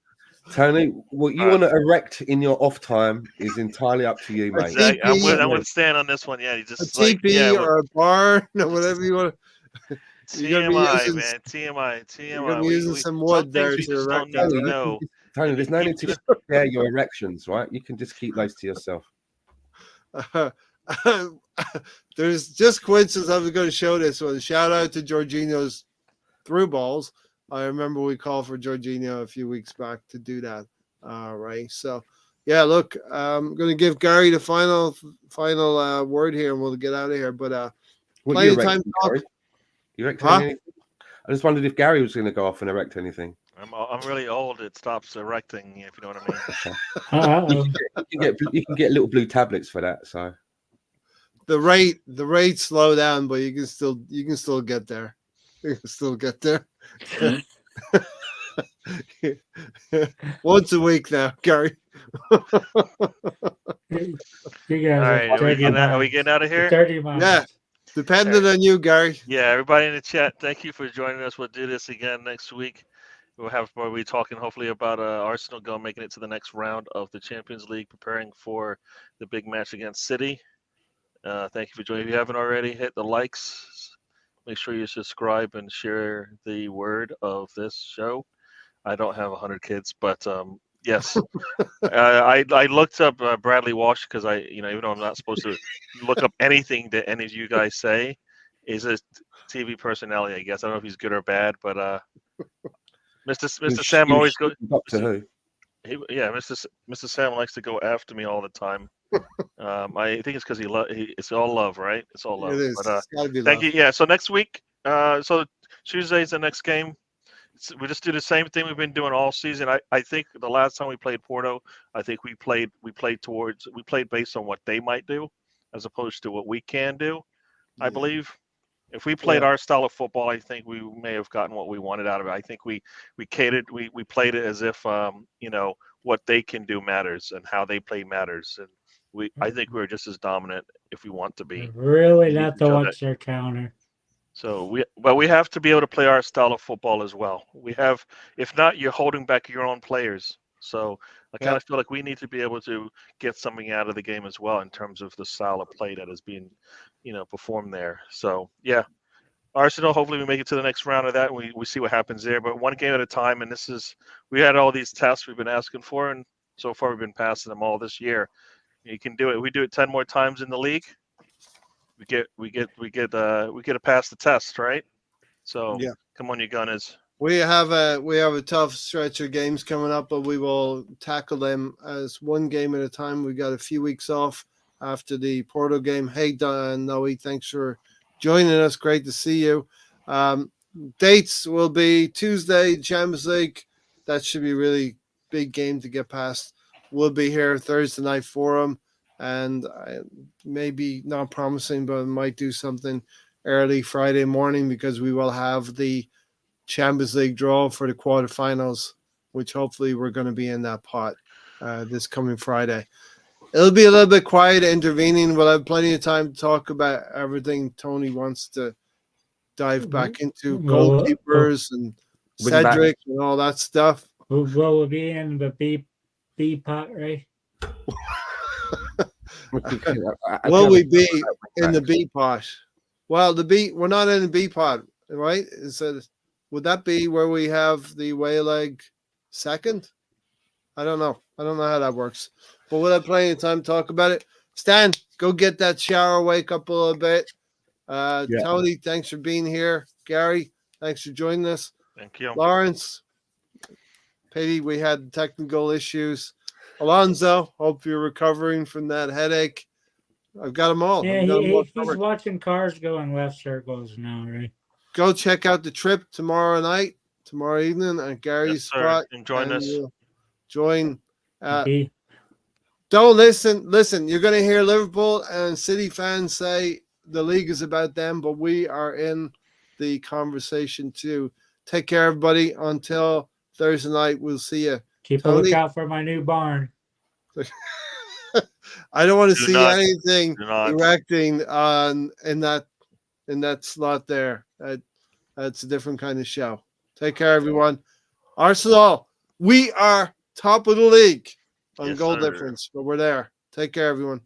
Tony, what you want to erect in your off time is entirely up to you, mate. Exactly. I'm with Stan on this one. Yeah, you just a TP or a barn or whatever you want. TMI, man. TMI. You're going to be using some wood there to erect that. We know. Tony, there's no need to share your erections, right? You can just keep those to yourself. There's just coincidence. I was going to show this one. Shout out to Jorginho's through balls. I remember we called for Jorginho a few weeks back to do that. Right. So, yeah, look, I'm going to give Gary the final word here and we'll get out of here. But plenty of time to talk. You erecting anything? I just wondered if Gary was going to go off and erect anything. I'm really old. It stops erecting, if you know what I mean. You can get little blue tablets for that. So the rate slow down, but you can still get there. You can still get there. Once a week now, Gary. You guys all right, are we getting out of here? 30 miles. Yeah. Depending on you, Gary. Yeah, everybody in the chat, thank you for joining us. We'll do this again next week. We'll be talking hopefully about Arsenal making it to the next round of the Champions League, preparing for the big match against City. Thank you for joining. If you haven't already, hit the likes. Make sure you subscribe and share the word of this show. I don't have 100 kids, but yes. I looked up Bradley Walsh because even though I'm not supposed to look up anything that any of you guys say, is a TV personality, I guess. I don't know if he's good or bad, but Mr. Sam always goes. Mr. Sam likes to go after me all the time. I think it's because it's all love, right? It's all love. It is. But, thank love. you. Yeah. So next week, so Tuesday's the next game. We just do the same thing we've been doing all season. I think the last time we played Porto, I think we played based on what they might do, as opposed to what we can do. I believe. If we played Yeah. our style of football, I think we may have gotten what we wanted out of it. I think we catered, we played it as if what they can do matters and how they play matters, and I think we're just as dominant if we want to be. Really We need not to to show that. watch their counter. So we have to be able to play our style of football as well. If not, you're holding back your own players. So I kind of feel like we need to be able to get something out of the game as well in terms of the style of play that is being, performed there. So yeah, Arsenal. Hopefully we make it to the next round of that. And we see what happens there. But one game at a time. And we had all these tests we've been asking for, and so far we've been passing them all this year. You can do it. We do it 10 more times in the league. We get to pass the test, right? So Yeah. Come on, you Gunners. We have a tough stretch of games coming up, but we will tackle them as one game at a time. We got a few weeks off after the Porto game. Hey, Noe, thanks for joining us. Great to see you. Dates will be Tuesday, Champions League. That should be a really big game to get past. We'll be here Thursday night for them, and maybe not promising, but I might do something early Friday morning because we will have the Champions League draw for the quarterfinals, which hopefully we're going to be in that pot this coming Friday. It'll be a little bit quiet intervening. We'll have plenty of time to talk about everything Tony wants to dive back into, goalkeepers and Cedric and all that stuff. Will be in the B pot, right? Will we be in the B pot? Well, we're not in the B pot, right? Would that be where we have the Wayleg second? I don't know. I don't know how that works. But we'll have plenty of time to talk about it. Stan, go get that shower, wake up a little bit. Tony, thanks for being here. Gary, thanks for joining us. Thank you. Lawrence, pity we had technical issues. Alonzo, hope you're recovering from that headache. I've got them all. Yeah, he's watching cars go in left circles now, right? Go check out the trip tomorrow evening at Gary's spot. And join us. Join. Don't listen. Listen, you're going to hear Liverpool and City fans say the league is about them, but we are in the conversation too. Take care, everybody. Until Thursday night, we'll see you. Keep a lookout for my new barn. I don't want to see anything erecting in that slot there. That's a different kind of show. Take care, everyone. Arsenal, we are top of the league on goal difference, but we're there. Take care, everyone.